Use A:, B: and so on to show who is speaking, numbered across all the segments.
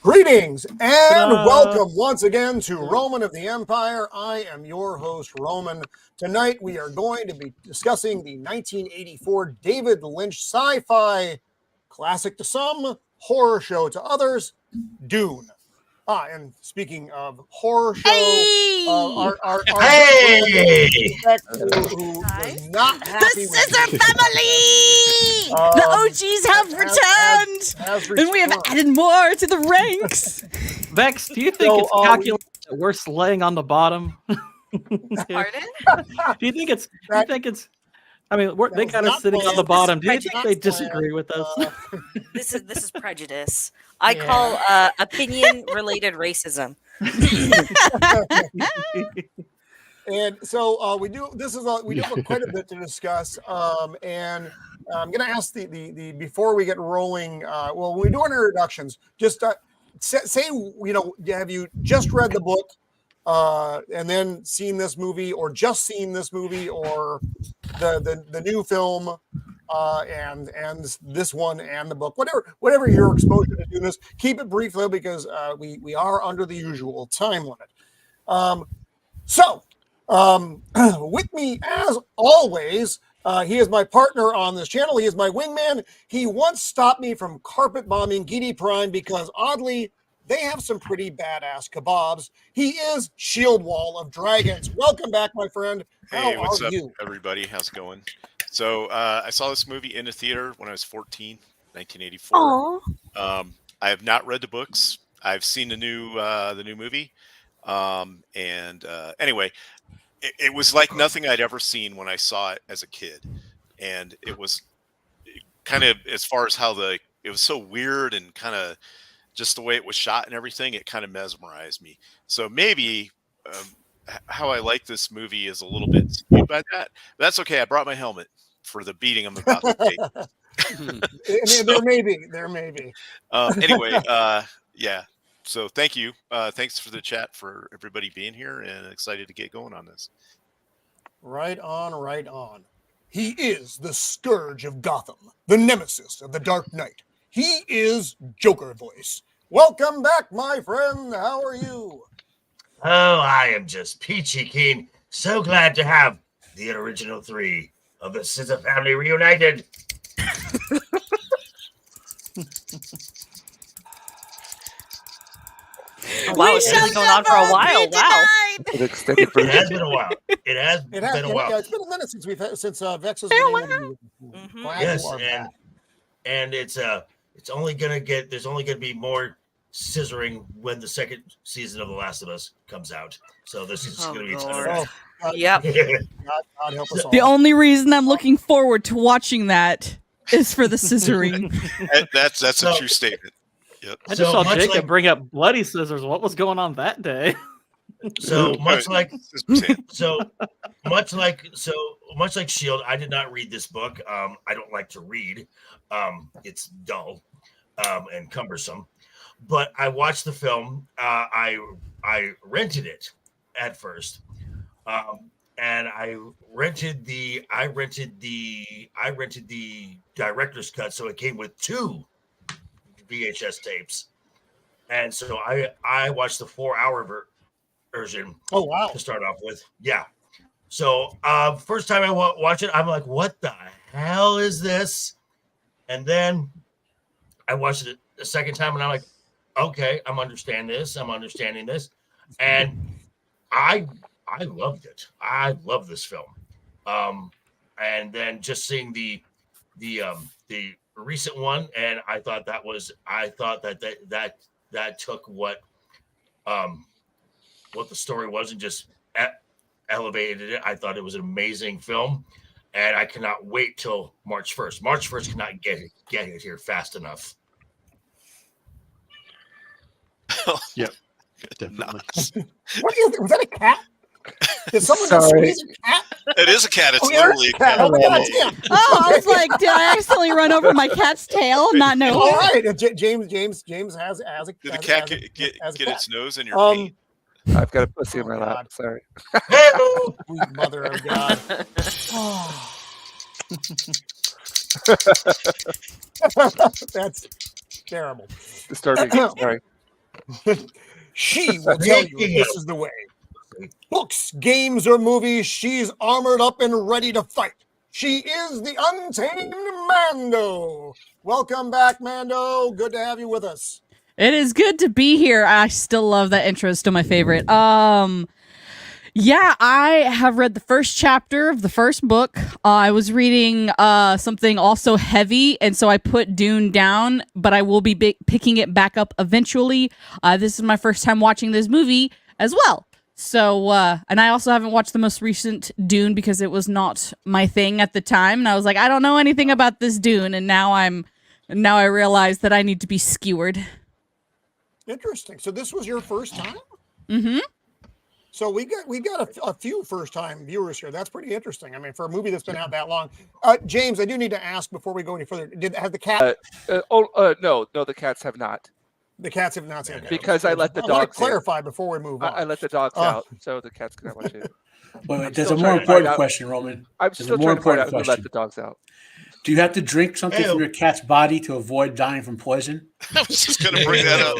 A: Greetings and
B: Ta-da!
A: welcome once again to Roman of the Empire. I am your host, Roman. Tonight we are going to be discussing the 1984 David Lynch sci-fi classic to some, horror show to others, Dune. And speaking of horror show, our Vex, who was not happy with
C: Scissor family! The OGs have returned! And we have added more to the ranks!
B: Vex, do you think it's calculated that we're laying on the bottom?
C: Pardon?
B: Do you think it's? I mean, they got us sitting on the bottom. Do you think they disagree with us?
C: This is prejudice. I call opinion-related racism.
A: And so we do have quite a bit to discuss. And I'm going to ask the before we get rolling. When we do our introductions, just say have you just read the book and then seen this movie, or just seen this movie, or the new film and this one and the book, whatever your exposure to doing this. Keep it brief though, because we are under the usual time limit. With me as always, he is my partner on this channel. He is my wingman. He once stopped me from carpet bombing Gidi Prime because oddly they have some pretty badass kebabs. He is Shieldwall of Dragons. Welcome back, my friend.
D: Hey, what's up,
A: you?
D: Everybody? How's it going? So I saw this movie in the theater when I was 14, 1984. I have not read the books. I've seen the new movie. Anyway, it was like nothing I'd ever seen when I saw it as a kid. And it was kind of, as far as how it was so weird and kind of just the way it was shot and everything, it kind of mesmerized me. So maybe how I like this movie is a little bit skewed by that. But that's okay. I brought my helmet for the beating I'm about to take.
A: There may be.
D: Anyway, yeah. So thank you. Thanks for the chat, for everybody being here, and excited to get going on this.
A: Right on. He is the scourge of Gotham, the nemesis of the Dark Knight. He is Joker voice. Welcome back, my friend. How are you?
E: Oh, I am just peachy keen. So glad to have the original three of the Scissor family reunited.
C: Wow, it's been going on for a while. Wow.
E: It has been a while. It has been a while.
A: Yeah, it's been a minute since Vex has been able to
C: Mm-hmm.
E: Yes, and it's only gonna get. There's only gonna be more scissoring when the second season of The Last of Us comes out. So this is gonna be.
C: Yep.
A: God help us all.
F: The only reason I'm looking forward to watching that is for the scissoring.
D: That's a true statement. Yep.
B: I just saw Jacob bring up bloody scissors. What was going on that day?
E: So much like Shield, I did not read this book. I don't like to read. It's dull and cumbersome. But I watched the film. I rented it at first, and I rented the director's cut, so it came with 2 VHS tapes, and so I watched the 4-hour version.
A: Oh wow!
E: To start off with, yeah. So first time I watch it, I'm like, "What the hell is this?" And then I watched it the second time, and I'm like, "Okay, I'm understanding this. And I loved it. I love this film. And then just seeing the recent one, and I thought that took what the story was and just elevated it. I thought it was an amazing film, and I cannot wait till March 1st. March 1st cannot get it here fast enough.
B: Yep, definitely.
A: What is it? Was that a cat? Did someone squeeze a cat?
D: It is a cat. It's literally a cat.
A: Oh, God, damn.
F: Oh, I was like, did I accidentally run over my cat's tail? Not knowing.
A: All right, James has a.
D: Did the cat get its nose in your paint?
G: I've got a pussy in my lap. Sorry.
A: Sweet mother of God. That's terrible.
G: Disturbing. Sorry.
A: She will tell you if this is the way. Books, games, or movies, she's armored up and ready to fight. She is the untamed Mando. Welcome back, Mando. Good to have you with us.
F: It is good to be here. I still love that intro. It's still my favorite. Yeah, I have read the first chapter of the first book. I was reading something also heavy, and so I put Dune down, but I will be picking it back up eventually. This is my first time watching this movie as well. So, and I also haven't watched the most recent Dune because it was not my thing at the time. And I was like, I don't know anything about this Dune. And now I realize that I need to be skewered.
A: Interesting. So this was your first time?
F: Mm-hmm.
A: So we got a few first time viewers here. That's pretty interesting. I mean, for a movie that's been out that long. James, I do need to ask before we go any further. Have the cat?
G: No, the cats have not.
A: The cats have not seen it.
G: Because I let the dogs.
A: I want to clarify before we move on.
G: I let the dogs out, so the cats can watch it.
H: Wait, there's a more important question, Roman.
G: I'm still trying to find out who let the dogs out.
H: Do you have to drink something from your cat's body to avoid dying from poison?
D: I was just going to bring that up.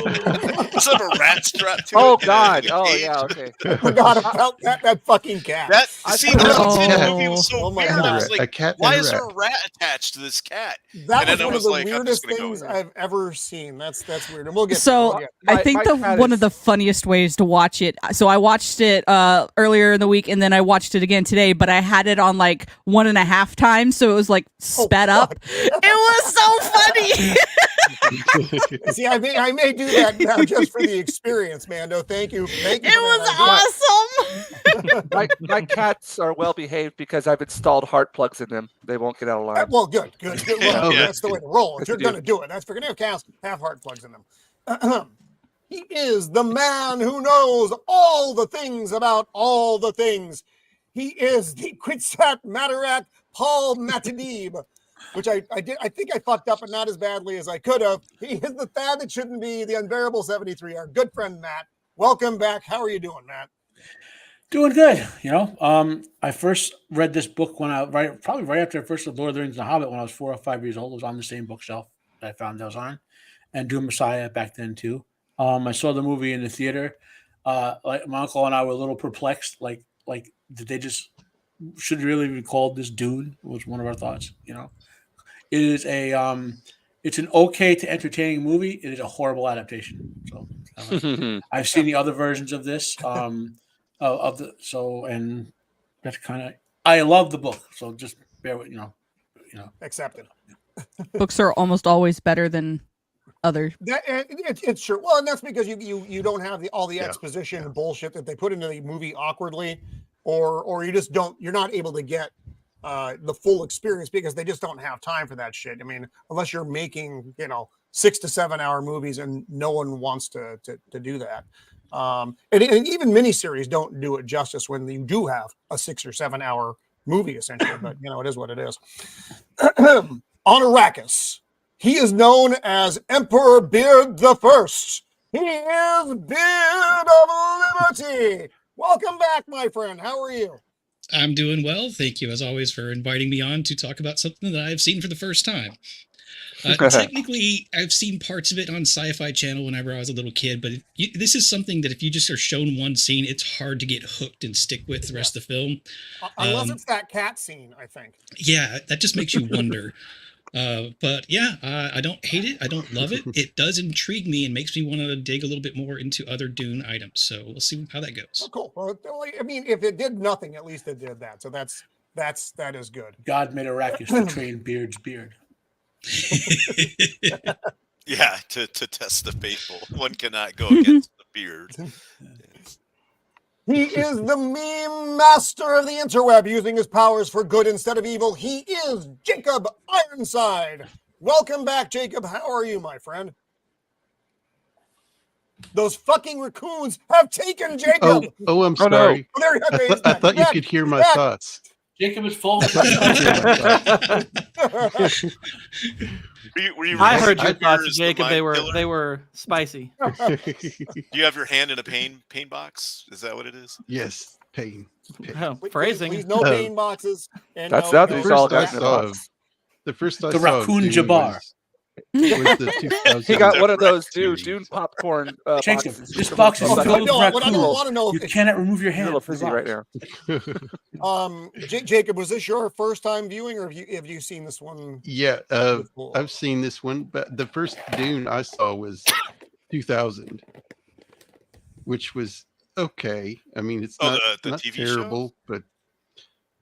D: Does it have a rat strapped to it?
G: Oh, God. Oh, yeah, okay.
A: I forgot about that fucking cat.
D: The movie was so weird.
A: God.
D: I was like, why is there a rat attached to this cat?
A: That was one of the weirdest things I've ever seen. That's weird. And we'll get
F: so
A: to it.
F: I think one of the funniest ways to watch it. So I watched it earlier in the week, and then I watched it again today. But I had it on like 1.5 times, so it was like sped up. It was so funny.
A: See, I may do that now just for the experience, Mando. Thank you. It
F: was awesome.
G: My cats are well behaved because I've installed heart plugs in them. They won't get out of line.
A: Well, good. Well, that's the way to roll. If you're going to do it, that's for going to have cats have heart plugs in them. He is the man who knows all the things about all the things. He is the Quetzat Matarak Paul Matadib. Which I think I fucked up, but not as badly as I could have. He is the Thad that shouldn't be, the unbearable 73. Our good friend Matt. Welcome back. How are you doing, Matt?
H: Doing good. I first read this book probably right after I first read Lord of the Rings and The Hobbit when I was 4 or 5 years old. It was on the same bookshelf that I found those on, and Dune Messiah back then too. I saw the movie in the theater. Like my uncle and I were a little perplexed. Like did they just should really be called this Dune? Was one of our thoughts. It is it's an okay to entertaining movie. It is a horrible adaptation. So I've seen the other versions of this. And that's kind of I love the book. So just bear with
A: Accepted.
F: Books are almost always better than other.
A: It's true. Well, and that's because you don't have all the exposition and bullshit that they put into the movie awkwardly, or you just don't. You're not able to get the full experience because they just don't have time for that shit. I mean, unless you're making 6 to 7 hour movies, and no one wants to do that. And even miniseries don't do it justice when you do have a 6 or 7 hour movie, essentially. But it is what it is. On Arrakis, he is known as Emperor Beard the First. He is Beard of Liberty. Welcome back, my friend. How are you?
I: I'm doing well. Thank you, as always, for inviting me on to talk about something that I've seen for the first time. Technically, I've seen parts of it on Sci-Fi Channel whenever I was a little kid, but this is something that if you just are shown one scene, it's hard to get hooked and stick with the rest of the film.
A: Unless it's that cat scene, I think.
I: Yeah, that just makes you wonder. But yeah, I don't hate it. I don't love it. It does intrigue me and makes me want to dig a little bit more into other Dune items. So we'll see how that goes.
A: Oh, cool. Well, I mean, if it did nothing, at least it did that. So that is good.
H: God made Arrakis to train Beard's beard.
D: Yeah, to test the faithful. One cannot go against the beard.
A: He is the meme master of the interweb, using his powers for good instead of evil. He is Jacob Ironside. Welcome back, Jacob. How are you, my friend? Those fucking raccoons have taken Jacob.
J: Oh, I'm sorry.
A: Oh, there he is.
J: I thought you could hear my thoughts.
H: Jacob is full.
B: I heard your thoughts, Jacob. They were spicy.
D: Do you have your hand in a pain box? Is that what it is?
J: Yes, pain.
B: Oh, phrasing.
A: Please, no pain boxes. And
G: That's
A: no,
G: all got in the box.
J: The first I
H: The
J: saw
H: raccoon
J: Dune
H: Jabbar.
J: was Was the 2000
G: He got one of those
J: series.
G: Dune popcorn
H: Jacob,
G: boxes.
H: this box is
A: Oh,
H: filled with
A: what I
H: raccoons.
A: want to know
H: You
A: if
H: cannot remove your
G: He's a
H: hand.
G: little
H: from the
G: fizzy right
H: box.
G: now.
A: Jacob, was this your first time viewing, or have you seen this one?
J: Yeah,
A: before?
J: I've seen this one, but the first Dune I saw was 2000, which was okay. I mean, it's not
D: the
J: not
D: TV
J: terrible, but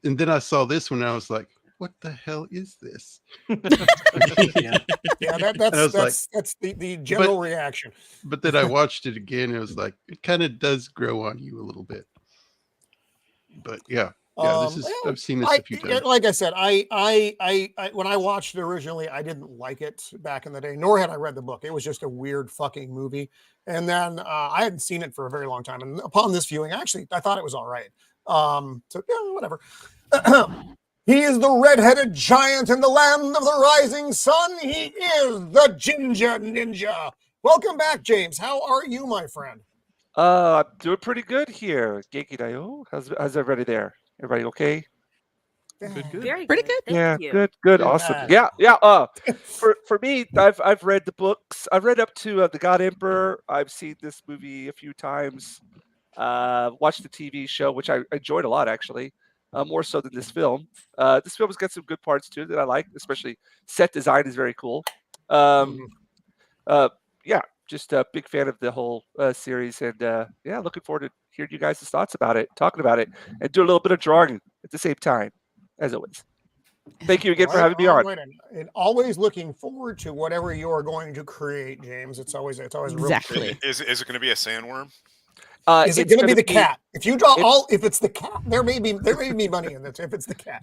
J: and then I saw this one, and I was like, "What the hell is this?"
H: Yeah.
A: Yeah, that's the general reaction.
J: But then I watched it again, and it was like, it kind of does grow on you a little bit. But yeah, this is I've seen this a few times.
A: Like I said, I when I watched it originally, I didn't like it back in the day, nor had I read the book. It was just a weird fucking movie. And then I hadn't seen it for a very long time. And upon this viewing, actually, I thought it was all right. So yeah, whatever. He is the red-headed giant in the land of the rising sun. He is the Jinja Ninja. Welcome back, James. How are you, my friend?
G: I'm doing pretty good here. Genki Dayo. How's everybody there? Everybody okay?
J: Good.
C: Very
F: Pretty
C: good.
F: good.
C: Thank you.
G: Good,
A: Good
G: awesome.
A: man.
G: Yeah. For me, I've read the books. I've read up to The God Emperor. I've seen this movie a few times. Watched the TV show, which I enjoyed a lot, actually, more so than this film. This film's got some good parts too that I like, especially set design is very cool. Yeah, just a big fan of the whole series, and yeah, looking forward to hearing you guys' thoughts about it, talking about it, and do a little bit of drawing at the same time, as always. Thank you again for having me on.
A: And always looking forward to whatever you are going to create, James. It's always
F: Exactly.
A: real.
D: Is it going to be a sandworm?
A: Is it going to be the cat? If you draw if it's the cat, there may be money in it. If it's the cat,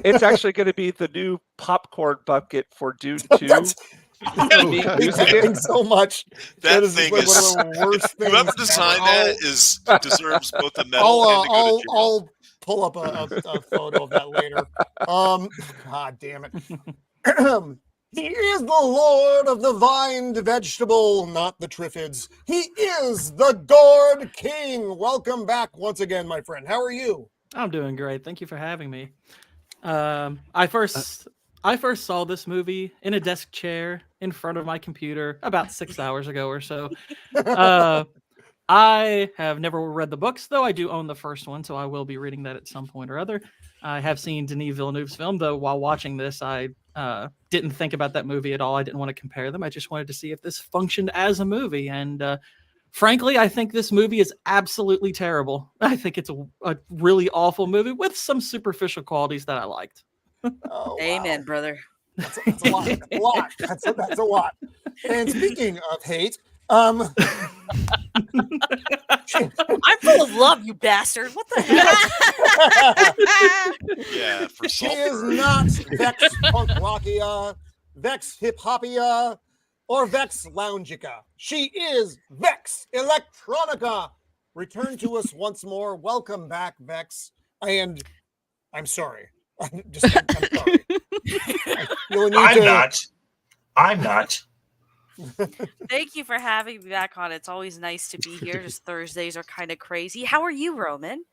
G: it's actually going to be the new popcorn bucket for Dune 2.
A: Thanks so much.
D: That thing
A: one
D: is
A: of the worst things.
D: whoever designed that deserves both a medal and a good
A: I'll pull up a photo of that later. God damn it. He is the Lord of the vined vegetable, not the Triffids. He is the Gourd King. Welcome back once again, my friend. How are you?
B: I'm doing great. Thank you for having me. I first saw this movie in a desk chair in front of my computer about 6 hours ago or so. I have never read the books, though I do own the first one, so I will be reading that at some point or other. I have seen Denis Villeneuve's film, though while watching this, I didn't think about that movie at all. I didn't want to compare them. I just wanted to see if this functioned as a movie. And frankly, I think this movie is absolutely terrible. I think it's a really awful movie with some superficial qualities that I liked.
A: Oh,
C: Amen,
A: wow.
C: brother.
A: That's a lot. That's a lot. And speaking of hate, I'm
C: full of love, you bastard. What the hell?
D: Yeah, for
A: she
D: salt.
A: is not Vex Punk Rockia, Vex Hip Hoppia, or Vex Loungica. She is Vex Electronica. Return to us once more. Welcome back, Vex. And I'm sorry. I'm sorry.
E: I'm not.
C: Thank you for having me back on. It's always nice to be here. Just Thursdays are kind of crazy. How are you, Roman?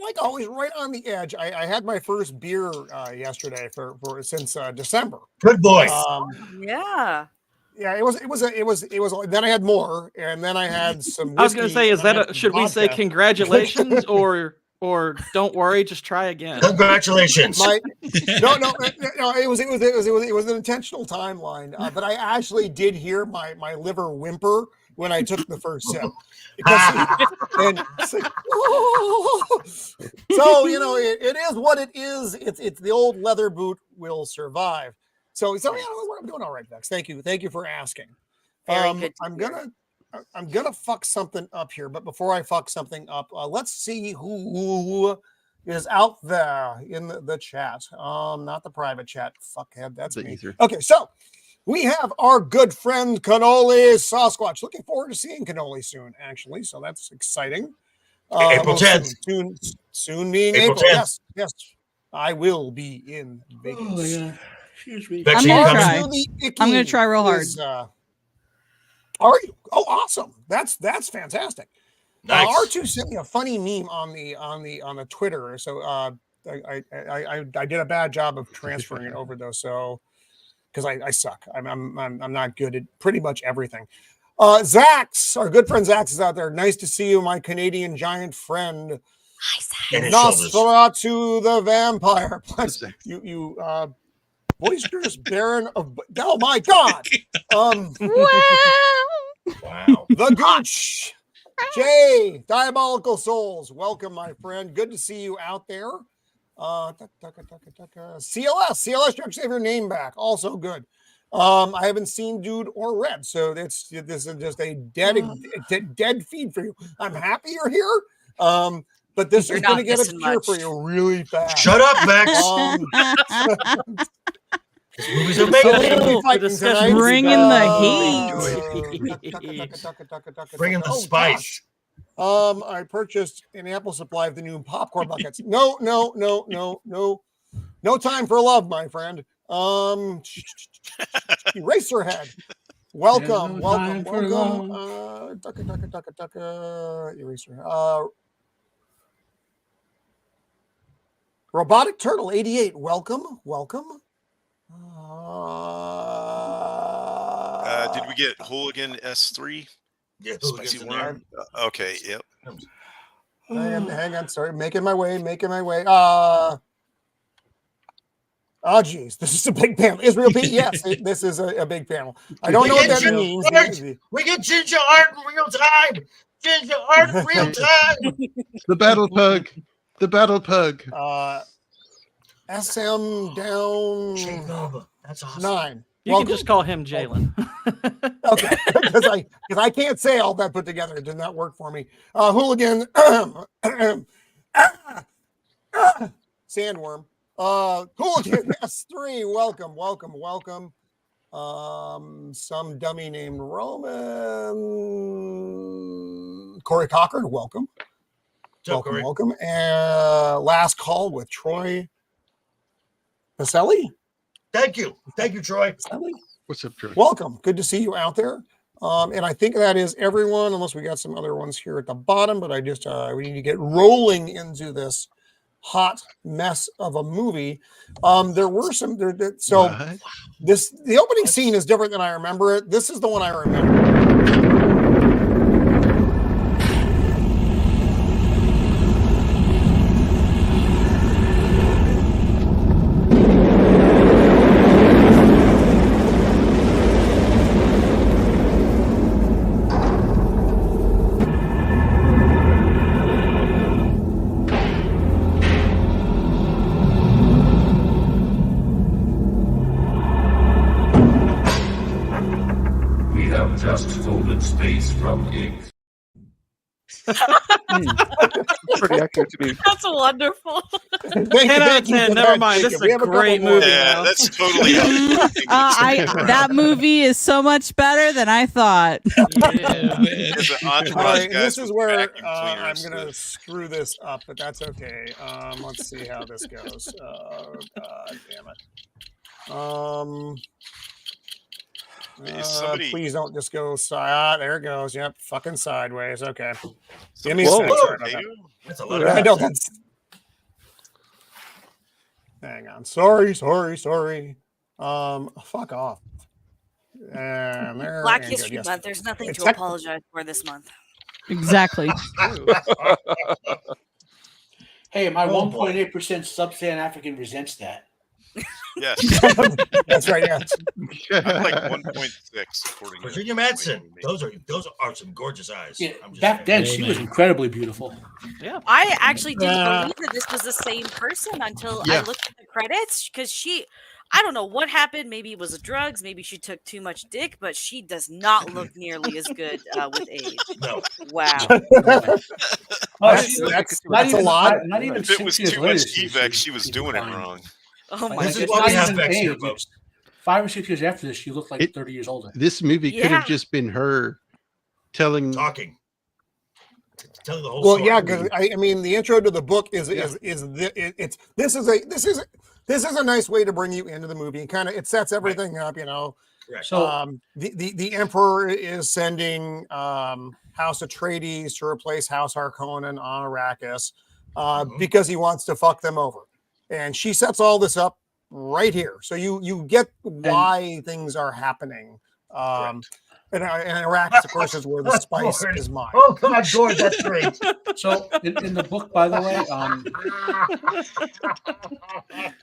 A: Like always, right on the edge. I had my first beer yesterday for since December.
E: Good boy.
C: Yeah.
A: Yeah, it was. Then I had more, and then I had some.
B: I was going to say, is that
A: should
B: we say congratulations or don't worry, just try again?
E: Congratulations.
A: No. It was an intentional timeline, but I actually did hear my liver whimper when I took the first sip. So it is what it is. It's the old leather boot will survive. So I'm doing all right, Vex. Thank you for asking.
C: Very good.
A: I'm gonna fuck something up here, but before I fuck something up, let's see who is out there in the chat. Not the private chat. Fuckhead, that's me.
J: Easier.
A: Okay, so we have our good friend Cannoli Sasquatch. Looking forward to seeing Cannoli soon, actually. So that's exciting.
E: April 10th.
A: Soon being
E: April
A: April.
E: 10th.
A: Yes. I will be in Vegas.
H: Oh, yeah. Excuse me.
E: Vex,
F: I'm
E: are you
F: gonna
E: coming?
F: try. I'm gonna try real hard.
A: Are you? Oh, awesome! That's fantastic.
E: Nice.
A: R2 sent me a funny meme on the Twitter, so I did a bad job of transferring it over though. So because I suck. I'm not good at pretty much everything. Zax, our good friend Zax is out there. Nice to see you, my Canadian giant friend.
C: Hi, Zach.
A: Nosferatu the vampire. You boisterous baron of. Oh my God.
C: Wow.
A: The Gooch. Jay, Diabolical Souls. Welcome, my friend. Good to see you out there. CLS, you actually have your name back. Also good. I haven't seen Dude or read, so this is just a dead feed for you. I'm happy you're here. But this is going to get a cure for you really fast.
E: Shut up, Vex. This movie's amazing.
F: Bringing the
E: heat. Bringing the spice.
A: I purchased an ample supply of the new popcorn buckets. No time for love, my friend. Eraserhead. Welcome. Eraserhead. Robotic Turtle 88. Welcome.
D: Did we get Hooligan S3?
E: Yeah,
D: Spicy worm. Okay, yep.
A: Hang on. Sorry, making my way. Oh, geez, this is a big panel. Israel Pete, yes, this is a big panel. I don't know what that means.
E: We get Jinja art in real time.
J: The battle pug.
A: SM down
E: That's awesome.
A: 9.
B: You can just call him Jalen.
A: Okay, because I can't say all that put together. It did not work for me. Hooligan, Sandworm. Hooligan S3. Welcome. Some dummy named Roman. Corey Cochran. Welcome. Welcome. And last call with Troy Pacelli.
E: Thank you, Troy.
J: What's up, Troy?
A: Welcome. Good to see you out there. And I think that is everyone, unless we got some other ones here at the bottom. But I just we need to get rolling into this hot mess of a movie. There were some. The opening scene is different than I remember it. This is the one I remember.
K: Space from ink.
G: Pretty accurate to me.
C: That's wonderful.
B: 10 out of 10. Never mind. This is a great movie.
D: Yeah, that's totally.
F: That movie is so much better than I thought.
A: This is where I'm going to screw this up, but that's okay. Let's see how this goes. God damn it. Please don't just go there it goes. Yep, fucking sideways. Okay. Give me a second.
E: That's a lot of
A: I know that's. Hang on. Sorry. Fuck off. And there.
C: Black History Month. There's nothing to apologize for this month.
F: Exactly.
H: Hey, my 1.8% sub-Saharan African resents that.
D: Yes.
A: That's right. Yes.
D: I'm like 1.6 according to
E: Virginia Madsen. Those are some gorgeous eyes.
H: Yeah, back then she was incredibly beautiful.
B: Yeah.
C: I actually didn't believe that this was the same person until I looked at the credits because I don't know what happened. Maybe it was drugs. Maybe she took too much dick, but she does not look nearly as good with age.
E: No.
C: Wow.
A: That's a lot.
H: Not even
D: if it was too much Vex, she was doing it wrong.
C: Oh my
E: This is
C: goodness.
E: why we have Vex here, folks.
H: 5 or 6 years after this, she looked like 30 years older.
J: This movie could have just been her talking
E: the whole
A: well,
E: story.
A: yeah, because I mean, the intro to the book is this is a nice way to bring you into the movie and kind of it sets everything up, you know.
E: Correct.
A: So the Emperor is sending House Atreides to replace House Harkonnen on Arrakis because he wants to fuck them over. And she sets all this up right here. So you get why things are happening. And Iraq, of course, is where the spice is mined.
E: Oh God, Gourd, that's great.
H: So in the book, by the way,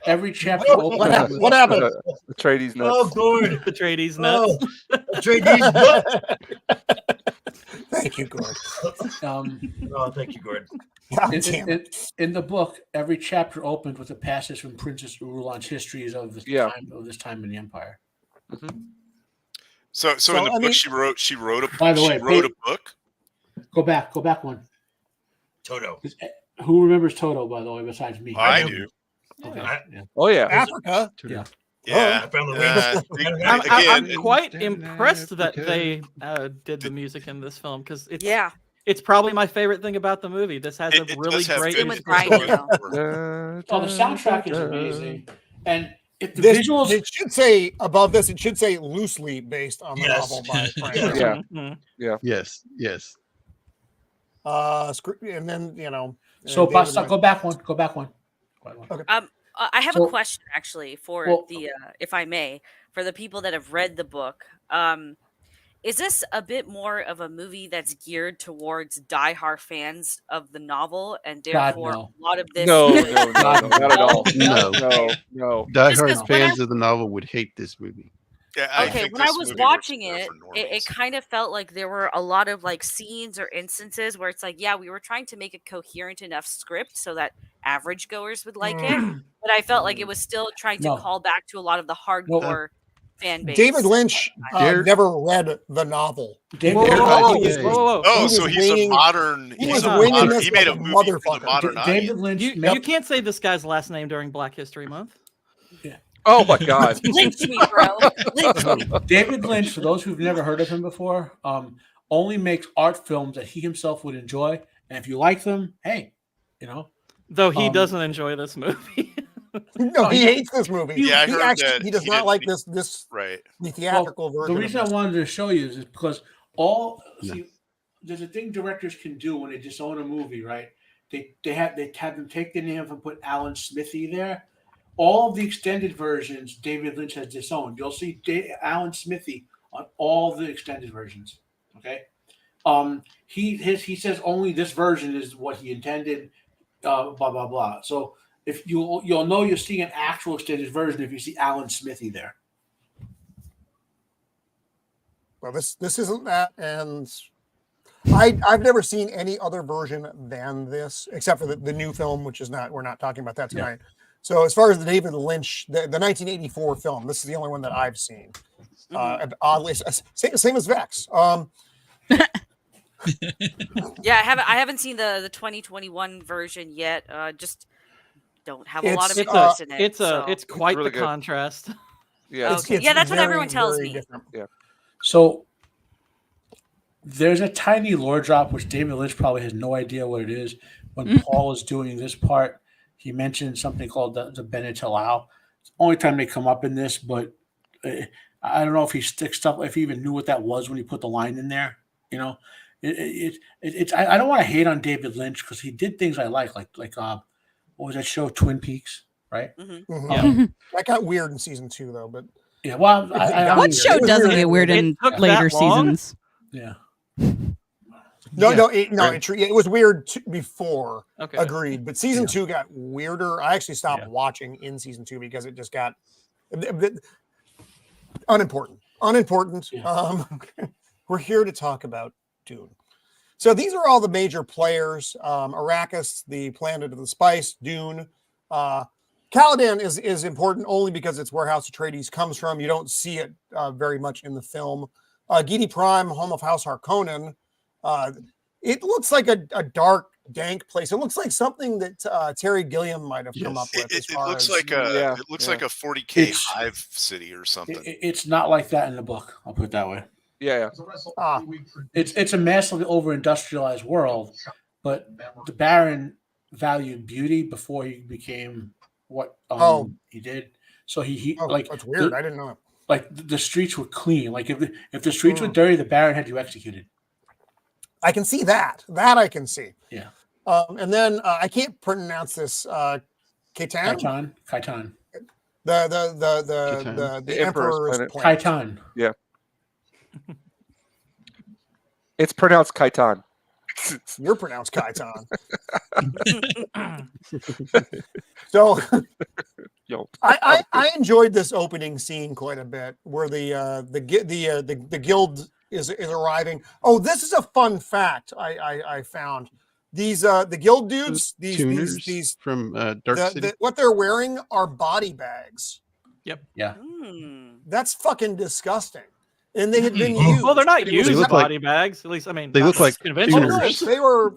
H: every chapter
A: What happened? What happened?
G: Atreides nuts.
E: Oh, Gourd.
B: Atreides nuts.
E: Oh, Atreides nuts.
A: Thank you, Gourd.
E: Oh, thank you, Gourd.
H: In the book, every chapter opened with a passage from Princess Urulan's histories of this time in the Empire.
G: Mm-hmm.
D: So in the book she wrote a
H: by the way,
D: a book.
H: Go back one.
E: Toto.
H: Who remembers Toto, by the way, besides me?
D: I do.
H: Okay.
G: Oh yeah,
A: Africa.
H: Yeah.
D: Yeah.
B: I'm quite impressed that they did the music in this film because it's probably my favorite thing about the movie. This has a really great.
H: The soundtrack is amazing, and if the visuals,
A: it should say above this. It should say loosely based on the novel by Frank Herbert.
G: Yeah.
J: Yes.
A: And then
H: So go back one.
A: Okay.
C: I have a question actually for if I may, for the people that have read the book. Is this a bit more of a movie that's geared towards diehard fans of the novel, and therefore a lot of this?
G: No, not at all. No.
J: Diehard fans of the novel would hate this movie.
D: Yeah,
C: when I was watching it kind of felt like there were a lot of like scenes or instances where it's like, we were trying to make a coherent enough script so that average goers would like it, but I felt like it was still trying to call back to a lot of the hardcore fan base.
A: David Lynch never read the novel.
D: Oh, so he's a modern. He made a movie for the modern audience.
H: David Lynch.
B: You can't say this guy's last name during Black History Month.
H: Yeah.
G: Oh my God.
C: Lynch me, bro. Lynch me.
H: David Lynch, for those who've never heard of him before, only makes art films that he himself would enjoy, and if you like them, hey,
B: Though he doesn't enjoy this movie.
A: No, he hates this movie.
D: Yeah, I heard that
A: he does not like this
D: right.
A: The theatrical version.
H: The reason I wanted to show you is because there's a thing directors can do when they disown a movie, right? They have them take the name and put Alan Smithy there. All of the extended versions David Lynch has disowned. You'll see Alan Smithy on all the extended versions. Okay, he says only this version is what he intended. Blah blah blah. So if you'll know you're seeing an actual extended version if you see Alan Smithy there.
A: Well, this isn't that, and I've never seen any other version than this, except for the new film, which is not. We're not talking about that tonight. Yeah. So as far as the David Lynch, the 1984 film, this is the only one that I've seen. Oddly, same as Vex.
C: Yeah, I haven't seen the 2021 version yet. Just don't have a lot of interest in it.
B: It's quite
G: really
B: the
G: good.
B: contrast.
C: Yeah, okay. That's what everyone tells me.
A: Different.
G: Yeah.
H: So there's a tiny lore drop which David Lynch probably has no idea what it is. When Paul is doing this part, he mentioned something called the Benetalao. It's the only time they come up in this, but I don't know if he sticks stuff, if he even knew what that was when he put the line in there. It's I don't want to hate on David Lynch because he did things I like what was that show, Twin Peaks, right?
A: Mm-hmm. Yeah. That got weird in season 2 though, but
H: yeah. Well,
F: what show doesn't get weird in later seasons?
H: Yeah.
A: It was weird before.
B: Okay.
A: Agreed, but season 2 got weirder. I actually stopped watching in season 2 because it just got unimportant. Yeah. We're here to talk about Dune. So these are all the major players. Arrakis, the planet of the spice, Dune. Caladan is important only because it's where House Atreides comes from. You don't see it very much in the film. Gidi Prime, home of House Harkonnen. It looks like a dark, dank place. It looks like something that Terry Gilliam might have come up with.
D: It looks like a 40K hive city or something.
H: It's not like that in the book. I'll put it that way.
G: Yeah.
H: It's a massively over-industrialized world, but the Baron valued beauty before he became what he did. So he
A: that's weird. I didn't know it.
H: Like the streets were clean. Like if the streets were dirty, the Baron had you executed.
A: I can see that. That I can see.
H: Yeah.
A: And then I can't pronounce this. Kaitan.
H: Kaitan.
A: The Emperor's
G: planet.
A: planet.
H: Khitan.
G: Yeah. It's pronounced Khitan.
A: You're pronounced Khitan. So I enjoyed this opening scene quite a bit, where the guild is arriving. Oh, this is a fun fact I found. These the guild dudes, these
J: from Dark City.
A: What they're wearing are body bags.
B: Yep.
H: Yeah.
A: That's fucking disgusting. And they had been used.
B: Well, they're not used
J: look
B: body bags. At least, I mean,
J: they look like
B: conventional.
J: tuners.
A: They were.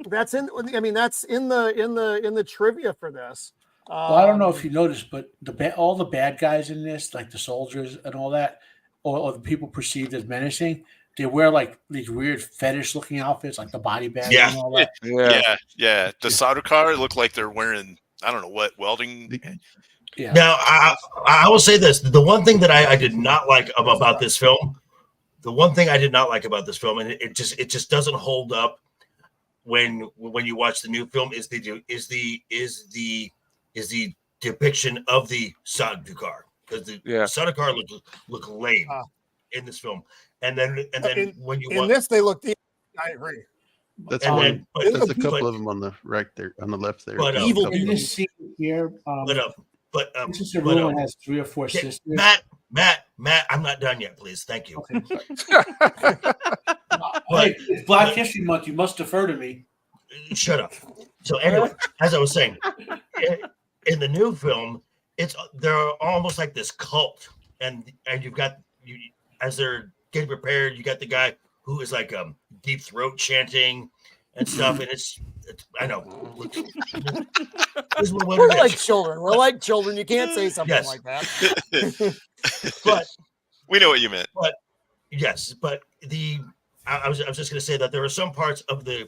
A: That's in. I mean, that's in the trivia for this.
H: Well, I don't know if you noticed, but all the bad guys in this, like the soldiers and all that, or the people perceived as menacing, they wear like these weird fetish-looking outfits, like the body bag and all that.
D: Yeah. The Sardaukar look like they're wearing, I don't know what, welding.
H: Yeah.
E: Now, I will say this: the one thing that I did not like about this film, and it just doesn't hold up when you watch the new film, is the depiction of the Sardaukar, because the Sardaukar look lame in this film, and then when you watch
A: this, they look. I agree.
J: That's one. There's a couple of them on the right there, on the left there.
E: But
A: evil
H: In this scene here, Mr. Ruin has 3 or 4 sisters.
E: Matt, I'm not done yet, please. Thank you.
H: Okay. Hey, it's Black History Month. You must defer to me.
E: Shut up. So anyway, as I was saying, in the new film, they're almost like this cult, and you've got as they're getting prepared, you got the guy who is like deep throat chanting and stuff, and it's I know.
A: We're like children. We're like children. You can't say something like that.
E: But
D: we know what you meant.
E: But yes, but I was just going to say that there are some parts of the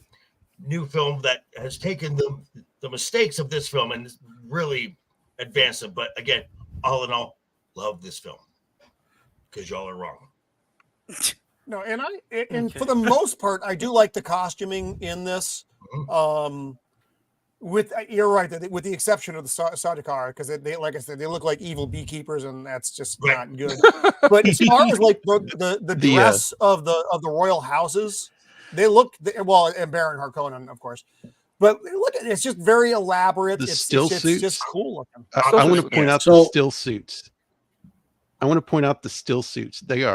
E: new film that has taken the mistakes of this film and really advanced them. But again, all in all, love this film because y'all are wrong.
A: No, and for the most part, I do like the costuming in this. You're right, with the exception of the Sardaukar, because they, like I said, they look like evil beekeepers, and that's just not good. But as far as like the dress of the royal houses, they look well, and Baron Harkonnen, of course. But look at it's just very elaborate.
J: The
A: it's
J: suits.
A: just cool looking.
J: I want to point out the still suits. I want to point out the still suits. They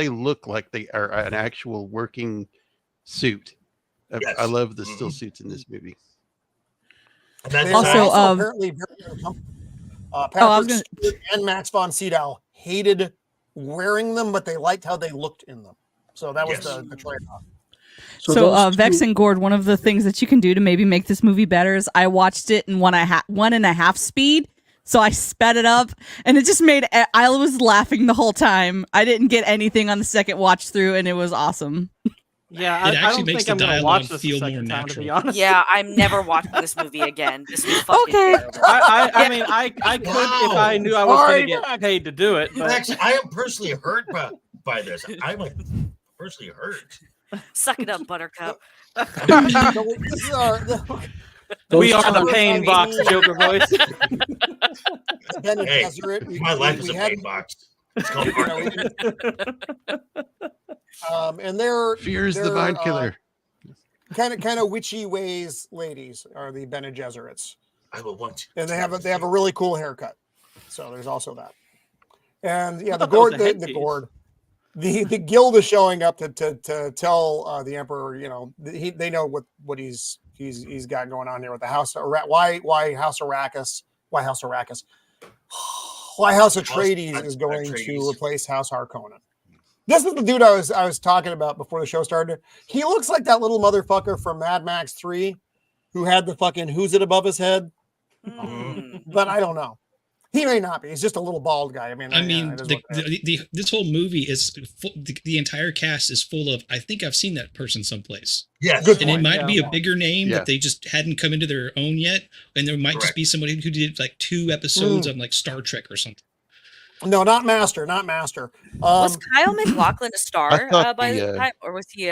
J: look like they are an actual working suit.
E: Yes.
J: I love the still suits in this movie.
A: And
F: also,
A: apparently very uncomfortable. And Max von Sydow hated wearing them, but they liked how they looked in them. So that was the trade-off.
F: So Vex and Gourd, one of the things that you can do to maybe make this movie better is I watched it in 1.5 speed. So I sped it up, and it just made I was laughing the whole time. I didn't get anything on the second watch through, and it was awesome.
B: Yeah, I don't think I'm going to watch this a second time, to be honest.
C: Yeah, I'm never watching this movie again. This was
F: Okay.
B: I mean, I could if I knew I was going to get paid to do it. But...
E: Actually, I am personally hurt by this. I'm like personally hurt.
C: Suck it up, Buttercup.
B: We are the pain box, Joker voice.
E: Hey, my life is a pain box. It's called
A: and they're
J: Fear is the mind killer.
A: Kind of witchy ways ladies are the Bene Gesserits.
E: I will want.
A: And they have a really cool haircut. So there's also that. And yeah, the Gourd, the guild is showing up to tell the Emperor, they know what he's got going on here with the House of why House Arrakis, why House Atreides is going to replace House Harkonnen. This is the dude I was talking about before the show started. He looks like that little motherfucker from Mad Max 3 who had the fucking who's it above his head. But I don't know. He may not be. He's just a little bald guy.
I: This whole movie is the entire cast is full of. I think I've seen that person someplace.
E: Yes,
I: and it might be a bigger name that they just hadn't come into their own yet, and there might just be somebody who did like 2 episodes on like Star Trek or something.
A: No, not Master.
C: Was Kyle MacLachlan a star by the time, or was he?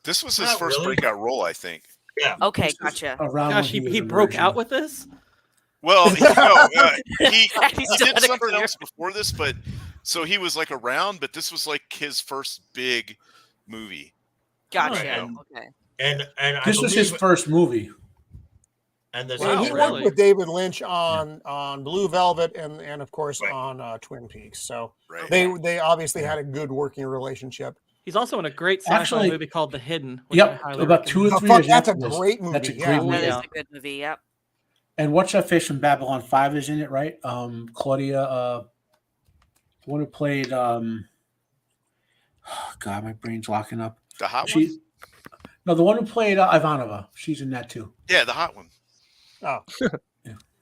D: This was his first breakout role, I think.
E: Yeah.
C: Okay, gotcha.
B: Gosh, he broke out with this.
D: Well, he
C: He's still
D: did
C: in a
D: something
C: career.
D: else before this, but so he was like around, but this was like his first big movie.
C: Gotcha.
E: Right.
C: Okay.
E: And I
H: This was his
E: believe-
H: first movie.
E: And this
A: Yeah,
B: Wow,
A: he
B: really?
A: worked with David Lynch on Blue Velvet and of course
E: Right.
A: on Twin Peaks. So
D: Right.
A: they obviously had a good working relationship.
B: He's also in a great sci-fi
H: Actually-
B: movie called The Hidden. Which I
H: Yep,
B: highly
H: about 2 or
A: Oh,
H: 3
A: fuck,
H: years
A: that's a
H: after this.
A: great movie.
H: That's a
A: Yeah.
H: great
C: That
H: movie.
C: is a good movie. Yep.
H: And what's that face from Babylon 5 is in it, right? Claudia, the one who played God, my brain's locking up.
D: The hot one?
H: She No, the one who played Ivanova. She's in that too.
D: Yeah, the hot one.
A: Oh.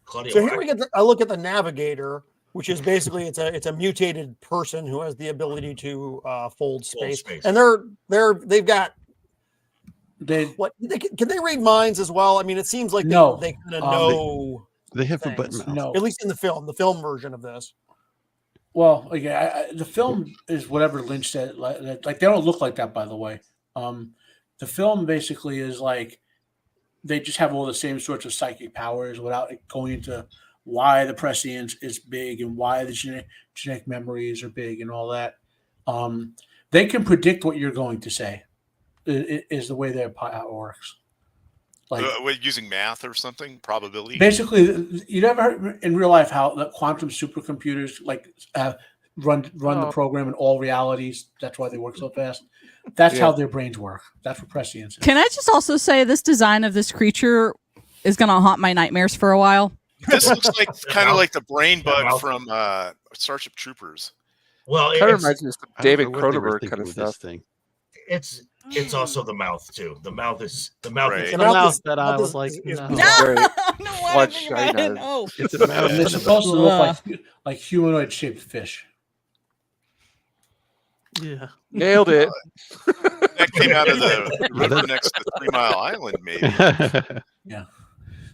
E: Claudia
A: So here
E: Black.
A: we get a look at the Navigator, which is basically it's a mutated person who has the ability to fold space.
E: space.
A: And they've got
H: They
A: what can they read minds as well? I mean, it seems like
H: No.
A: they kind of
H: Um,
A: know
J: They have a
A: things.
J: button mouth.
H: no.
A: At least in the film version of this.
H: Well, okay, the film is whatever Lynch said. Like they don't look like that, by the way. The film basically is like they just have all the same sorts of psychic powers without going into why the prescience is big and why the genetic memories are big and all that. They can predict what you're going to say. Is the way how it works. Like
D: Using math or something, probability.
H: basically, you never heard in real life how the quantum supercomputers like run the program in all realities. That's why they work so fast. That's how their brains work. That's what prescience is.
F: Can I just also say this design of this creature is going to haunt my nightmares for a while?
D: This looks like kind of like the brain bug
E: mouth.
D: from Starship Troopers.
E: Well,
G: Kind of
E: it's,
G: reminds me of some
J: I don't
G: David
J: know what they were
G: Cronenberg
J: thinking
G: kind of
J: with this
G: stuff.
J: thing.
E: it's also the mouth too. The mouth is
D: Right.
B: The
A: mouth
B: mouth
A: is-
B: that I
A: mouth
B: was
A: is-
B: like,
A: is
B: no.
A: bizarre.
G: Very
F: no
G: Blood China.
F: No.
J: It's a mouth.
H: And they're supposed to look like humanoid shaped fish.
B: Yeah.
G: Nailed it.
D: That came out of the river next to 3 Mile Island, maybe.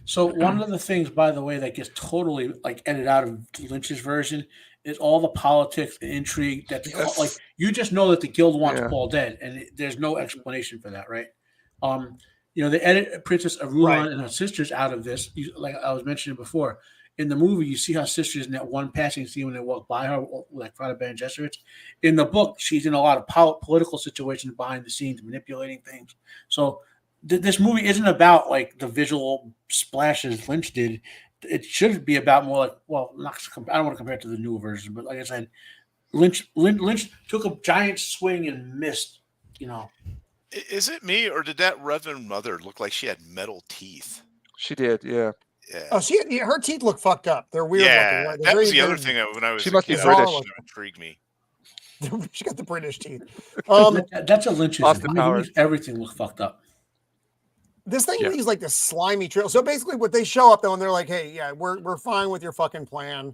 H: So one of the things, by the way, that gets totally like edited out of Lynch's version is all the politics and intrigue. That like you just know that the guild wants
G: Yeah.
H: Paul dead, and there's no explanation for that, right? They edit Princess Arulan and her sisters out of this. Like I was mentioning before, in the movie, you see her sisters in that one passing scene when they walk by her, like Father Ben Gesserit. In the book, she's in a lot of political situations behind the scenes, manipulating things. So this movie isn't about like the visual splashes Lynch did. It should be about more like, well, I don't want to compare it to the newer version, but like I said, Lynch took a giant swing and missed.
D: Is it me, or did that Reverend Mother look like she had metal teeth?
G: She did, yeah.
D: Yeah.
A: Oh, her teeth look fucked up. They're weird
D: Yeah,
A: looking. Right? They're
D: that was
A: very,
D: the other
A: very-
D: thing when I was
G: She
D: a
G: must be
D: kid,
A: British.
D: that intrigued me.
A: She got the British teeth.
H: That's a Lynch's.
G: Austin
H: He
G: Powers.
H: makes everything look fucked up.
A: This thing
J: Yeah.
A: leaves like this slimy trail. So basically, what they show up though, and they're like, "Hey, yeah, we're fine with your fucking plan,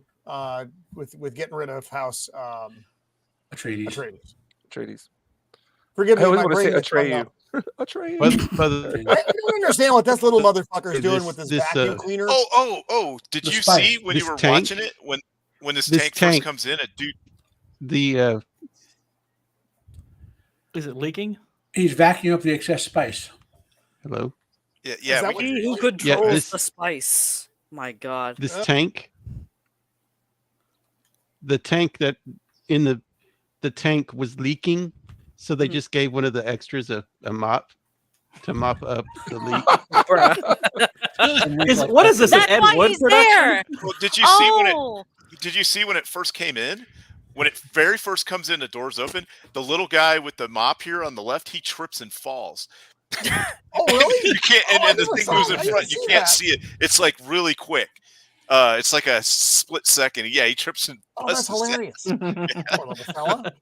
A: with getting rid of House
H: Atreides.
A: Atreides."
G: Atreides.
A: Forgive
G: I
A: me,
G: always
A: my
G: want to say
A: brain gets hung
G: Atreyu.
A: up.
G: Atreyu.
J: But
A: I don't understand what this little motherfucker's doing with this
J: this,
A: vacuum cleaner.
D: Oh! Did
H: The
D: you
H: spice.
D: see when you
J: This
D: were
J: tank-
D: watching it when this
J: this
D: tank first
J: tank-
D: comes in? A dude.
J: the
B: Is it leaking?
H: He's vacuuming up the excess spice.
J: hello,
D: Yeah.
A: that
D: We
A: what
D: can,
C: Who
J: Yeah,
C: controls
J: this-
C: the spice? My God.
J: this tank, the tank that in the tank was leaking, so they just gave one of the extras a mop to mop up the leak.
H: And he's like,
B: What is this? An
C: That's
B: Ed
C: why
B: Wood
C: he's
B: production?
C: there.
D: well, did you see when it?
C: Oh,
D: Did you see when it first came in? When it very first comes in, the doors open. The little guy with the mop here on the left, he trips and falls.
A: Oh, really?
D: You can't,
A: Oh, I
D: and the
A: never
D: thing
A: saw
D: goes
A: that.
D: in
A: I didn't
D: front. You
A: see
D: can't
A: that.
D: see it. It's like really quick. It's like a split second. Yeah, he trips and.
A: Oh, that's
D: busts his head.
A: hilarious. Poor little fella.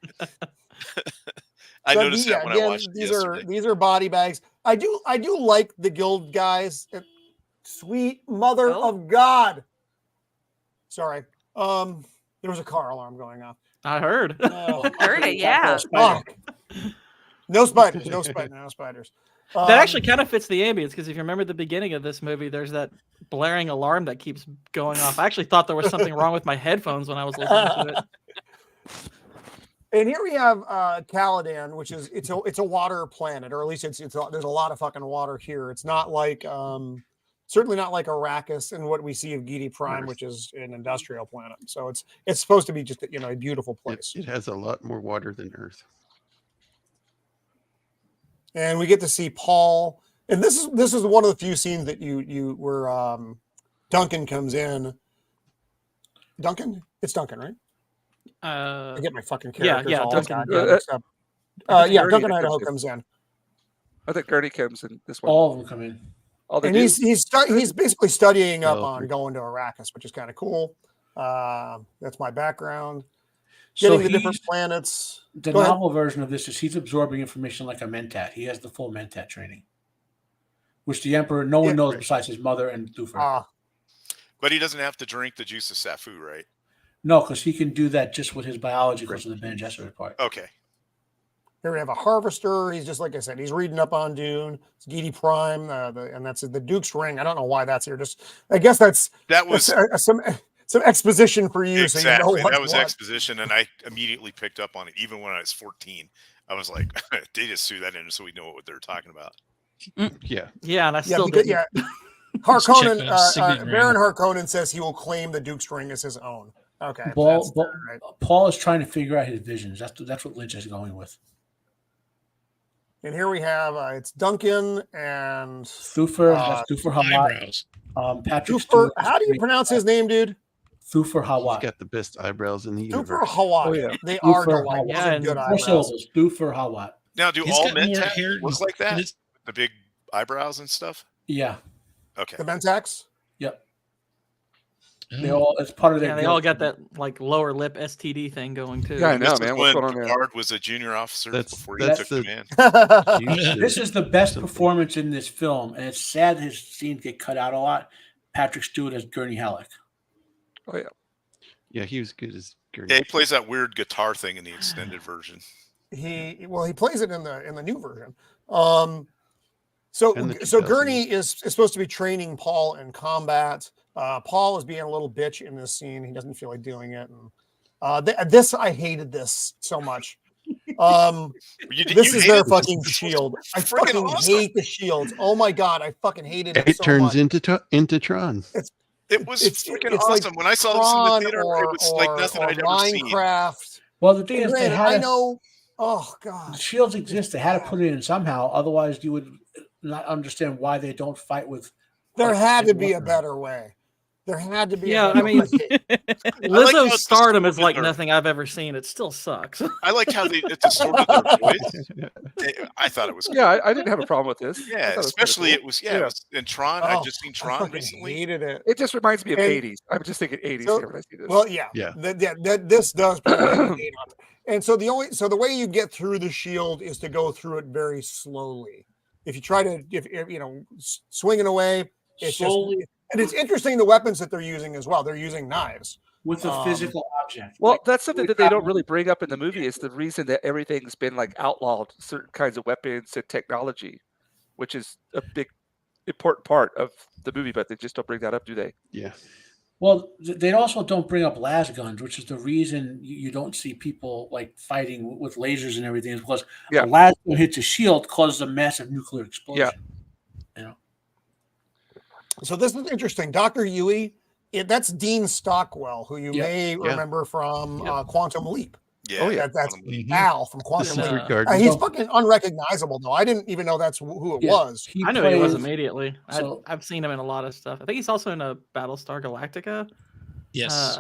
D: I
A: So
D: noticed that when I watched it
A: these
D: yesterday.
A: are body bags. I do like the guild guys. Sweet mother
C: Oh.
A: of God. Sorry. There was a car alarm going off.
B: I heard.
A: Oh,
C: heard it, yeah.
A: fuck. No spiders. No spiders.
B: That actually kind of fits the ambience because if you remember the beginning of this movie, there's that blaring alarm that keeps going off. I actually thought there was something wrong with my headphones when I was listening to it.
A: And here we have Caladan, which is it's a water planet, or at least there's a lot of fucking water here. It's not like certainly not like Arrakis and what we see of Gidi Prime, which is an industrial planet. So it's supposed to be just a beautiful place.
J: It has a lot more water than Earth.
A: And we get to see Paul, and this is one of the few scenes that you where Duncan comes in. Duncan, it's Duncan, right? I get my fucking characters all
B: Duncan.
A: mixed up. Duncan Idaho comes in.
G: I think Gurney comes in this one.
H: All of them come in.
A: And he's basically studying up on going to Arrakis, which is kind of cool. That's my background. Getting the different planets.
H: The novel version of this is he's absorbing information like a mentat. He has the full mentat training, which the Emperor no one knows besides his mother and Thufir.
D: But he doesn't have to drink the juice of Safu, right?
H: No, because he can do that just with his biology because of the Bene Gesserit part.
D: Okay.
A: Here we have a harvester. He's just like I said. He's reading up on Dune. It's Gidi Prime, and that's the Duke's ring. I don't know why that's here. I guess that was some exposition for you.
D: Exactly.
A: So you know
D: that was exposition, and I immediately picked up on it. Even when I was 14, I was like, they just threw that in so we know what they're talking about.
B: Yeah, and I still did.
A: Yeah. Harkonnen, Baron Harkonnen says he will claim the Duke's ring as his own. Okay.
H: Paul is trying to figure out his visions. That's what Lynch is going with.
A: And here we have it's Duncan and
H: Thufir. That's Thufir Hawat. Patrick Stewart.
A: How do you pronounce his name, dude?
H: Thufir Hawat.
J: He's got the best eyebrows in the universe.
A: Thufir Hawat. Oh, yeah. They are delightful.
B: Yeah,
A: good eyebrows.
H: Thufir Hawat.
D: Now, do all Mentats look like that? The big eyebrows and stuff?
H: Yeah.
D: Okay.
A: The Mentax?
H: Yep. It's part of their.
B: Yeah, they all got that like lower lip STD thing going too.
G: Yeah, I know, man. What's going on there?
D: Picard was a junior officer before he took command.
H: This is the best performance in this film, and it's sad his scenes get cut out a lot. Patrick Stewart as Gurney Halleck.
G: Oh yeah,
J: yeah, he was good as Gurney.
D: Yeah, he plays that weird guitar thing in the extended version.
A: He plays it in the new version. So Gurney is supposed to be training Paul in combat. Paul is being a little bitch in this scene. He doesn't feel like doing it. And I hated this so much. This is their fucking shield. I fucking hate the shields. Oh my god, I fucking hated it.
J: It turns into Tron.
D: It was freaking awesome. When I saw this in the theater, it was like nothing I'd ever seen.
A: Minecraft.
H: Well, the thing is,
A: I know. Oh god,
H: the shields exist. They had to put it in somehow. Otherwise, you would not understand why they don't fight with.
A: There had to be a better way. There had to be.
B: Yeah, I mean, Lizzo's stardom is like nothing I've ever seen. It still sucks.
D: I like how they distorted their voice. I thought it was.
G: Yeah, I didn't have a problem with this.
D: Yeah, especially it was. Yeah, it was in Tron. I've just seen Tron recently.
A: Hated it.
G: It just reminds me of 80s. I'm just thinking 80s here when I see this.
A: Well, yeah. This does. And so the way you get through the shield is to go through it very slowly. If you try to, swinging away, it's slowly. And it's interesting the weapons that they're using as well. They're using knives
H: with a physical object.
G: Well, that's something that they don't really bring up in the movie. Is the reason that everything's been like outlawed, certain kinds of weapons and technology, which is a big important part of the movie. But they just don't bring that up, do they?
J: Yeah.
H: Well, they also don't bring up las guns, which is the reason you don't see people like fighting with lasers and everything. Is because a las gun hits a shield, causes a massive nuclear explosion.
G: Yeah.
A: So this is interesting. Dr. Yui, that's Dean Stockwell, who you may remember from Quantum Leap.
D: Yeah,
A: that's Al from Quantum Leap. He's fucking unrecognizable, though. I didn't even know that's who it was.
B: I knew he was immediately. I've seen him in a lot of stuff. I think he's also in a Battlestar Galactica.
I: Yes.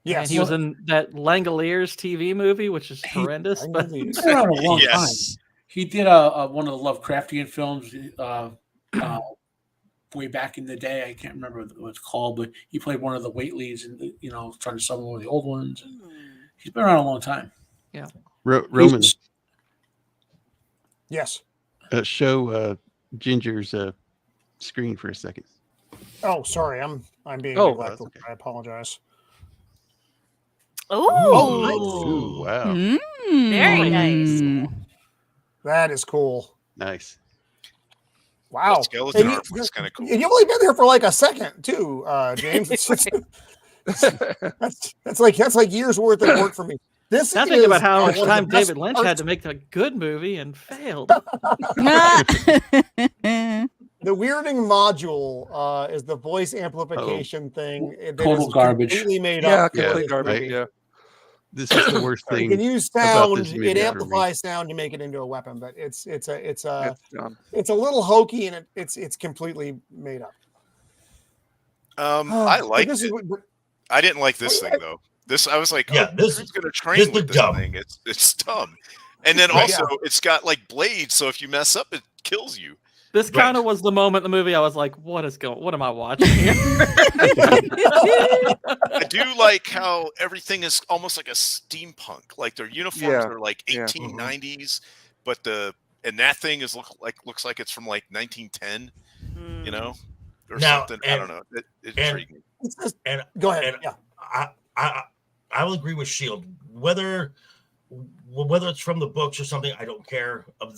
A: Yes.
B: He was in that Langoliers TV movie, which is horrendous. But
H: he's been around a long time. He did one of the Lovecraftian films. Way back in the day, I can't remember what it's called, but he played one of the Waitley's and trying to summon one of the old ones. He's been around a long time.
B: Yeah.
J: Roman.
A: Yes.
J: Show Ginger's screen for a second.
A: Oh, sorry, I'm being neglectful. Okay. I apologize.
C: Oh,
J: nice.
C: Wow. Very nice.
A: That is cool.
J: Nice.
A: Wow.
D: Skeleton art was kind of cool.
A: And you've only been there for like a second, too, James. That's like years worth of work for me.
B: Now think about how much time David Lynch had to make a good movie and failed.
A: The weirding module is the voice amplification thing. That
H: Total
A: is
H: garbage.
A: Completely made
G: Yeah,
A: up.
G: complete
J: Yeah,
G: garbage.
J: right.
G: Yeah.
J: This is the worst
A: You
J: thing
A: can use
J: about
A: sound.
J: this movie
A: It
J: for me.
A: amplifies sound to make it into a weapon, but it's a
G: dumb.
A: little hokey and it's completely made up.
D: I liked
A: this
D: it.
A: is
D: I didn't like this thing though. This I was like,
E: Yeah, this
D: who's gonna
E: this
D: train with
E: is
D: this
E: dumb.
D: thing? It's dumb. And then
E: Right.
D: also it's got like blades, so if you mess up, it kills you.
B: This
E: Right.
B: kind of was the moment in the movie I was like, what am I watching here?
D: I do like how everything is almost like a steampunk. Like their uniforms are like
G: Yeah.
D: 1890s, but that thing looks like it's from like 1910, you know, or
E: Now,
D: something. I don't know. It intrigued me.
E: And
A: Go ahead.
E: and
A: Yeah.
E: I will agree with Shield. Whether it's from the books or something, I don't care. But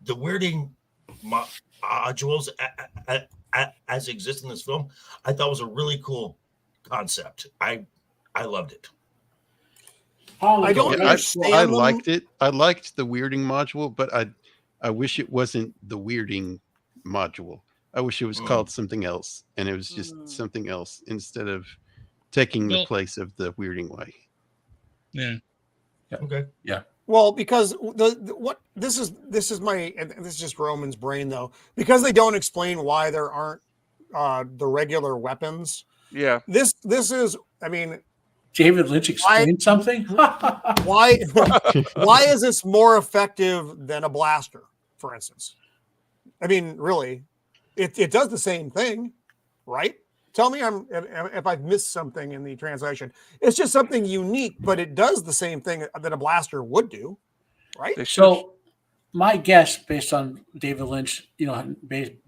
E: the weirding modules as exist in this film, I thought was a really cool concept. I loved it.
A: I don't understand
J: I
A: them.
J: liked it. I liked the weirding module, but I wish it wasn't the weirding module. I wish it was called something else, and it was just something else instead of taking the place of the weirding way.
I: Yeah.
E: Okay.
H: Yeah.
A: Well, because this is my, and this is just Roman's brain though, because they don't explain why there aren't the regular weapons.
G: Yeah.
A: This is, I mean,
H: David Lynch explained something.
A: why is this more effective than a blaster, for instance? I mean, really, it does the same thing, right? Tell me if I've missed something in the translation. It's just something unique, but it does the same thing that a blaster would do, right?
H: So, my guess, based on David Lynch,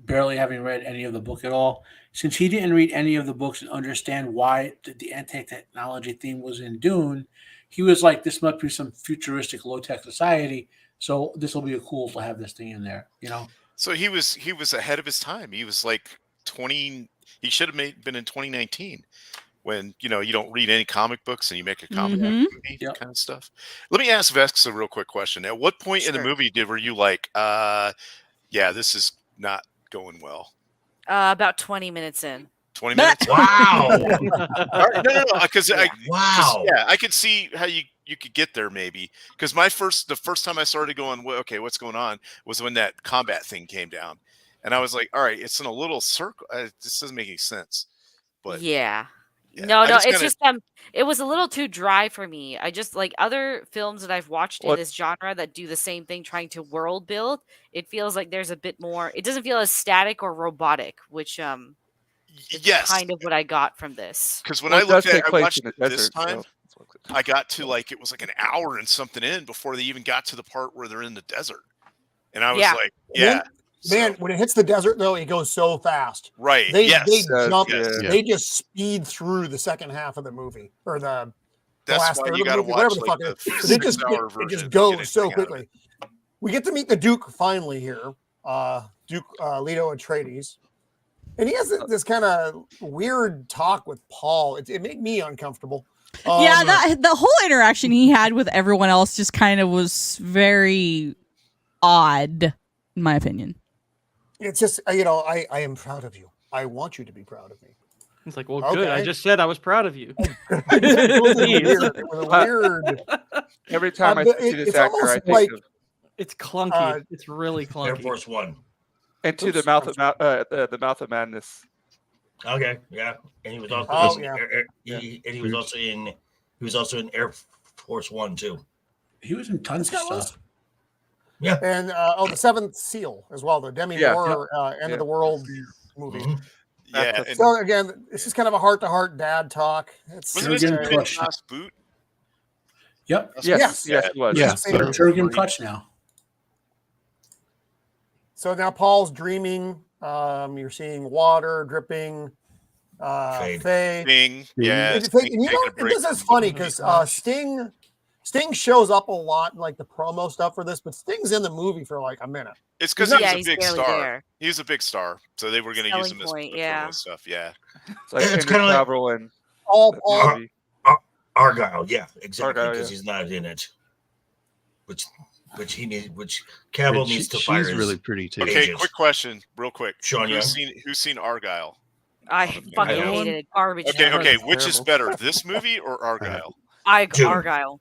H: barely having read any of the book at all, since he didn't read any of the books and understand why the anti-technology theme was in Dune, he was like, "This must be some futuristic, low-tech society. So this will be cool to have this thing in there."
D: So he was ahead of his time. He was like 20. He should have been in 2019 when, you don't read any comic books and you make a comic book movie kind of stuff. Let me ask Vex a real quick question. At what point in the movie were you like, yeah, this is not going well?
C: About 20 minutes in.
D: 20 minutes?
E: Wow.
D: No. Because
E: wow.
D: Yeah, I could see how you could get there maybe. Because the first time I started going, well, okay, what's going on, was when that combat thing came down. And I was like, all right, it's in a little circle. This doesn't make any sense. But
C: yeah. No, it's just it was a little too dry for me. I just like other films that I've watched in this genre that do the same thing, trying to world build. It feels like there's a bit more. It doesn't feel as static or robotic, which is kind of what I got from this.
D: Because when I watched it this time, I got to it was like an hour and something in before they even got to the part where they're in the desert, and I was like, yeah.
A: Man, when it hits the desert, though, it goes so fast.
D: Right.
A: They jump.
D: Yes.
A: They just speed through the second half of the movie, or the
D: last
A: third
D: you
A: of the movie, whatever the fuck it is. It just goes so quickly. We get to meet the Duke finally here, Duke Leto Atreides, and he has this kind of weird talk with Paul. It made me uncomfortable.
F: The whole interaction he had with everyone else just kind of was very odd, in my opinion.
A: It's just, I am proud of you. I want you to be proud of me.
B: It's like, well, good. I just said I was proud of you.
A: It was weird.
G: Every time I see this actor, I think of
B: it's clunky. It's really clunky.
E: Air Force One.
G: And to the mouth of madness.
E: Okay, yeah, and he was also he was also in Air Force One too.
H: He was in tons of stuff.
E: Yeah,
A: and the Seventh Seal as well, the Demi Moore End of the World movie.
E: Mm-hmm.
D: Yeah.
A: So again, this is kind of a heart-to-heart dad talk.
D: Wasn't it last boot?
H: Yep.
G: Yes, it was.
H: Yeah, Jurgen Clutch now.
A: So now Paul's dreaming. You're seeing water dripping. Faye.
D: Yeah.
A: This is funny because Sting shows up a lot in like the promo stuff for this, but Sting's in the movie for like a minute.
D: It's because he's a big star. There. He was a big star, so they were going to use him as promo stuff. Yeah.
G: It's kind of like
A: all
E: Argyle, yeah, exactly, because he's not in it. Which which Cavill
J: And
E: needs to fire.
J: She's really pretty too.
D: Okay,
E: Agent.
D: quick question, real quick.
E: Sean Young?
D: Who's seen Argyle?
C: I fucking
E: know.
C: hated it. Garbage.
D: Okay,
B: it's
D: which is
B: terrible.
D: better, this movie or Argyle?
E: Dune.
C: Argyle.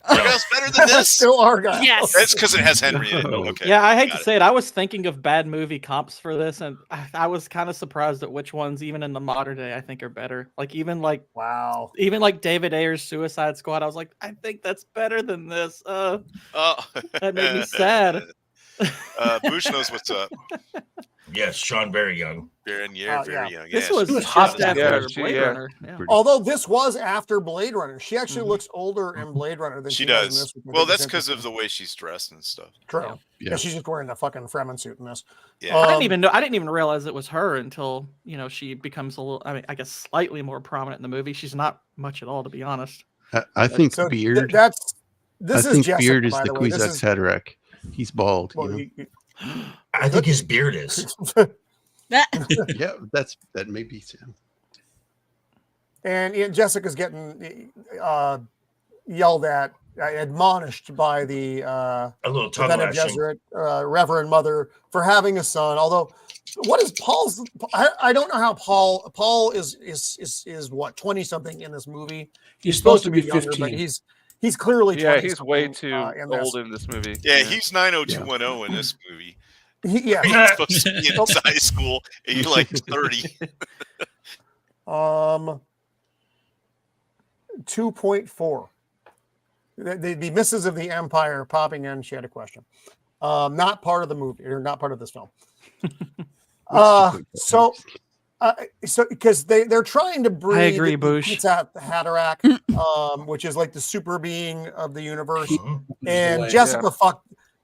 D: Argyle's better than this.
A: Still Argyle.
C: Yes.
D: That's because it has Henry in it. Okay.
B: Yeah, I hate
D: got
B: to say it. I was thinking of bad movie comps for this, and I was kind of surprised at which ones, even in the modern day, I think are better. Even
A: Wow.
B: David Ayer's Suicide Squad. I was like, I think that's better than this. That made me sad.
D: Bush knows what's up.
E: Yes, Sean very young.
D: Very
A: yeah.
D: young.
B: This
D: Yeah,
B: was
H: She was
B: just
H: hot
B: after
H: then.
B: Blade
G: Yeah.
B: Runner. Yeah.
A: Although this was after Blade Runner, she actually looks older in Blade Runner than
D: she
A: does in
D: does.
A: this. which I
D: Well,
A: think is
D: that's because of
A: interesting.
D: the way she's dressed and stuff.
A: True.
B: Yeah.
A: Yeah, she's just wearing the fucking Fremen suit in this.
D: Yeah.
B: I didn't even realize it was her until she becomes a little. I mean, I guess slightly more prominent in the movie. She's not much at all, to be honest.
J: I think
A: So
J: Beard.
A: this
J: I
A: is
J: think
A: Jessica,
J: Beard is
A: by
J: the
A: way. This
J: Kwisatz
A: is-
J: Haderach. He's bald.
A: well,
J: you know?
E: I think his beard is.
J: Yeah, that may be so.
A: And Jessica's getting yelled at, admonished by the
E: A little tongue
A: Bene
E: lashing.
A: Gesserit, Reverend Mother for having a son. Although, what is Paul's? I don't know how Paul is what 20 something in this movie.
H: He's supposed to be
A: younger,
H: 15.
A: but he's clearly 20
G: he's way
A: something,
G: too
A: in this.
G: old in this movie.
D: Yeah, he's 90210 in this movie.
A: Yeah.
D: He's supposed to be in high school, and you're like 30.
A: 2.4. The Misses of the Empire popping in. She had a question. Not part of the movie, or not part of this film. So because they're trying to breed.
B: I agree, Bush.
A: It's at the Haderach, which is like the super being of the universe. And
H: Way.
A: Jessica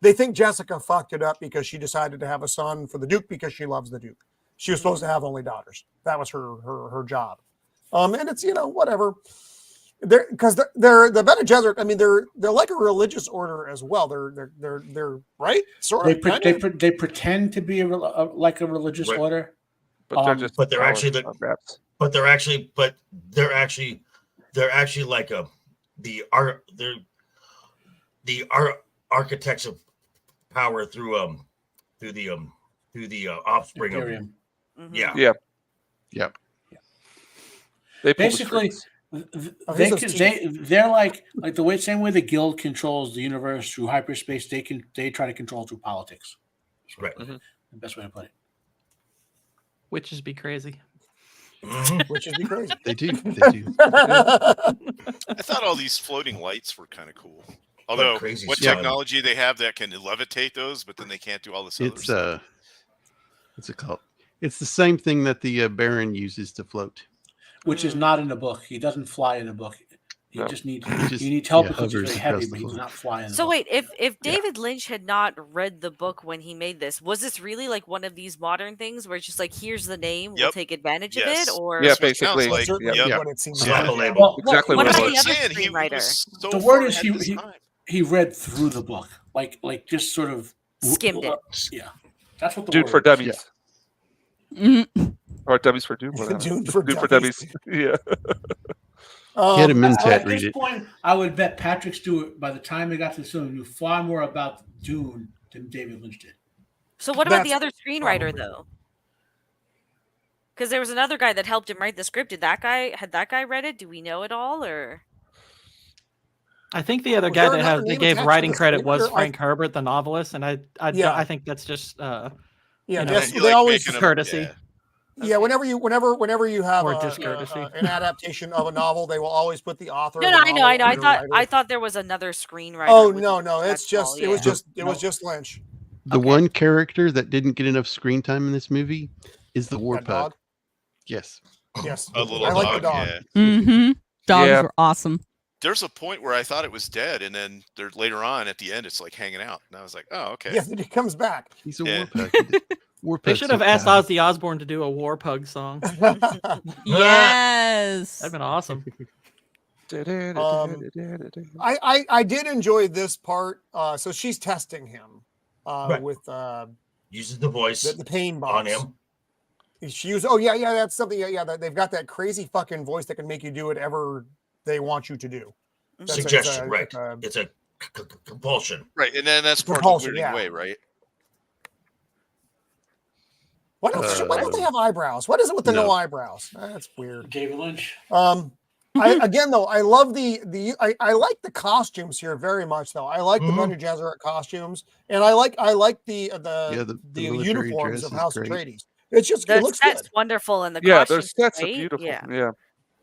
A: they think Jessica fucked it up because she decided to have a son for the Duke because she loves the Duke. She was supposed to have only daughters. That was her job. And it's whatever. They're the Bene Gesserit. I mean, they're like a religious order as well. They're right, sort of.
H: They pretend to be like a religious
E: Right.
H: order,
G: But they're just.
E: but they're actually the-
G: on wraps.
E: They're actually like the architects of power through the offspring of
H: Imperium.
E: yeah.
G: Yeah.
J: Yep.
G: They pull the
H: Basically,
G: strings.
H: they're like the same way the guild controls the universe through hyperspace. They try to control through politics.
E: Right.
H: The best way to put it.
B: Witches be crazy.
A: Which would be crazy.
J: They do.
D: I thought all these floating lights were kind of cool. Although,
E: crazy
D: what
E: stuff.
D: technology they have that can levitate those, but then they can't do all this other
J: It's
D: stuff.
J: what's it called? It's the same thing that the Baron uses to float.
H: Which is not in the book. He doesn't fly in the book. He
G: No.
H: just needs
J: He just-
H: you need help
J: yeah,
H: because he's
J: hovers
H: very heavy,
J: across
H: but
J: the
H: he does
J: floor.
H: not fly in the
C: So
H: book.
C: wait, if David Lynch had not read the book when he made this, was this really like one of these modern things where it's just like, here's the name, we'll
D: Yep.
C: take advantage
D: Yes.
C: of it, or
G: Yeah,
D: That's what it sounds
G: basically.
D: like.
A: Certainly
D: Yep.
A: what it seems
E: Slap a
A: like.
E: label.
H: Well,
G: Exactly
C: what
G: what it
C: about
G: was.
C: the other
D: Saying he
C: screenwriter?
D: was so
H: The
D: far
H: word is
D: ahead of his time.
H: he read through the book, like just sort of
C: Skimmed it.
H: Yeah, that's what the
G: Dune
H: word
G: for
H: is.
G: dummies.
F: Mm.
G: Or dummies for Dune. whatever.
A: Dune for
G: Dune for
A: dummies.
G: dummies. Yeah.
J: Get him in
H: At
J: Ted,
H: this
J: read it.
H: point, I would bet Patrick Stewart, by the time they got to the film, knew far more about Dune than David Lynch did.
C: So what about the
A: That's
C: other screenwriter
A: probably-
C: though? Because there was another guy that helped him write the script. Had that guy read it? Do we know it all, or?
B: I think the other
A: Was
B: guy
A: there another
B: that
A: name
B: gave
A: attached to
B: writing
A: this
B: credit was
A: character?
B: Frank Herbert, the novelist, and
A: Yeah.
B: I think that's just
A: Yeah,
B: you know,
A: that's-
D: You
A: they
D: like
A: always
D: making 'em-
B: courtesy.
D: yeah.
A: Yeah, whenever you have
B: Or discourtesy.
A: an adaptation of a novel, they will always put the author.
C: No,
A: of
C: no,
A: the
C: I know.
A: novel
C: I
A: under
C: thought
A: writer.
C: I thought there was another screenwriter.
A: Oh
C: with
A: no,
C: it.
A: no, it's
C: That's all,
A: just it was
C: yeah.
A: just it
H: No.
A: was just Lynch.
J: The
C: Okay.
J: one character that didn't get enough screen time in this movie is the war
A: That dog.
J: pug. Yes.
A: Yes,
D: A little
A: I
D: dog,
A: like the dog.
D: yeah.
F: Mm-hmm. Dogs
G: Yeah.
F: were awesome.
D: There's a point where I thought it was dead, and then later on at the end, it's like hanging out, and I was like, "Oh, okay."
A: Yes, he comes back.
J: He's a
D: Yeah.
J: war pug. War
B: They
J: pugs
B: should
J: are
B: have asked
J: fast.
B: Ozzy Osbourne to do a War Pug song.
F: Yes.
B: That'd been awesome.
A: I did enjoy this part. So she's testing him
E: Right.
A: with
E: Uses the voice
A: the pain
E: on
A: bombs.
E: him.
A: She used. Oh yeah, that's something. Yeah, they've got that crazy fucking voice that can make you do whatever they want you to do. That's
E: Suggestion,
A: a-
E: right?
A: it's a-
E: It's a compulsion.
D: Right, and then that's part of
A: Propulsion,
D: the weirding
A: yeah.
D: way, right?
A: Why don't they have eyebrows? What is it with the no
J: No.
A: eyebrows? That's weird.
H: David Lynch.
A: Again though, I love I like the costumes here very much though. I like the Bene Gesserit costumes, and I like the
J: military
A: uniforms
J: dress
A: of
J: is
A: House
J: great.
A: Atreides. It's just
C: The
A: it looks
C: set's
A: good.
C: wonderful, and the
G: Yeah, their
C: costumes
G: sets are
C: great.
G: beautiful.
C: Yeah.
G: Yeah.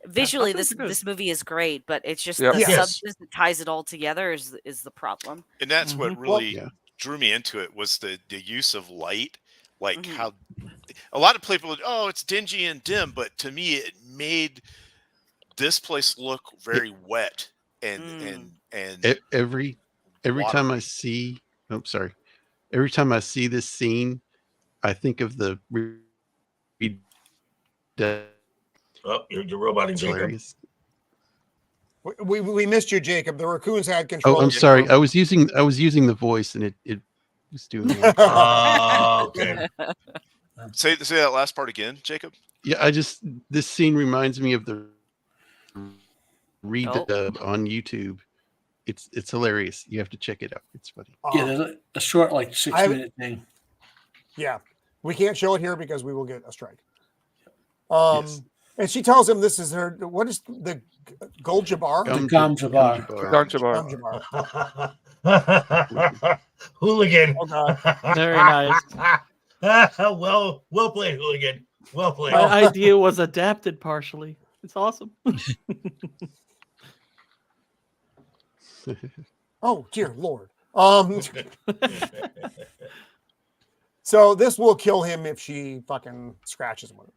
C: Visually,
B: Costumes are good.
C: this movie is great, but it's just
G: Yep.
C: the
E: Yes.
C: substance that ties it all together is the problem.
D: And that's what
B: Mhm.
D: really
J: Yeah.
D: drew me into it was the use of light, like
C: Mhm.
D: how a lot of people would, oh, it's dingy and dim, but to me it made this place look very wet and
J: Every
D: water.
J: time I see, every time I see this scene, I think of the
E: Oh, you're roboting, Jacob.
J: hilarious.
A: We missed you, Jacob. The raccoons had control.
J: Oh, I'm
A: of you.
J: sorry. I was using the voice, and it was doing it.
E: Oh, okay.
D: Say that last part again, Jacob.
J: Yeah, this scene reminds me of the redub on YouTube. It's hilarious. You have to check it out. It's funny.
H: Yeah, there's a short, like 6-minute thing.
A: Yeah, we can't show it here because we will get a strike.
J: Yes.
A: And she tells him this is her. What is the Gold Jabbar?
H: Gum Jabbar.
E: Hooligan.
A: Oh God.
B: Very nice.
E: well played, hooligan. Well played.
B: My idea was adapted partially. It's awesome.
A: Oh dear Lord. So this will kill him if she fucking scratches him with it.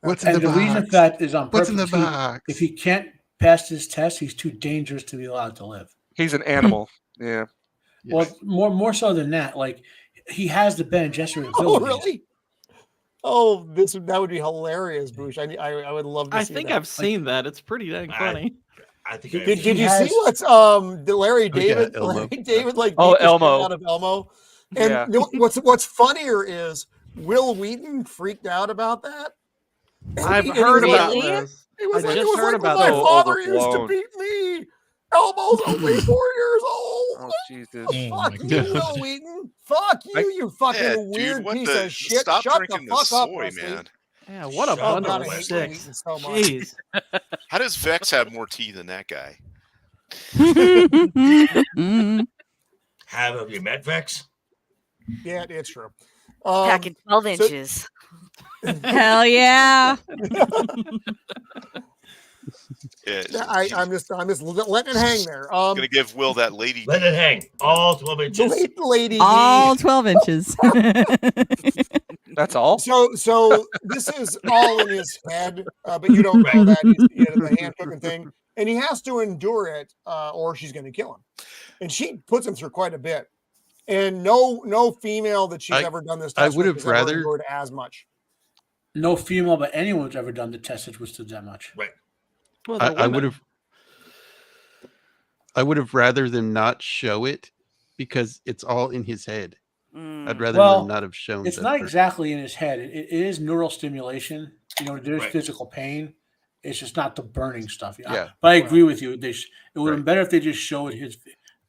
J: What's in
H: And
J: the
H: the
J: box?
H: reason for that is on
J: What's
H: purpose.
J: in the box?
H: If he can't pass this test, he's too dangerous to be allowed to live.
G: He's an animal. Yeah.
H: Well, more so than that, like he has the Bene Gesserit
A: Oh
H: abilities.
A: really? Oh, that would be hilarious, Boosh. I would love to
B: I
A: see
B: think
A: that.
B: I've seen that. It's pretty dang funny.
E: I think
A: Did you
H: has-
A: see what's the Larry David?
J: Elmo.
A: Larry David like
G: Oh,
A: beat the shit
G: Elmo.
A: out of Elmo. And
G: Yeah.
A: you know, what's funnier is Will Wheaton freaked out about that.
B: I've
A: And
B: heard
A: he was
B: about
A: like-
B: this.
A: He was
B: I
A: like, it
B: just
A: was
B: heard
A: like
B: about
A: when my
G: that.
A: father used to
G: Overblown.
A: beat me. Elmo's only 4 years old.
G: Oh Jesus.
I: Oh
A: Fuck
I: my
A: you,
I: God.
A: Will Wheaton. Fuck you, you fucking
D: Yeah, dude,
A: weird
D: what
A: piece
D: the
A: of shit.
D: stop
A: Shut
D: drinking
A: the
D: the
A: fuck up,
D: soy,
A: Wesley.
D: man.
B: Yeah, what a
E: Shut
A: Oh
B: bundle
A: God,
B: of
A: I hate Will
B: sticks.
A: Wheaton so much.
B: Jeez.
D: How does Vex have more tea than that guy?
E: Have you met Vex?
A: Yeah, it's true.
C: Packing 12
A: so-
C: inches.
F: Hell yeah.
D: Yeah,
A: I'm just letting it hang there.
D: gonna give Will that lady.
E: Let it hang. All 12 inches.
A: Lady.
F: All 12 inches.
G: That's all.
A: So this is all in his head, but you don't know that he's the hand cooking thing, and he has to endure it, or she's going to kill him. And she puts him through quite a bit. And no female that she's ever done this.
J: I
A: Test
J: would
A: with
J: have
A: has ever
J: rather-
A: endured as much.
H: No female, but anyone who's ever done the test has withstood that much.
E: Right.
B: Well, they're
J: I
B: women.
J: would have rather them not show it because it's all in his head. I'd rather
H: Well,
J: them not have shown.
H: It's
J: that
H: not
J: part.
H: exactly in his head. It is neural stimulation. There's
E: Right.
H: physical pain. It's just not the burning stuff.
J: Yeah.
H: But I agree with you. It would have been
J: Right.
H: better if they just showed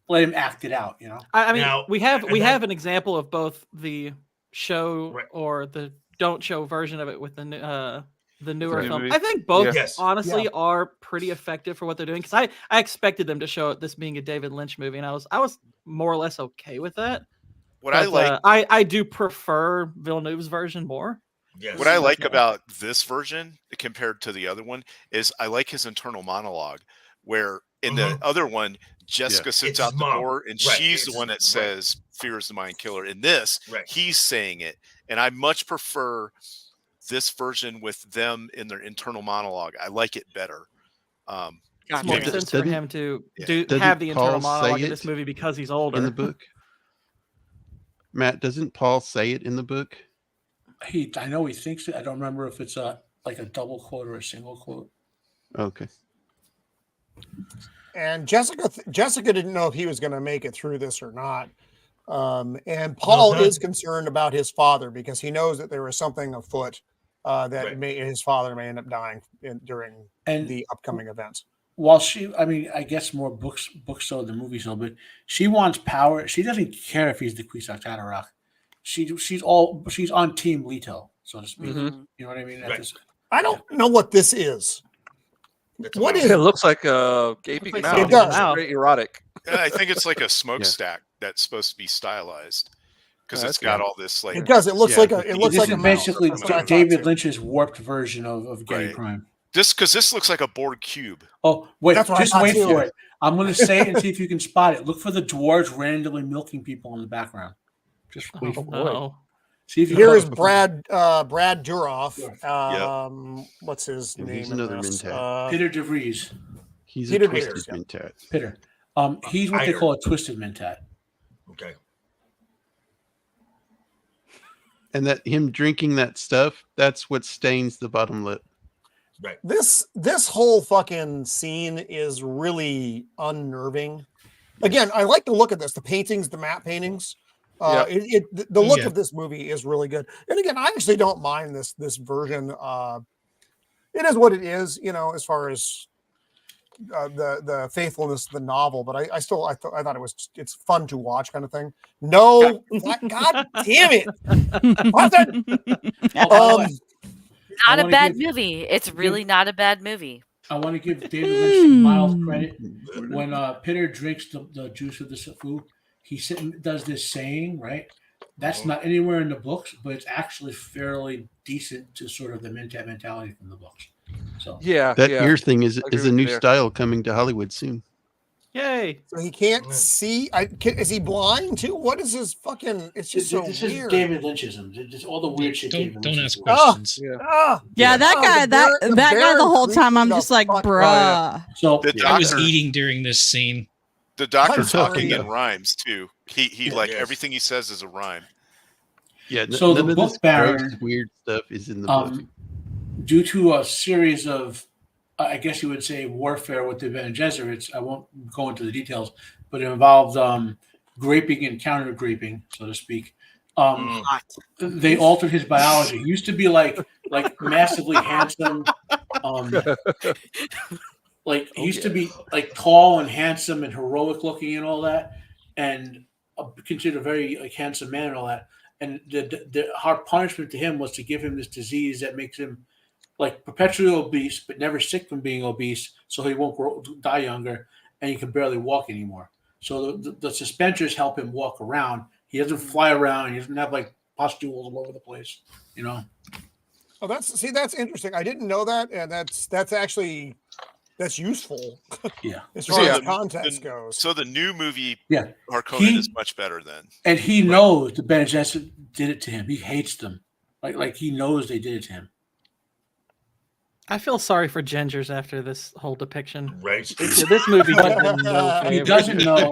H: let him act it out.
B: I mean,
E: Now-
B: we have
E: and then-
B: an example of both the show
E: Right.
B: or the don't show version of it with the newer
G: The
B: film.
G: movie.
B: I think both
G: Yeah.
E: Yes.
B: honestly are pretty effective for what they're doing. Because I expected them to show it this being a David Lynch movie, and I was more or less okay with that.
D: What I like,
B: I do prefer Villeneuve's version more.
E: Yes.
D: what I like about this version compared to the other one is I like his internal monologue, where in the other one, Jessica sits
E: It's
D: out
E: his
D: the
E: mom.
D: door and
E: Right,
D: she's
E: it's
D: the one that
E: right.
D: says fear is the mind killer. In this,
E: Right.
D: he's saying it, and I much prefer this version with them in their internal monologue. I like it better.
B: It's more
J: Yeah,
B: sense for
J: doesn't-
B: him to
J: Doesn't
B: have the internal
J: Paul say
B: monologue in
J: it
B: this movie because he's older.
J: in the book. Matt, doesn't Paul say it in the book?
H: I know he thinks it. I don't remember if it's like a double quote or a single quote.
J: Okay.
A: And Jessica didn't know if he was going to make it through this or not. And Paul is concerned about his father because he knows that there was something afoot that
E: Right.
A: his father may end up dying during
H: And
A: the upcoming events.
H: while she, I mean, I guess more books sold than movies sold, but she wants power. She doesn't care if he's the Kwisatz Haderach. She's on Team Leto, so to speak.
E: Mm-hmm.
H: You know what I mean?
E: Right.
A: I don't know what this is. What is
G: It looks like a gaping
B: Looks
G: mouth.
B: like
A: it does.
G: It's very erotic.
D: And I think it's like a smokestack that's supposed to be stylized because it's got all this like.
A: It does. It looks like a. It looks
H: This
A: like
H: is
A: a
H: basically
A: mouse. That's what I thought,
H: David
A: too.
H: Lynch's warped version of gay
D: Right.
H: crime.
D: This looks like a board cube.
H: Oh, wait,
A: That's what I
H: just
A: thought
H: wait
A: too.
H: for it. I'm going to say it and see if you can spot it. Look for the dwarves randomly milking people in the background. Just wait for it.
B: No.
H: See if you
A: Here
H: can-
A: is Brad Duroff. What's his name?
J: he's
A: in
J: another
A: this?
J: Mentat.
H: Peter DeVries.
J: He's
A: Peter
J: a twisted
A: Peters, yeah.
J: mentat.
H: Peter. He's what they
E: Peter.
H: call a twisted mentat.
E: Okay.
J: And that him drinking that stuff, that's what stains the bottom lip.
E: Right.
A: This whole fucking scene is really unnerving. Again, I like to look at this, the paintings, the matte paintings. The look of this movie is really good. And again, I actually don't mind this version. It is what it is, you know, as far as the faithfulness of the novel. But I thought it's fun to watch, kind of thing. No, God damn it!
C: Not a bad movie. It's really not a bad movie.
H: I want to give David Lynch mild credit. When Peter drinks the juice of the Safu, he does this saying, right? That's not anywhere in the books, but it's actually fairly decent to sort of the mentat mentality from the books. So
J: that ear thing is
G: agree
J: a
G: with
J: new
G: you there.
J: style coming to Hollywood soon.
B: Yay!
A: So he can't see. Is he blind too? What is his fucking? It's just so
H: this
A: weird.
H: is David Lynchism. Just all the weird shit.
I: Don't ask
H: does.
I: questions.
F: Yeah, that guy, that guy. The whole time, I'm just like, bruh.
H: So
I: I was eating during this scene.
D: The doctor
A: I'm sorry.
D: talking in rhymes too. He like
E: yes.
D: everything he says is a rhyme.
J: Yeah.
H: So
J: none
H: the
J: of
H: book
J: this
H: baron,
J: gross, weird stuff is in the book.
H: Due to a series of, I guess you would say, warfare with the Bene Gesserits. I won't go into the details, but it involved graping and counter graping, so to speak. They altered his biology. He used to be like massively handsome. Like he used to be like tall and handsome and heroic looking and all that, and considered a very like handsome man and all that. And the hard punishment to him was to give him this disease that makes him like perpetually obese, but never sick from being obese, so he won't die younger, and he can barely walk anymore. So the suspenders help him walk around. He doesn't fly around. He doesn't have like pustules all over the place, you know.
A: Oh, that's interesting. I didn't know that, and that's actually useful.
H: Yeah,
A: as far as context goes.
D: So the new movie,
H: yeah,
D: Harkonnen is much better then.
H: And he knows the Bene Gesserit did it to him. He hates them. Like he knows they did it to him.
B: I feel sorry for Gingers after this whole depiction.
E: Right.
B: This movie did him no
H: He
B: favors.
H: doesn't know.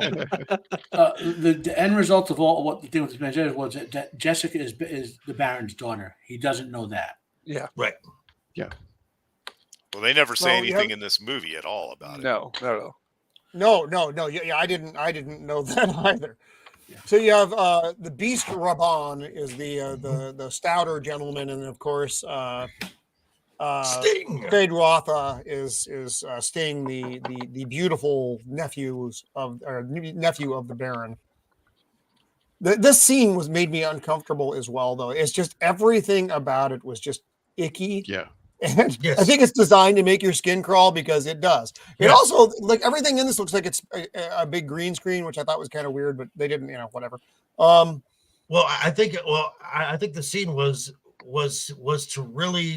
H: The end result of all what the thing with the Bene Gesserit was that Jessica is the Baron's daughter. He doesn't know that.
G: Yeah.
E: Right.
J: Yeah.
D: Well, they never say
A: Well,
D: anything in this movie at all about it.
G: No.
A: No. Yeah, I didn't know that either. So you have the Beast Raban is the stouter gentleman, and of course
E: Sting.
A: Fade Rotha is Sting, the beautiful nephew of the Baron. This scene made me uncomfortable as well, though. It's just everything about it was just icky.
J: Yeah.
A: And
E: Yes.
A: I think it's designed to make your skin crawl because it does. It
E: Yes.
A: also, like everything in this looks like it's a big green screen, which I thought was kind of weird, but they didn't, whatever.
E: Well, I think the scene was to really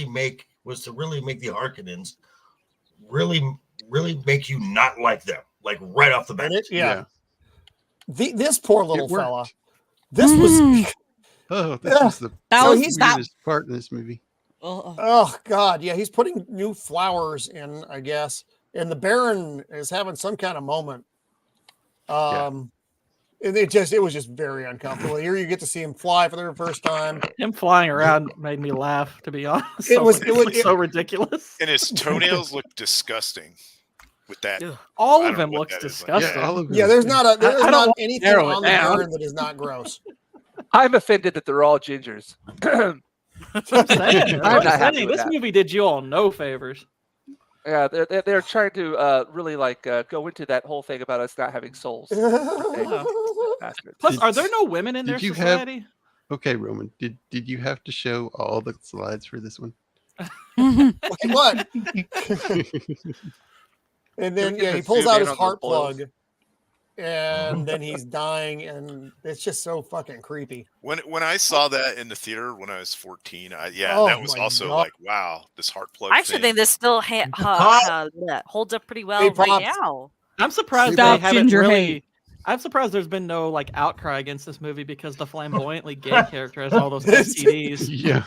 E: make the Harkonnens really make you not like them, like right off the bat.
A: Yeah. This poor little
J: It worked.
A: fella. This was.
J: Oh, this was the weirdest part in this movie.
A: Oh God, yeah, he's putting new flowers in, I guess, and the Baron is having some kind of moment. It was just very uncomfortable. Here you get to see him fly for the first time.
B: Him flying around made me laugh, to be honest.
A: It was
B: so ridiculous.
D: And his toenails look disgusting with that.
B: All
D: I
B: of
D: don't
B: him
D: know what
B: looks
D: that is, like.
B: disgusting.
J: Yeah, all of them.
A: Yeah, there's not
B: I don't
A: not
B: want to
A: anything
B: narrow it
A: on the
B: down.
A: Baron that is not gross.
G: I'm offended that they're all gingers.
B: That's what I'm saying.
G: I'm not happy with
B: This
G: that.
B: movie did you all no favors.
G: Yeah, they're trying to really like go into that whole thing about us not having souls. Bastards.
B: Plus, are there no women in their
J: Did you
B: society?
J: Okay, Roman. Did you have to show all the slides for this one?
A: What? And then he pulls out his heart plug, and then he's dying, and it's just so fucking creepy.
D: When I saw that in the theater when I was 14,
A: Oh
D: that was
A: my
D: also
A: God.
D: like, wow, this heart plug.
C: I actually think this still holds up pretty well
A: Hey,
C: right
A: Pops.
C: now.
B: I'm surprised
F: Stop
B: they haven't
F: ginger
B: really.
F: hate.
B: I'm surprised there's been no like outcry against this movie because the flamboyantly gay character has all those STDs.
J: Yeah.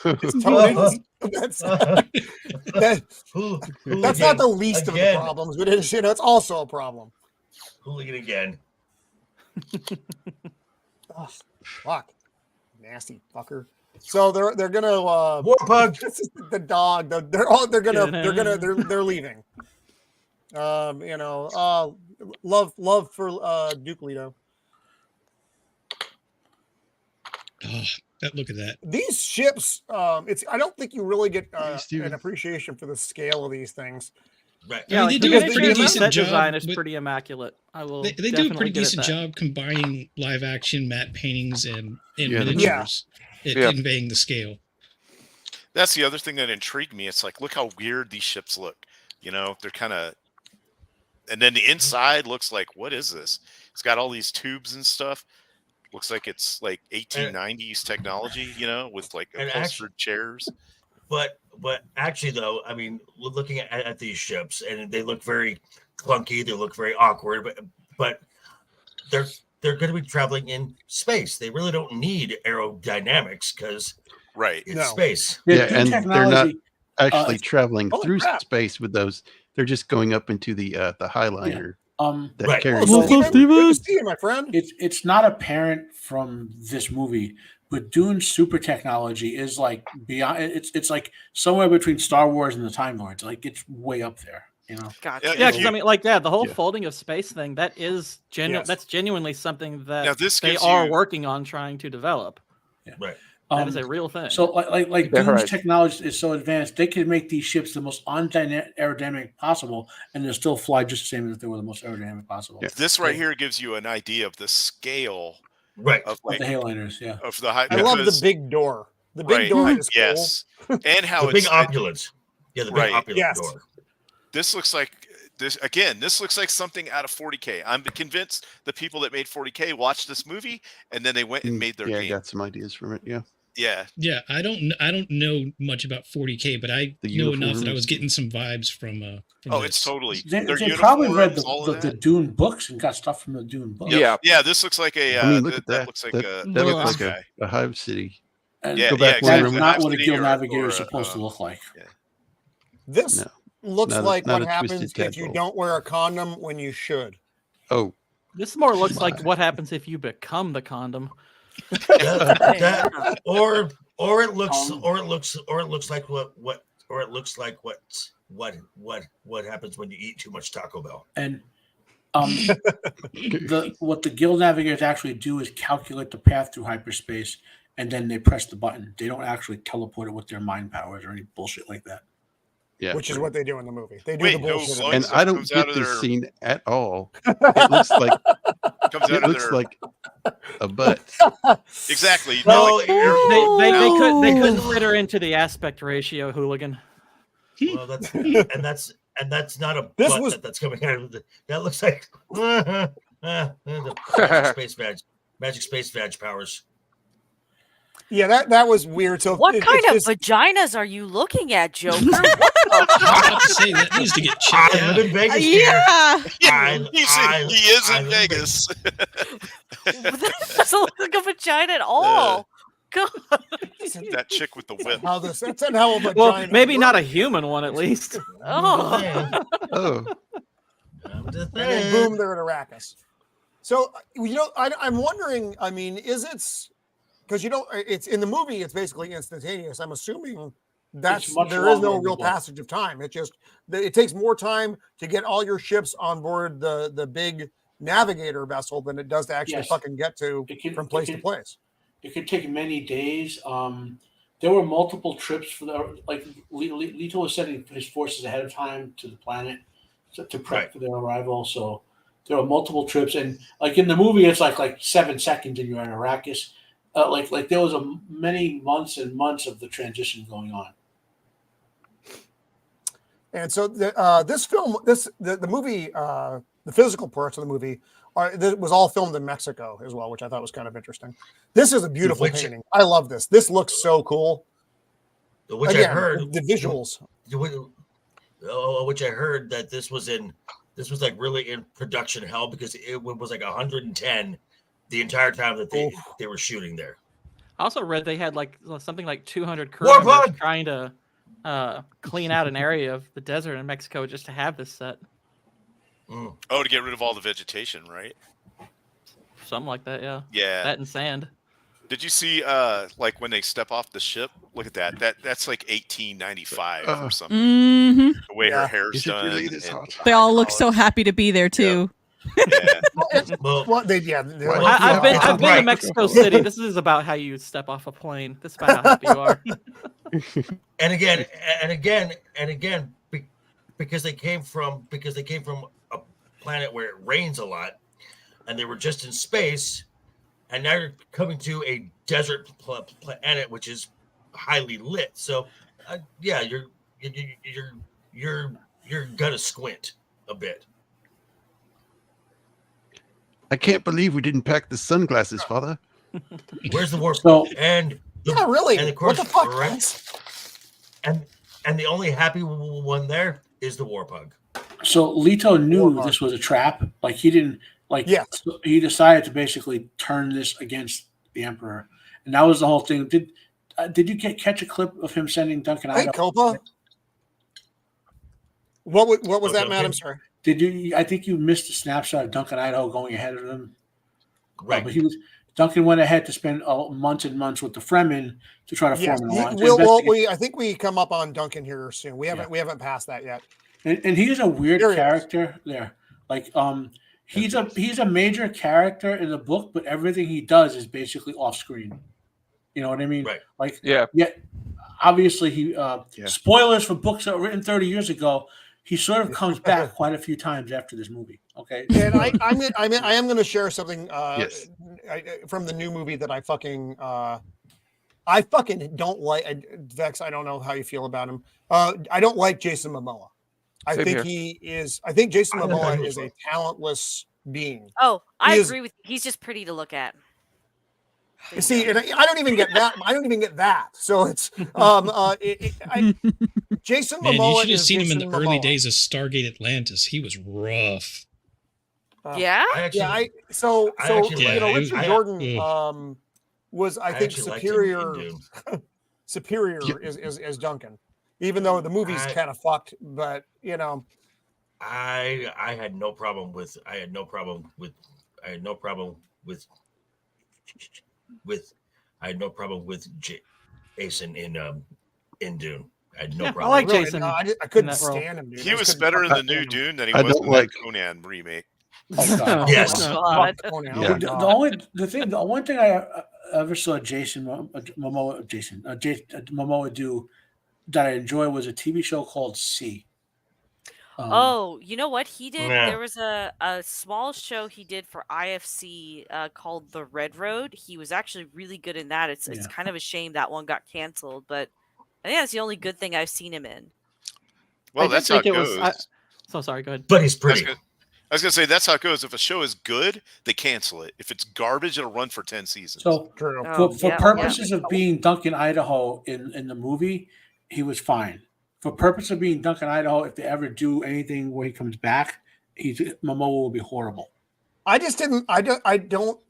A: That's not the least of the problems, but it's it's also a problem.
E: Hooligan again.
A: Oh, fuck, nasty fucker. So they're gonna
E: War pug.
A: This is the dog. They're leaving. Love for Duke Leto.
I: Oh, look at that.
A: These ships, I don't think you really get
J: Steven.
A: an appreciation for the scale of these things.
E: Right.
B: Yeah,
I: I
B: like,
I: mean, they do
B: because
I: a
B: the
I: pretty
B: human
I: decent
B: set
I: job
B: design is
I: with-
B: pretty immaculate. I will.
I: They do a
B: definitely
I: pretty
B: give it
I: decent
B: that.
I: job combining live action matte paintings and
J: Yeah.
I: miniatures and
G: Yeah.
I: conveying the scale.
D: That's the other thing that intrigued me. It's like, look how weird these ships look. They're kind of, and then the inside looks like, what is this? It's got all these tubes and stuff. Looks like it's like 1890s technology, with like
E: And
D: upholstered chairs.
E: But actually, though, I mean, looking at these ships, and they look very clunky. They look very awkward. But they're going to be traveling in space. They really don't need aerodynamics because
D: Right.
E: it's
A: No.
E: space.
J: Yeah, and they're not
H: technology.
J: actually traveling
A: holy
J: through
A: crap.
J: space with those. They're just going up into the Highliner that
E: Right.
J: carries.
A: Oh,
J: them.
A: Steven, good to see you, my friend.
H: It's not apparent from this movie, but Dune's super technology is like beyond. It's like somewhere between Star Wars and the Time Lords. Like it's way up there.
C: Gotcha.
D: Yeah,
B: Yeah,
D: if
B: because
D: you-
B: I mean, like, the whole
J: Yeah.
B: folding of space thing that is
A: Yes.
B: That's genuinely something that
D: Now, this
B: they
D: gives
B: are
D: you-
B: working on trying to develop.
E: Right.
B: That is a real thing.
H: So like
G: Yeah,
H: Dune's
G: right.
H: technology is so advanced, they can make these ships the most aerodynamic possible, and they'll still fly just the same as if they were the most aerodynamic possible.
J: Yeah.
D: This right here gives you an idea of the scale
E: Right.
D: of
H: Of
D: like
H: the Hayliners, yeah.
D: of the high.
A: I love the
D: because-
A: big door. The big
D: right,
A: door is cool.
D: yes, and how
E: The big
D: it's
E: opulence. Yeah, the big
D: Right.
E: opulent
A: Yes.
E: door.
D: this looks like this again. This looks like something out of 40K. I'm convinced the people that made 40K watched this movie and then they went and made their
J: Yeah, I
D: game.
J: got some ideas from it. Yeah.
D: Yeah,
I: Yeah, I don't know much about 40K, but I
J: The
I: know enough that I
J: uniforms.
I: was getting some vibes from
D: oh,
I: this.
D: it's totally.
H: They
D: their
H: probably read
D: uniforms, all of
H: the
D: that.
H: Dune books and got stuff from the Dune books.
G: Yeah.
D: Yeah, this looks like a.
J: I mean, look
D: that,
J: at that.
D: looks like
J: that
D: a.
J: that
D: look
J: looks
D: at
J: like
D: this
J: a hive city.
H: And
D: Yeah,
J: Go
D: yeah,
J: back
H: that's
J: one,
D: exactly.
H: not
D: Hive
H: what a
D: City
H: guild
D: or-
H: navigator
D: or,
H: is supposed to look like.
A: This
J: No.
A: looks
J: Not a-
A: like
J: not
A: what
J: a
A: happens
J: twisted
A: if you
J: tadpole.
A: don't wear a condom when you should.
J: Oh,
B: This more looks like
J: My.
B: what happens if you become the condom.
E: Or it looks like what happens when you eat too much Taco Bell.
H: And what the guild navigators actually do is calculate the path through hyperspace, and then they press the button. They don't actually teleport it with their mind powers or any bullshit like that.
J: yeah.
A: Which is what they do in the movie. They do
D: Wait,
A: the
D: no,
A: bullshit.
D: so
A: in
J: And
A: it.
J: I don't
D: comes out
J: get
D: of
J: this
D: their-
J: scene at all. It looks like
D: Comes out
J: it
D: of
J: looks
D: their
J: like a butt.
D: exactly.
E: No,
D: like,
B: They couldn't fit her into the aspect ratio, hooligan.
E: Well, that's not a
A: This
E: butt
A: was-
E: that's coming out of the. That looks like the magic space vag powers.
A: Yeah, that was weird. So
C: What kind of
A: just,
C: vaginas are you looking at, Joker?
I: I was about to say that needs to get checked
E: I
I: out.
E: live in Vegas. Here.
F: Yeah.
D: he is
E: I
D: in
E: live
D: Vegas.
C: That doesn't look like a vagina at all. God.
D: That chick with the whip.
A: how this that's an hell of a
B: Well,
A: giant
B: maybe not a human one at least.
C: Oh.
J: Oh,
A: and then boom, they're at Arrakis. So I'm wondering. I mean, is it because it's in the movie? It's basically instantaneous. I'm assuming
H: It's much
A: there is
H: longer
A: no
H: in the
A: real
H: book.
A: passage of time. It takes more time to get all your ships on board the big navigator vessel than it does to actually
H: Yes.
A: fucking get to
H: It can-
A: from place
H: it
A: to
H: can-
A: place.
H: It could take many days. there were multiple trips for the Leto was sending his forces ahead of time to the planet to prep for their arrival. So there were multiple trips, and like in the movie, it's like 7 seconds and you're in Arrakis. Like there was many months and months of the transition going on.
A: And so this film, the movie, the physical parts of the movie was all filmed in Mexico as well, which I thought was kind of interesting. This is a beautiful painting. I love this. This looks so cool.
E: Which
A: Again,
E: I heard
A: the visuals.
E: Which I heard that this was like really in production hell because it was like 110 the entire time that they were shooting there.
B: I also read they had like something like 200 crew members trying to clean out an area of the desert in Mexico just to have this set.
D: Oh, to get rid of all the vegetation, right?
B: Something like that, yeah.
D: Yeah.
B: That and sand.
D: Did you see like when they step off the ship? Look at that. That's like 1895 or something.
F: Mm-hmm.
D: The way her hair's done.
J: Really this hot?
F: They all look so happy to be there too.
D: Yeah.
A: I've
B: been to Mexico City. This is about how you step off a plane. This is about how happy you are.
E: And again, because they came from a planet where it rains a lot, and they were just in space, and now you're coming to a desert planet which is highly lit. So, yeah, you're gonna squint a bit.
J: I can't believe we didn't pack the sunglasses, Father.
E: Where's the warp? And
A: really?
E: And of course,
A: what the fuck?
E: Right? And the only happy one there is the warpug.
H: So Leto knew this was a trap. Like he didn't so he decided to basically turn this against the Emperor, and that was the whole thing. Did you catch a clip of him sending Duncan Idaho?
A: Hey, Copa. What was that, madam? Sorry.
H: Did you? I think you missed a snapshot of Duncan Idaho going ahead of them.
E: Right,
H: but Duncan went ahead to spend months and months with the Fremen to try to form an alliance.
A: I think we come up on Duncan here soon. We haven't passed that yet.
H: And he is a weird character there. Like he's a major character in the book, but everything he does is basically off screen. You know what I mean?
E: Right.
H: Like obviously he spoilers for books that were written 30 years ago. He sort of comes back quite a few times after this movie. Okay,
A: and I am going to share something from the new movie that I fucking don't like. Vex, I don't know how you feel about him. I don't like Jason Momoa. I think Jason Momoa is a talentless being.
C: Oh, I agree with you. He's just pretty to look at.
A: See, and I don't even get that. So it's Jason Momoa.
I: Man, you should have seen
A: Jason
I: him in the early days of Stargate Atlantis. He was rough.
A: Richard Jordan was I think superior as Duncan, even though the movie's kind of fucked. But you know,
E: I had no problem with Jason in Dune. I had no problem.
B: I like Jason.
A: No, I couldn't stand him. Dude.
D: He was better in the new Dune than he was in the Conan remake.
H: Oh,
E: yes.
H: The one thing I ever saw Jason Momoa do that I enjoy was a TV show called C.
C: You know what he did? There was a small show he did for IFC called The Red Road. He was actually really good in that. It's kind of a shame that one got canceled, but I think that's the only good thing I've seen him in.
D: Well, that's how it goes.
B: So sorry, go ahead.
E: But he's pretty.
D: I was going to say, that's how it goes. If a show is good, they cancel it. If it's garbage, it'll run for 10 seasons.
H: So for purposes of being Duncan Idaho in the movie, he was fine. For purpose of being Duncan Idaho, if they ever do anything where he comes back, Momoa will be horrible.
A: I don't.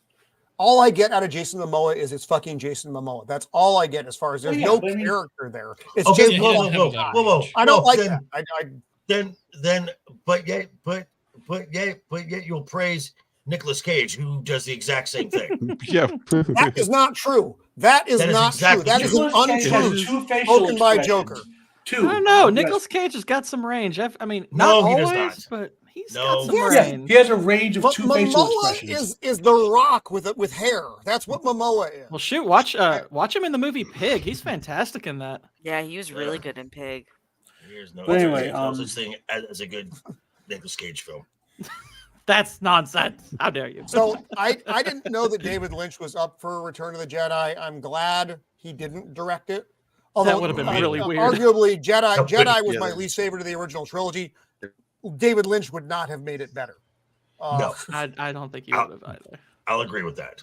A: All I get out of Jason Momoa is it's fucking Jason Momoa. That's all I get as far as there's no character there. It's Jason Momoa.
E: Whoa.
A: I don't like that.
E: But yet you'll praise Nicolas Cage, who does the exact same thing.
A: That is not true. That is not true. That is an untruth spoken by Joker.
B: I don't know. Nicolas Cage has got some range. I mean, not always, but He's
E: No.
B: got some
A: Yes.
B: range.
H: He has a range of two facial
A: Momoa
H: expressions.
A: is the Rock with hair. That's what Momoa is.
B: Well, shoot, watch him in the movie Pig. He's fantastic in that.
C: Yeah, he was really good in Pig.
E: There's no,
H: But anyway,
E: there's no such thing as a good Nicolas Cage film.
B: That's nonsense. How dare you?
A: So I didn't know that David Lynch was up for Return of the Jedi. I'm glad he didn't direct it. Although,
B: That would have been really weird.
A: Arguably, Jedi was
J: Yeah.
A: my least favorite of the original trilogy. David Lynch would not have made it better.
E: No,
B: I don't think he would have either.
E: I'll agree with that.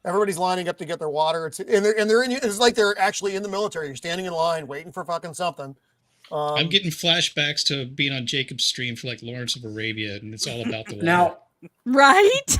A: Everybody's lining up to get their water. It's like they're actually in the military. You're standing in line waiting for fucking something.
I: I'm getting flashbacks to being on Jacob's stream for like Lawrence of Arabia, and it's all about the water.
H: Now,
F: Right?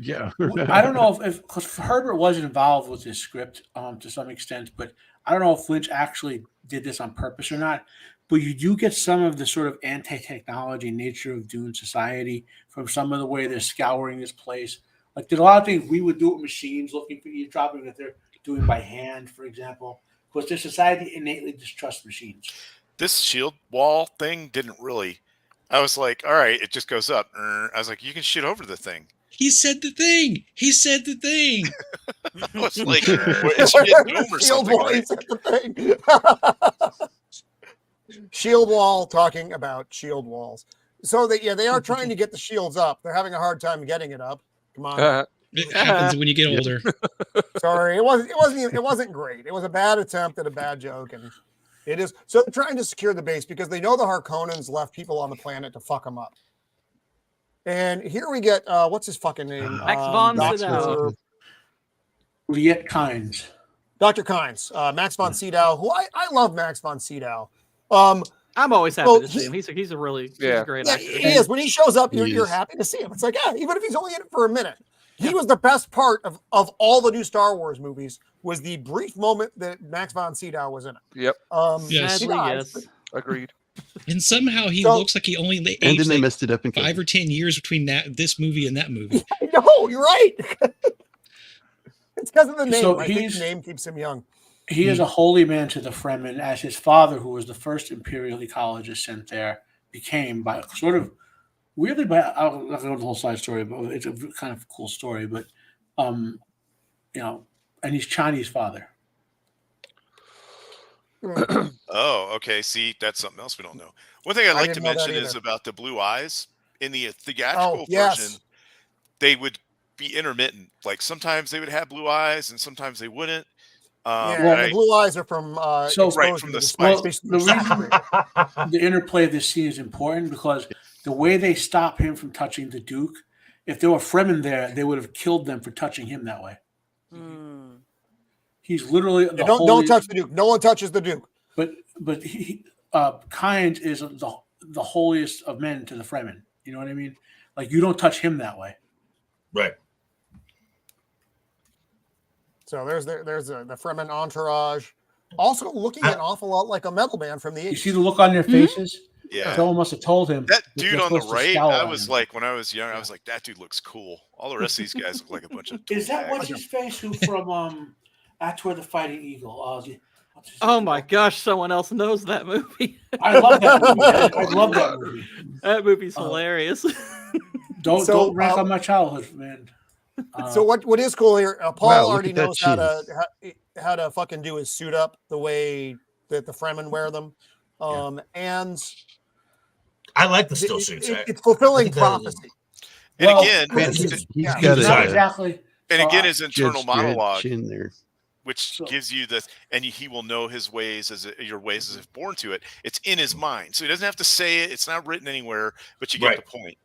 J: Yeah.
H: I don't know if because Herbert was involved with this script to some extent, but I don't know if Lynch actually did this on purpose or not. But you do get some of the sort of anti-technology nature of Dune society from some of the way they're scouring this place. Like there's a lot of things we would do with machines looking for eavesdropping that they're doing by hand, for example. Because their society innately distrusts machines.
D: This shield wall thing didn't really. I was like, all right, it just goes up. I was like, you can shoot over the thing.
I: He said the thing. He said the thing.
D: I was like, it's Doom or
A: Shield
D: something.
A: wall.
D: Right?
A: He said the thing. Shield wall talking about shield walls. So they are trying to get the shields up. They're having a hard time getting it up. Come on.
I: It happens when you get older.
A: Sorry, it wasn't great. It was a bad attempt at a bad joke, and it is. So they're trying to secure the base because they know the Harkonnens left people on the planet to fuck them up. And here we get what's his fucking name?
B: Max von
A: Dr.
B: Sydow.
H: Liet Kynes.
A: Dr. Kynes, Max von Sydow, who I love Max von Sydow.
B: I'm always happy to see him. He's a really he's a great
A: Yeah,
B: actor.
A: he is. When he shows up, you're
J: is.
A: happy to see him. It's like, yeah, even if he's only in it for a minute. He was the best part of all the new Star Wars movies was the brief moment that Max von Sydow was in it.
G: Yep.
I: Yes.
A: He
B: Sadly,
A: dies,
B: yes.
G: Agreed.
I: And somehow he
A: So-
I: looks like he only
J: And
I: aged
J: then they
I: like
J: messed it up in
I: 5 or 10 years between this movie and that movie.
A: I know, you're right. It's because of the name.
H: So
A: I think
H: he's-
A: the name keeps him young.
H: He is a holy man to the Fremen, as his father, who was the first Imperial ecologist sent there, became by sort of weirdly by I'll not go into the whole side story, but it's a kind of cool story. But and he's Chinese father.
D: Oh, okay. See, that's something else we don't know. One thing I'd like to
A: didn't know that
D: mention is
A: either.
D: about the blue eyes. In the theatrical
A: yes.
D: version, they would be intermittent. Like sometimes they would have blue eyes and sometimes they wouldn't.
A: Yeah,
H: well,
A: the blue eyes are from
H: So-
D: Right,
A: exposure
D: from
A: to
D: the
H: Well,
A: space.
H: the reason the interplay of this scene is important because the way they stop him from touching the Duke, if there were Fremen there, they would have killed them for touching him that way.
C: Hmm.
H: He's literally the
A: don't
H: holy,
A: touch the Duke. No one touches the Duke.
H: But Kynes is the holiest of men to the Fremen. You know what I mean? Like you don't touch him that way.
E: Right.
A: So there's the Fremen entourage. Also looking an awful lot like a metal band from the 80s.
H: You see the look on their faces?
D: Yeah.
H: Someone must have told him.
D: That
H: they're
D: dude on the
H: supposed to
D: right,
H: scowl
D: I
H: at
D: was
H: him.
D: like, when I was young, I was like, that dude looks cool. All the rest of these guys look like a bunch of.
H: Is that what's
D: douchebags.
H: his face? Who from That's Where the Fighting Eagle? What's his
B: Oh
H: name?
B: my gosh, someone else knows that movie.
H: I love that movie. I love that movie.
B: That movie's hilarious.
H: Don't wreck on my childhood, man.
A: So what is cool here? Paul
J: Wow, look
A: already
J: at that
A: knows how to fucking do his suit up the way that the Fremen wear them, and
E: I like the still suits.
A: it's fulfilling
E: I think that is-
A: prophecy.
D: And
H: Well,
D: again,
J: Man,
H: he's-
J: he's
A: yeah,
J: got
H: Not
J: a
H: exactly.
D: and
H: So
D: again,
H: I-
D: his internal
J: Judge Dredd
D: monologue,
J: chin there.
D: which
H: So-
D: gives you this, and he will know his ways your ways as if born to it. It's in his mind, so he doesn't have to say it. It's not written anywhere, but you get
E: Right.
D: the point.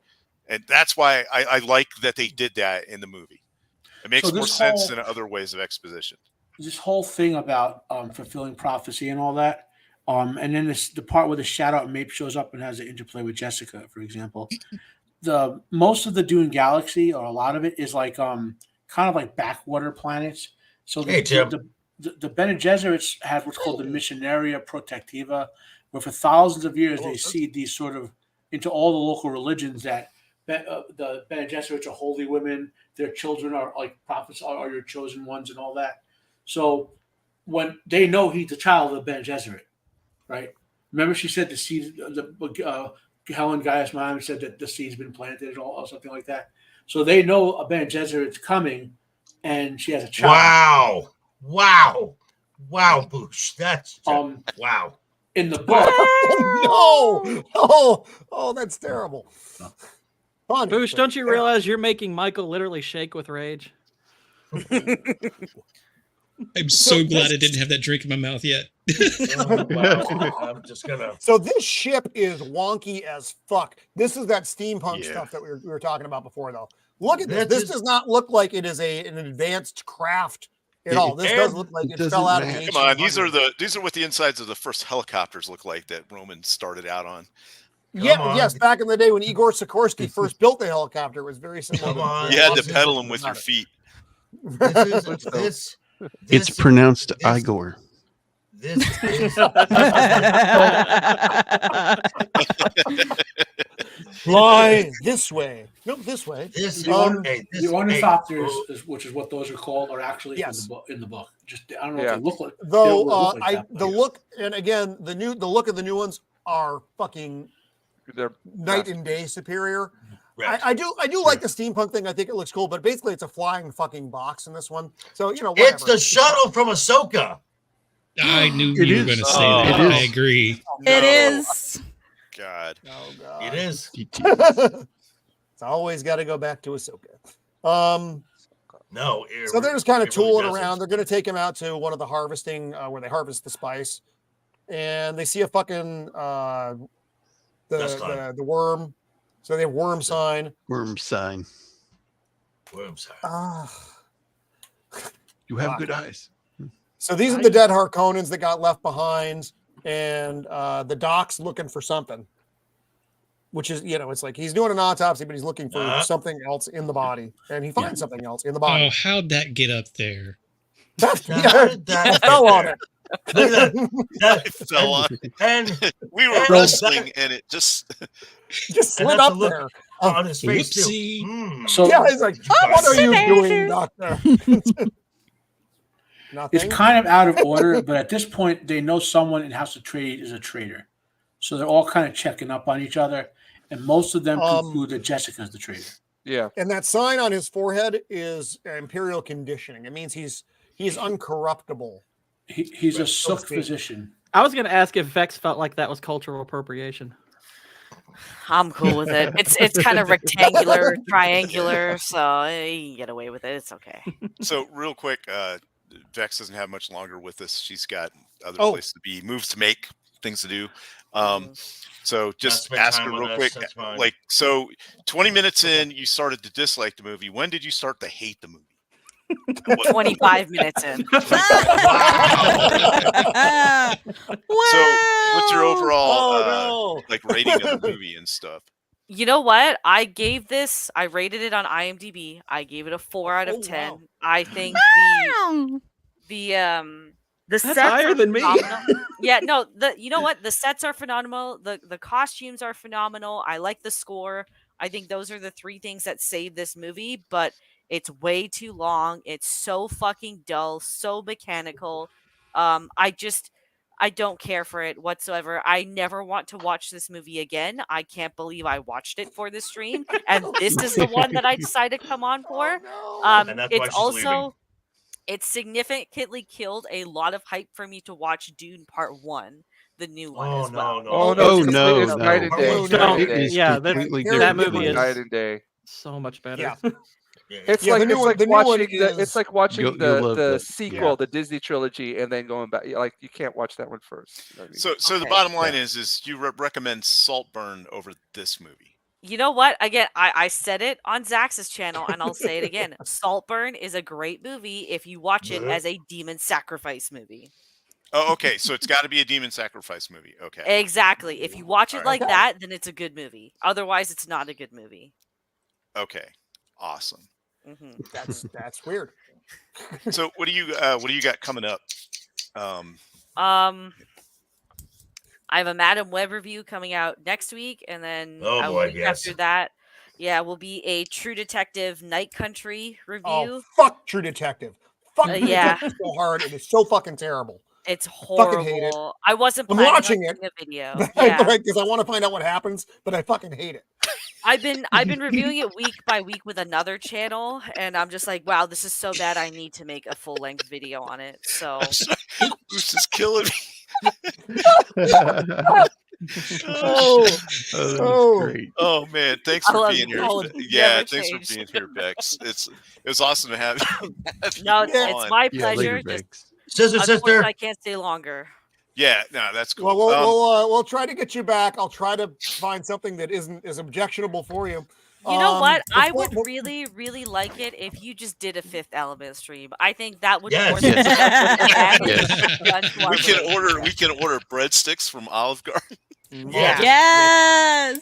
D: And that's why I like that they did that in the movie. It makes
H: So
D: more
H: this
D: sense
H: whole-
D: than other ways of exposition.
H: This whole thing about fulfilling prophecy and all that, and then the part where the shadow Mape shows up and has an interplay with Jessica, for example. The most of the Dune galaxy, or a lot of it, is like kind of like backwater planets. So
E: Hey, Tim.
H: the Bene Gesserits have what's called the Missionaria Protectiva, where for thousands of years they seed these sort of into all the local religions that the Bene Gesserits are holy women, their children are like prophets, are your chosen ones, and all that. So when they know he's the child of the Bene Gesserit, right? Remember, she said the seed, Helen Gaius' mom said that the seed's been planted or something like that. So they know a Bene Gesserit's coming, and she has a child.
E: Wow, Boosh. That's wow.
H: In the book.
A: Oh, that's terrible.
B: Boosh, don't you realize you're making Michael literally shake with rage?
I: I'm so glad I didn't have that drink in my mouth yet.
E: I'm just gonna.
A: So this ship is wonky as fuck. This is that steampunk stuff that we were talking about before, though. Look at this. This does not look like it is an advanced craft at all. This does look like it fell out of the
D: Come on, these are what the insides of the first helicopters look like that Roman started out on.
A: Yes, back in the day when Igor Sikorsky first built the helicopter, it was very similar.
D: You had to pedal them with your feet.
J: It's pronounced Igor.
E: This is
A: fly this way. No, this way.
H: The ornithopters, which is what those are called, are actually in the book. Just I don't know if they look like.
A: Though the look, and again, the look of the new ones are fucking night and day superior. Right. I do like the steampunk thing. I think it looks cool, but basically it's a flying fucking box in this one. So whatever.
E: It's the shuttle from Ahsoka.
I: I knew you were going to say that. I agree.
F: It is.
D: God.
A: Oh God.
E: It is.
A: It's always got to go back to Ahsoka.
E: No.
A: So they're just kind of tooling around. They're going to take him out to one of the harvesting where they harvest the spice, and they see a fucking the worm. So they have worm sign.
J: Worm sign. You have good eyes.
A: So these are the dead Harkonnens that got left behind, and the doc's looking for something. Which is, it's like he's doing an autopsy, but he's looking for something else in the body, and he finds something else in the body.
I: Oh, how'd that get up there?
A: That fell on it.
D: It fell on it. And we were wrestling, and it just
A: slid up there
E: on his face
I: too.
H: So
A: he's like, "What are you doing, Doctor?"
H: It's kind of out of order, but at this point, they know someone in House of Trade is a traitor, so they're all kind of checking up on each other, and most of them conclude that Jessica's the traitor.
G: Yeah,
A: and that sign on his forehead is imperial conditioning. It means he's uncorruptible.
H: He's a Sook physician.
B: I was going to ask if Vex felt like that was cultural appropriation.
C: I'm cool with it. It's kind of rectangular, triangular, so you can get away with it. It's okay.
D: So real quick, Vex doesn't have much longer with us. She's got other places to be, moves to make, things to do. So just ask her real quick. Like, so 20 minutes in, you started to dislike the movie. When did you start to hate the movie?
C: 25 minutes in.
D: So what's your overall like rating of the movie and stuff?
C: You know what? I rated it on IMDb. I gave it a 4 out of 10. Wow. I think the
B: That's
C: sets
B: higher than me.
C: Yeah, no, you know what? The sets are phenomenal. The costumes are phenomenal. I like the score. I think those are the 3 things that save this movie, but it's way too long. It's so fucking dull, so mechanical. I don't care for it whatsoever. I never want to watch this movie again. I can't believe I watched it for this stream, and this is the one that I decided to come on for. It's also it significantly killed a lot of hype for me to watch Dune Part 1. The new one as well.
G: No. It's night and day.
B: Yeah, that movie is
G: night and day.
B: So much better.
A: Yeah.
G: It's like watching the sequel, the Disney trilogy, and then going back. Like you can't watch that one first. You know what I mean?
D: So the bottom line is you recommend Saltburn over this movie.
C: You know what? Again, I said it on Zax's channel, and I'll say it again. Saltburn is a great movie if you watch it as a demon sacrifice movie.
D: Oh, okay. So it's got to be a demon sacrifice movie. Okay.
C: Exactly. If you watch it like that, then it's a good movie. Otherwise, it's not a good movie.
D: Okay. Awesome.
C: Mm-hmm.
A: That's weird.
D: So what do you got coming up?
C: I have a Madam Web review coming out next week, and then after that, will be a True Detective Night Country review.
A: Oh, fuck True Detective. Fuck True Detective so hard. It is so fucking terrible.
C: It's
A: Fucking hate it.
C: horrible. I wasn't
A: I'm
C: planning
A: watching
C: on
A: it.
C: seeing a video. Yeah.
A: Because I want to find out what happens, but I fucking hate it.
C: I've been reviewing it week by week with another channel, and I'm just like, wow, this is so bad. I need to make a full length video on it. So
D: This is killing me.
A: Oh,
J: Oh, great.
D: Oh man, thanks
C: I
D: for
C: love
D: being here.
C: you.
D: Yeah,
C: Never
D: thanks
C: changed.
D: for being here, Bex. It was awesome to have you.
C: No,
A: Yeah.
C: it's my
J: Yeah,
C: pleasure.
J: later,
C: Just
J: Vex.
E: Sister,
C: unfortunately, I can't stay longer.
D: Yeah, no, that's cool.
A: Well, we'll try to get you back. I'll try to find something that isn't as objectionable for you.
C: You know what? I
A: before-
C: would really, really like it if you just did a Fifth Element stream. I think that would
E: Yes.
C: more than
J: Yes.
C: done to our relationship.
D: we can order breadsticks from Olive Garden.
E: Yeah.
F: Yes.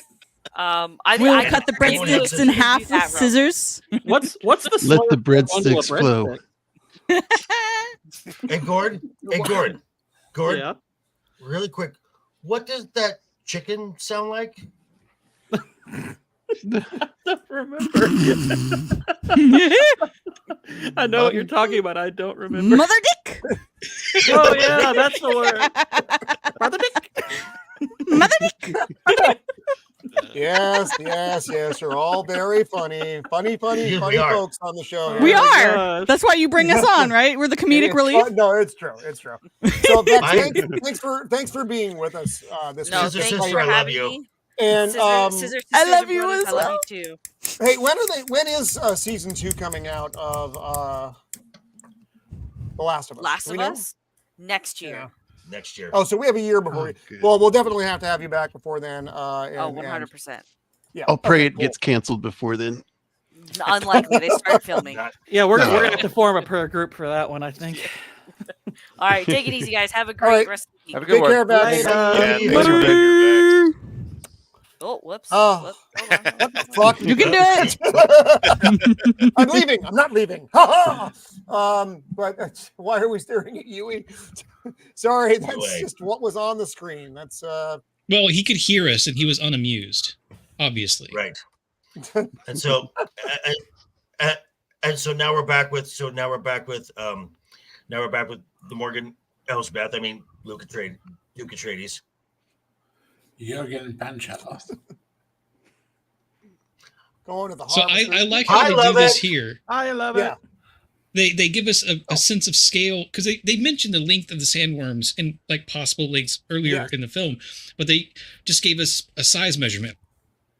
F: We'll cut the
E: I wanna
F: breadsticks in
E: do
F: half with
C: that, Rob.
F: scissors.
B: What's the
J: Let
B: slower
J: the
B: bundle of
J: breadsticks flow.
B: breadstick?
E: Hey, Gord. Gord,
B: Yeah.
E: really quick. What does that chicken sound like?
B: I don't remember. I know what you're talking about. I don't remember.
F: Mother dick.
B: Oh yeah, that's the word. Mother dick.
F: Mother dick.
A: Yes. You're all very funny
E: We are.
A: folks on the show.
F: We
B: Oh my
F: are.
B: gosh.
F: That's why you bring us on, right? We're the comedic relief.
A: No, it's true. So Bex,
E: I-
A: thanks for being with us this
C: No,
A: week.
E: Sister,
C: thanks
E: sister,
C: for
E: I love
C: having
E: you.
C: me.
A: And
C: Scissors,
F: I love
C: and
F: you
C: brothers,
F: as
C: I love
F: well.
C: you too.
A: hey, when is season 2 coming out of The Last of Us?
C: Last
A: Do we
C: of
A: know?
C: Us next year.
A: Yeah.
E: Next year.
A: Oh, so we have a year before.
J: Oh, good.
A: Well, we'll definitely have to have you back before then.
C: Oh,
A: And
C: 100%.
A: yeah,
J: I'll pray
A: okay,
J: it gets canceled before then.
C: Unlikely. They started filming.
E: Not-
B: Yeah, we're
J: No.
B: gonna have to form a prayer group for that one, I think.
C: All right, take it easy, guys. Have a
A: All
C: great
A: right.
C: rest of the
G: Have a
C: week.
G: good
A: Take
G: one.
A: care, Bex.
B: Later.
D: Yeah,
A: Bye.
D: thanks for being here, Bex.
C: Oh, whoops.
A: Oh.
C: Whoop. Hold on, hold on.
A: Fuck.
F: You can do it.
A: I'm leaving. I'm not leaving. But why are we staring at Yui? Sorry, that's
E: Anyway.
A: just what was on the screen. That's
I: Well, he could hear us and he was unamused, obviously.
E: Right. And so, and so now we're back with the Morgan Elsbeth. I mean, Duke Atreides.
H: Jürgen Pancheva.
A: going to the
I: So
A: harvester.
I: I like how
E: I
I: they
E: love
I: do this
E: it.
I: here.
B: I love
A: Yeah.
I: They give us a sense of scale because they mentioned the length of the sandworms and like possible lengths earlier
A: Yeah.
I: in the film, but they just gave us a size measurement.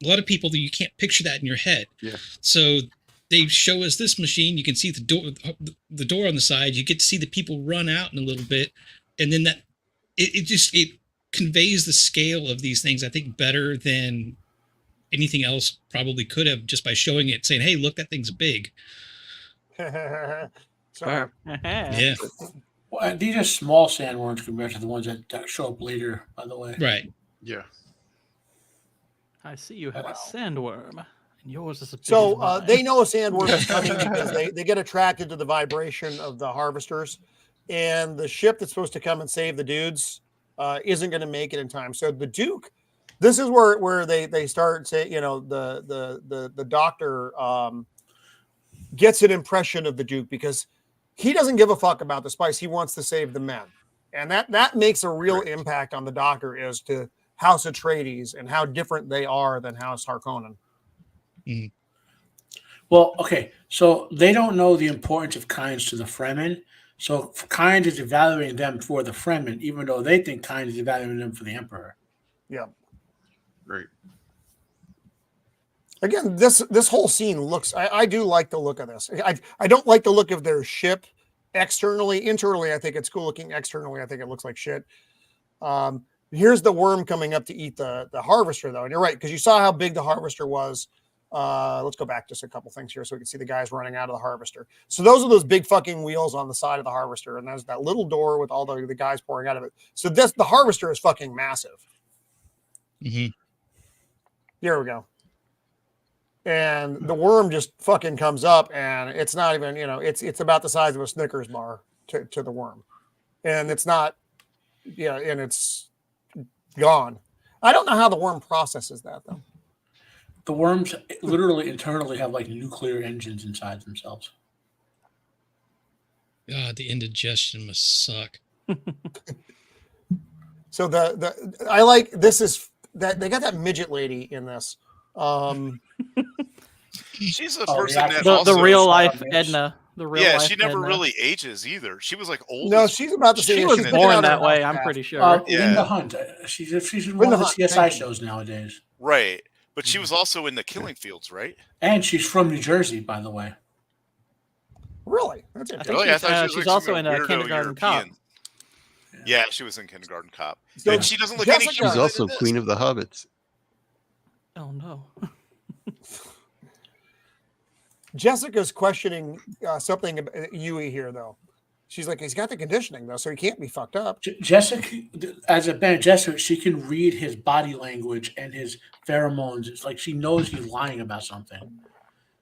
I: A lot of people you can't picture that in your head.
J: Yeah.
I: So they show us this machine. You can see the door on the side. You get to see the people run out in a little bit, and then that it conveys the scale of these things. I think better than anything else probably could have just by showing it, saying, "Hey, look, that thing's big."
A: Sorry.
I: Yeah.
H: Well, these are small sandworms compared to the ones that show up later, by the way.
I: Right.
J: Yeah.
B: I see you have a sandworm, and yours is a big
A: So
B: as mine.
A: they know a sandworm is coming because they get attracted to the vibration of the harvesters, and the ship that's supposed to come and save the dudes isn't going to make it in time. So the Duke, this is where they start saying, the doctor gets an impression of the Duke because he doesn't give a fuck about the spice. He wants to save the men, and that makes a real impact on the doctor as to House Atreides and how different they are than House Harkonnen.
H: Well, okay, so they don't know the importance of Kynes to the Fremen. So Kynes is evaluating them for the Fremen, even though they think Kynes is evaluating them for the Emperor.
A: Yeah.
J: Right.
A: Again, this whole scene looks. I do like the look of this. I don't like the look of their ship externally. Internally, I think it's cool looking. Externally, I think it looks like shit. Here's the worm coming up to eat the harvester, though, and you're right because you saw how big the harvester was. Let's go back just a couple things here so we can see the guys running out of the harvester. So those are those big fucking wheels on the side of the harvester, and there's that little door with all the guys pouring out of it. So the harvester is fucking massive.
I: Mm-hmm.
A: Here we go. And the worm just fucking comes up, and it's not even, it's about the size of a Snickers bar to the worm, and it's not, and it's gone. I don't know how the worm processes that though.
H: The worms literally internally have like nuclear engines inside themselves.
I: God, the indigestion must suck.
A: So I like this is that they got that midget lady in this.
D: She's a person that
B: the
D: also
B: real life Edna. The real
D: yeah,
B: life
D: she never
B: Edna.
D: really ages either. She was like old.
A: No, she's about to say
B: She
A: she's
B: was
A: been
B: born
A: out of
B: that
A: her
B: way.
A: house
B: I'm
A: fast.
B: pretty sure.
H: Linda Hunt. She's in one of the CSI shows nowadays.
D: Right, but she was also in the Killing Fields, right?
H: And she's from New Jersey, by the way.
A: Really? That's
B: I think
A: interesting.
D: Really? I thought
B: she's
D: like
B: also
D: some
B: in
D: weirdo
B: Kindergarten Cop.
D: European. Yeah, she was in Kindergarten Cop.
A: So
D: And she doesn't look any
A: Jessica-
D: cuter
J: She's
D: than
J: also
D: this.
J: Queen of the Hobbits.
B: Oh no.
A: Jessica's questioning something about Yui here, though. She's like, he's got the conditioning, though, so he can't be fucked up.
H: Jessica, as a Bene Gesserit, she can read his body language and his pheromones. It's like she knows he's lying about something,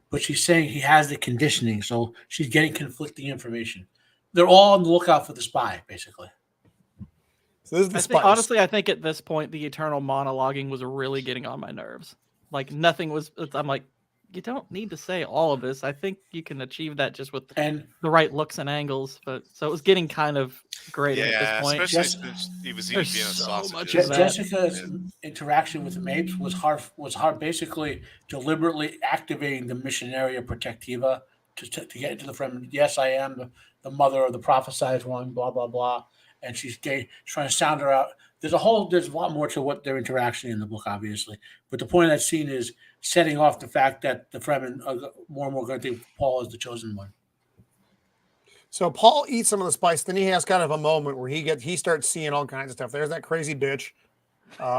H: but she's saying he has the conditioning, so she's getting conflicting information. They're all on the lookout for the spy, basically.
A: So this is the spice.
B: Honestly, I think at this point, the eternal monologuing was really getting on my nerves. Like nothing was. I'm like, you don't need to say all of this. I think you can achieve that just with the right looks and angles. But so it was getting kind of grating at this point.
D: Especially since he was eating
B: There's
D: being a
B: so
D: sausage.
B: much of that.
H: Jessica's interaction with the Mapes was hard. Basically, deliberately activating the Missionaria Protectiva to get into the frame. Yes, I am the mother of the prophesied one. Blah blah blah. And she's trying to sound her out. There's a lot more to what their interaction in the book, obviously. But the point of that scene is setting off the fact that the Fremen are more and more going to think Paul is the chosen one.
A: So Paul eats some of the spice, then he has kind of a moment where he starts seeing all kinds of stuff. There's that crazy bitch.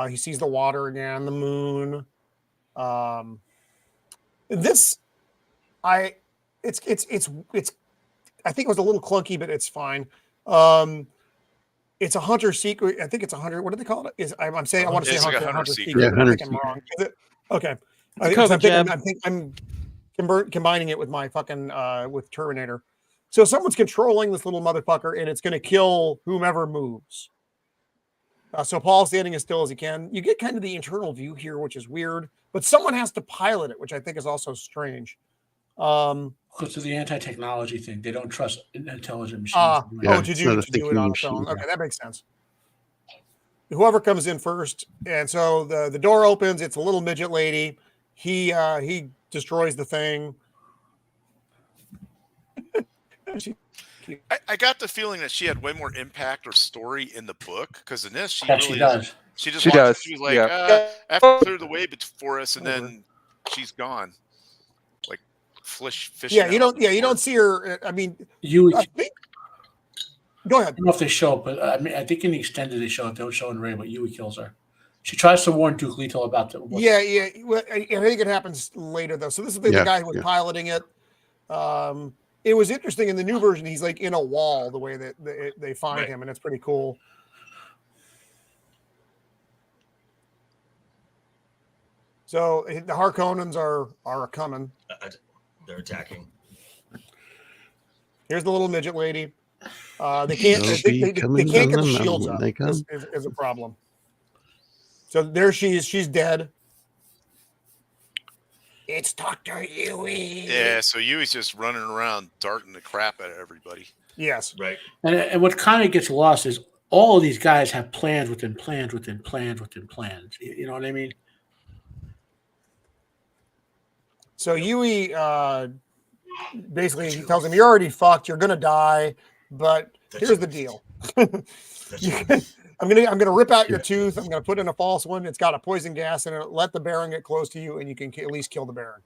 A: He sees the water again, the moon. It's I think it was a little clunky, but it's fine. It's a hunter secret. I think it's a hunter. What do they call it? I'm saying I want to say
D: It's like
A: hunter,
D: a hunter
A: secret.
J: Yeah,
A: I
J: hunter
A: think I'm wrong. Is it? Okay.
B: COVID
A: I think I'm combining it with my fucking with Terminator. So someone's controlling this little motherfucker, and it's going to kill whomever moves. So Paul's standing as still as he can. You get kind of the internal view here, which is weird, but someone has to pilot it, which I think is also strange.
H: Because of the anti-technology thing, they don't trust intelligent machines.
A: To do it on its own. Okay, that makes sense. Whoever comes in first, and so the door opens. It's a little midget lady. He destroys the thing.
D: I got the feeling that she had way more impact or story in the book because in this she
H: she does.
D: She just
G: She does.
D: She was like,
G: Yeah.
D: after clear the way for us, and then she's gone. Like fish.
A: Yeah, you don't see her. I mean,
H: Go
A: ahead.
H: I don't know if they show it, but I think in the extended they show it. They don't show it in Ray, but Yui kills her. She tries to warn Duke Leto about the.
A: Yeah. Well, I think it happens later though. So this is the guy who was piloting it. It was interesting in the new version. He's like in a wall the way that they find him, and it's pretty cool. So the Harkonnens are coming.
E: They're attacking.
A: Here's the little midget lady. They can't.
J: They'll
A: They
J: be
A: can't get the
J: coming down
A: shields
J: when
A: up.
J: they come.
A: Is a problem. So there she is. She's dead. It's Dr. Yui.
D: Yeah, so Yui's just running around darting the crap out of everybody.
A: Yes.
E: Right.
H: And what kind of gets lost is all of these guys have plans within plans within plans within plans. You know what I mean?
A: So Yui basically he tells him, "You're already fucked. You're gonna die. But here's the deal. I'm gonna rip out your tooth. I'm gonna put in a false one. It's got a poison gas in it. Let the Baron get close to you, and you can at least kill the Baron."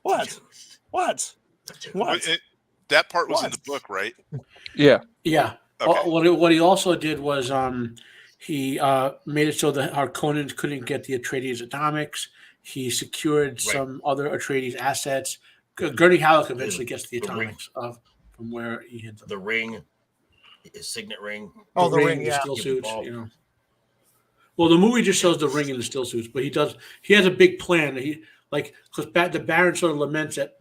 A: What?
D: That part was in the book, right?
H: Yeah.
D: Okay.
H: What he also did was he made it so that Harkonnens couldn't get the Atreides atomics. He secured some other Atreides assets. Gurney Halleck eventually gets the atomics from where he hid them.
E: The ring, his signet ring.
A: The ring,
H: the still suits, you know. Well, the movie just shows the ring and the still suits, but he has a big plan. Because the Baron sort of laments that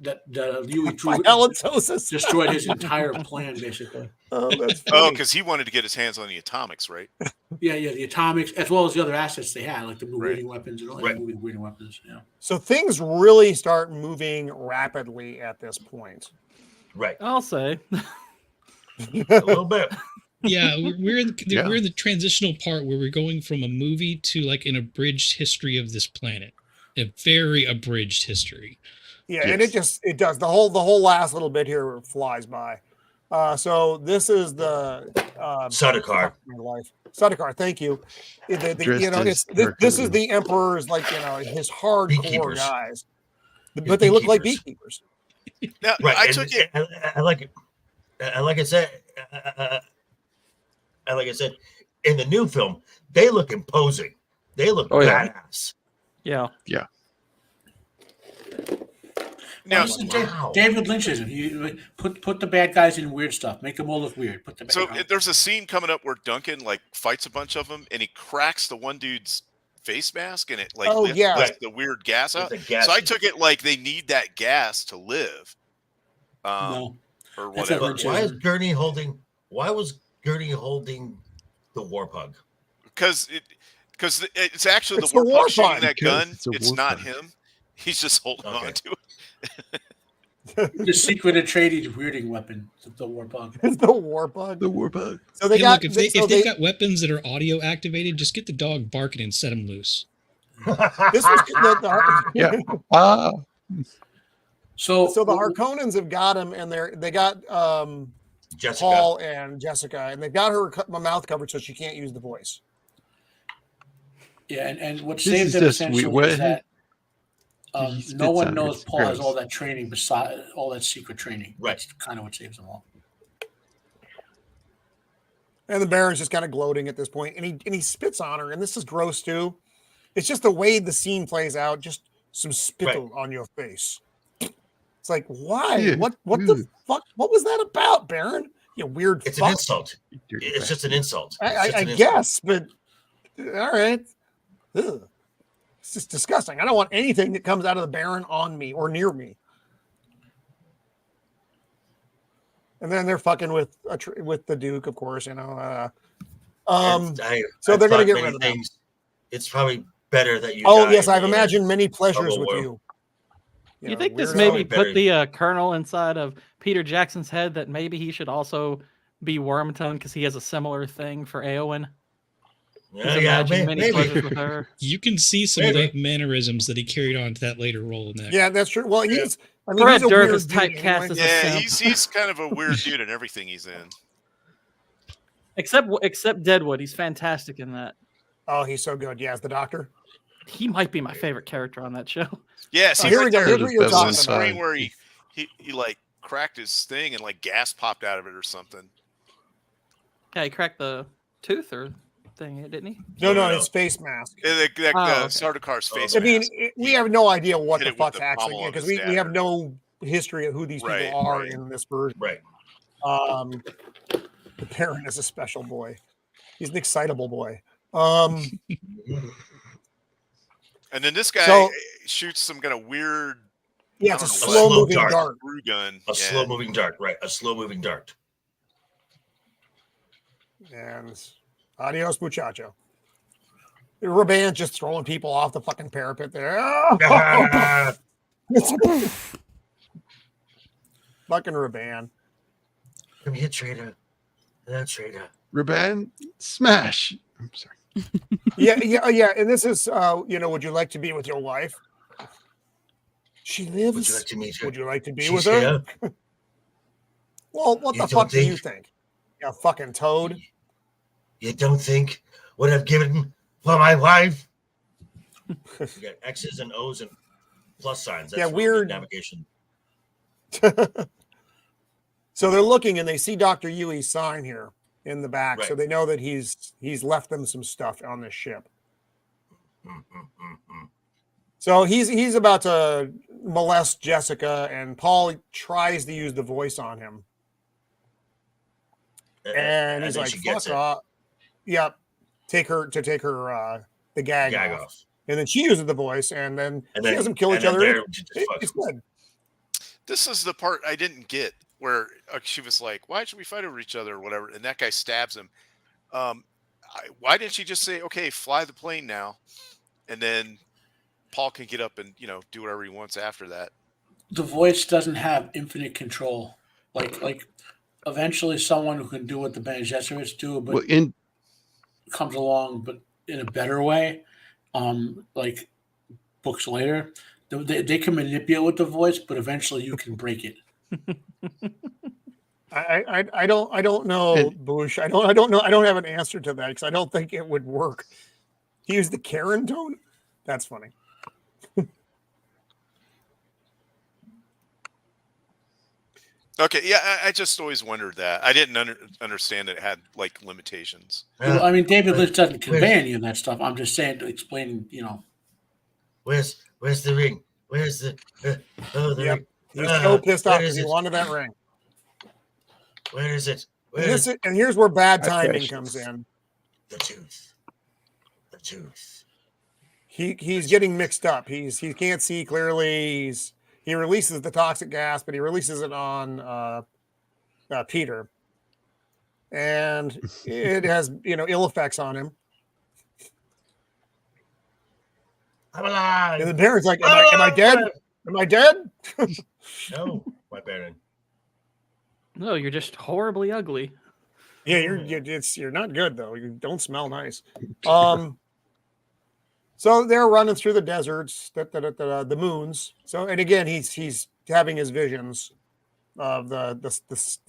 H: Yui destroyed his entire plan, basically.
D: Because he wanted to get his hands on the atomics, right?
H: Yeah, the atomics, as well as the other assets they had, like the reading weapons and all the reading weapons. Yeah.
A: So things really start moving rapidly at this point.
E: Right.
B: I'll say.
E: A little bit.
I: Yeah, we're in
J: Yeah.
I: we're in the transitional part where we're going from a movie to like an abridged history of this planet, a very abridged history.
A: Yeah, and it does the whole last little bit here flies by. So this is the
E: Sardaukar.
A: my life. Sardaukar, thank you.
J: Dressed as
A: This is
J: Hercules.
A: the Emperor's like his hardcore
E: Beekeepers.
A: guys, but they look like beekeepers.
D: Now,
E: Right.
D: I
E: and
D: took it.
E: I like it. Like I said, in the new film, they look imposing. They look badass.
B: Yeah.
D: Now,
H: This is
E: Wow.
H: David Lynch's. You put the bad guys in weird stuff. Make them all look weird. Put the bad
D: so
H: guys.
D: there's a scene coming up where Duncan like fights a bunch of them, and he cracks the one dude's face mask, and it like
A: Oh,
D: lets
A: yeah.
D: the weird gas out.
E: The gas
D: So I
E: is-
D: took it like they need that gas to live,
H: No.
D: or
H: That's not
D: whatever.
H: Lynch.
E: Why is Gurney holding? Why was Gurney holding the warpug?
D: Because it's actually
A: It's
D: the
A: the
D: warpug
A: war
D: shooting
A: pug.
D: that
J: Because
D: gun.
J: it's a
D: It's
J: war
D: not
J: pug.
D: him. He's just holding
E: Okay.
D: on to it.
H: The secret Atreides weirding weapon, the war bug.
A: It's the war bug.
J: The war bug.
A: So they
I: Hey,
A: got
I: look, if
A: so
I: they've
A: they-
I: got weapons that are audio activated, just get the dog barking and set him loose.
A: this was the
J: Yeah. Ah,
H: So
A: so the Harkonnens have got him, and they got
E: Jessica.
A: Paul and Jessica, and they've got her mouth covered so she can't use the voice.
H: yeah, and what
J: This
H: saved
J: is
H: them
J: just
H: essentially
J: weird.
H: is that
J: He spits
H: no one
J: on
H: knows
J: it.
H: Paul has
J: Gross.
H: all that training beside all that secret training.
E: Right.
H: That's kind of what saves them all.
A: And the Baron's just kind of gloating at this point, and he spits on her, and this is gross too. It's just the way the scene plays out, just some spittle on your face. It's like, why?
J: Yeah.
A: What the fuck? What was that about, Baron? You weird
E: It's
A: fuck.
E: an insult.
J: Dirty
E: It's just an insult. It's
A: I
E: just an insult.
A: guess, but all right. Ugh. It's just disgusting. I don't want anything that comes out of the Baron on me or near me. And then they're fucking with the Duke, of course. You know.
E: And
A: so
E: I've
A: they're gonna
E: thought
A: get
E: many
A: rid of them.
E: things. It's probably better that you.
A: Oh
E: die
A: yes, I've
E: in-
A: imagined many pleasures
E: Bubble
A: with
E: world.
A: you.
B: You think this
A: weirdo.
B: maybe
E: Better-
B: put the kernel inside of Peter Jackson's head that maybe he should also be Wormtongue because he has a similar thing for Eowyn? He's imagining many pleasures with her.
I: You can see some
E: Maybe.
I: of the mannerisms that he carried on to that later role in that.
A: Yeah, that's true. Well, he's. I mean,
B: Fred
A: he's a
B: Durst
A: weird
B: is
A: dude
B: typecast
A: anyway.
B: as a
D: Yeah,
B: simp.
D: he's kind of a weird dude in everything he's in.
B: Except Deadwood, he's fantastic in that.
A: Oh, he's so good. Yeah, as the Doctor.
B: He might be my favorite character on that show.
D: Yeah, see,
A: here we
D: right
A: go.
D: there,
A: Here's what you're
D: there's
A: talking
D: a screen
J: about.
D: where he like cracked his thing and like gas popped out of it or something.
B: Yeah, he cracked the tooth or thing, didn't he?
A: No, his face mask.
D: That
B: Oh, okay.
D: Sardaukar's face.
A: I mean,
D: mask.
A: we have no idea what
D: Hit
A: the
D: it with
A: fuck's
D: the
A: actually
D: pommel of
A: because
D: his
A: we have
D: dagger.
A: no history of who these
D: Right,
A: people are
D: right.
A: in this version.
E: Right.
A: The Baron is a special boy. He's an excitable boy.
D: And then this guy
A: So-
D: shoots some kind of weird.
A: Yeah,
D: I
A: it's a
D: don't know,
A: slow
E: slow
A: moving
E: dart.
A: dart.
D: Screw gun.
E: A slow moving dart. Right. A slow moving dart.
A: And adios, muchacho. Raban's just throwing people off the fucking parapet there.
E: Ah,
A: Fucking Raban.
E: Come here, traitor. Traitor.
J: Raban, smash. I'm sorry.
A: Yeah. And this is, would you like to be with your wife? She lives.
E: Would you like to meet her?
A: Would you like to be
E: She's
A: with her?
E: here.
A: Well, what
E: You
A: the
E: don't
A: fuck do you
E: think-
A: think? You fucking toad.
E: You don't think what I've given for my wife? You got X's and O's and plus signs. That's
A: Yeah,
E: really
A: weird.
E: navigation.
A: So they're looking and they see Dr. Yui's sign here in the back. So
E: Right.
A: they know that he's left them some stuff on this ship. So he's about to molest Jessica, and Paul tries to use the voice on him. And he's
E: then
A: like,
E: she gets
A: fuck
E: it.
A: off. Yep. Take her the gag off.
E: off.
A: And then she uses the voice, and then
E: And
A: she
E: then-
A: has them kill
E: and
A: each
E: then
A: other.
E: they're just
A: It's
E: fucking-
A: good.
D: This is the part I didn't get where she was like, "Why should we fight over each other or whatever?" And that guy stabs him. Why didn't she just say, "Okay, fly the plane now," and then Paul can get up and do whatever he wants after that?
H: The voice doesn't have infinite control. Like eventually someone who can do what the Bene Gesserits do, but
J: Well,
H: comes along, but in a better way, like books later, they can manipulate the voice, but eventually you can break it.
A: I don't know, Bush. I don't know. I don't have an answer to that because I don't think it would work. He used the Karen tone. That's funny.
D: Okay, yeah, I just always wondered that. I didn't understand it had like limitations.
H: Well, I mean, David Lynch doesn't convey any of that stuff. I'm just saying to explain,
E: Where's the ring? Where's the ring?
A: He's so pissed off because he wanted that ring.
E: Where is it?
A: And here's where bad timing comes in.
E: The tooth. The tooth.
A: He's getting mixed up. He can't see clearly. He releases the toxic gas, but he releases it on Peter, and it has ill effects on him.
E: I'm alive.
A: And the Baron's like, "Am I dead? Am I dead?"
E: No, my Baron.
B: No, you're just horribly ugly.
A: Yeah, you're not good though. You don't smell nice. So they're running through the deserts, the moons. So, and again, he's having his visions of the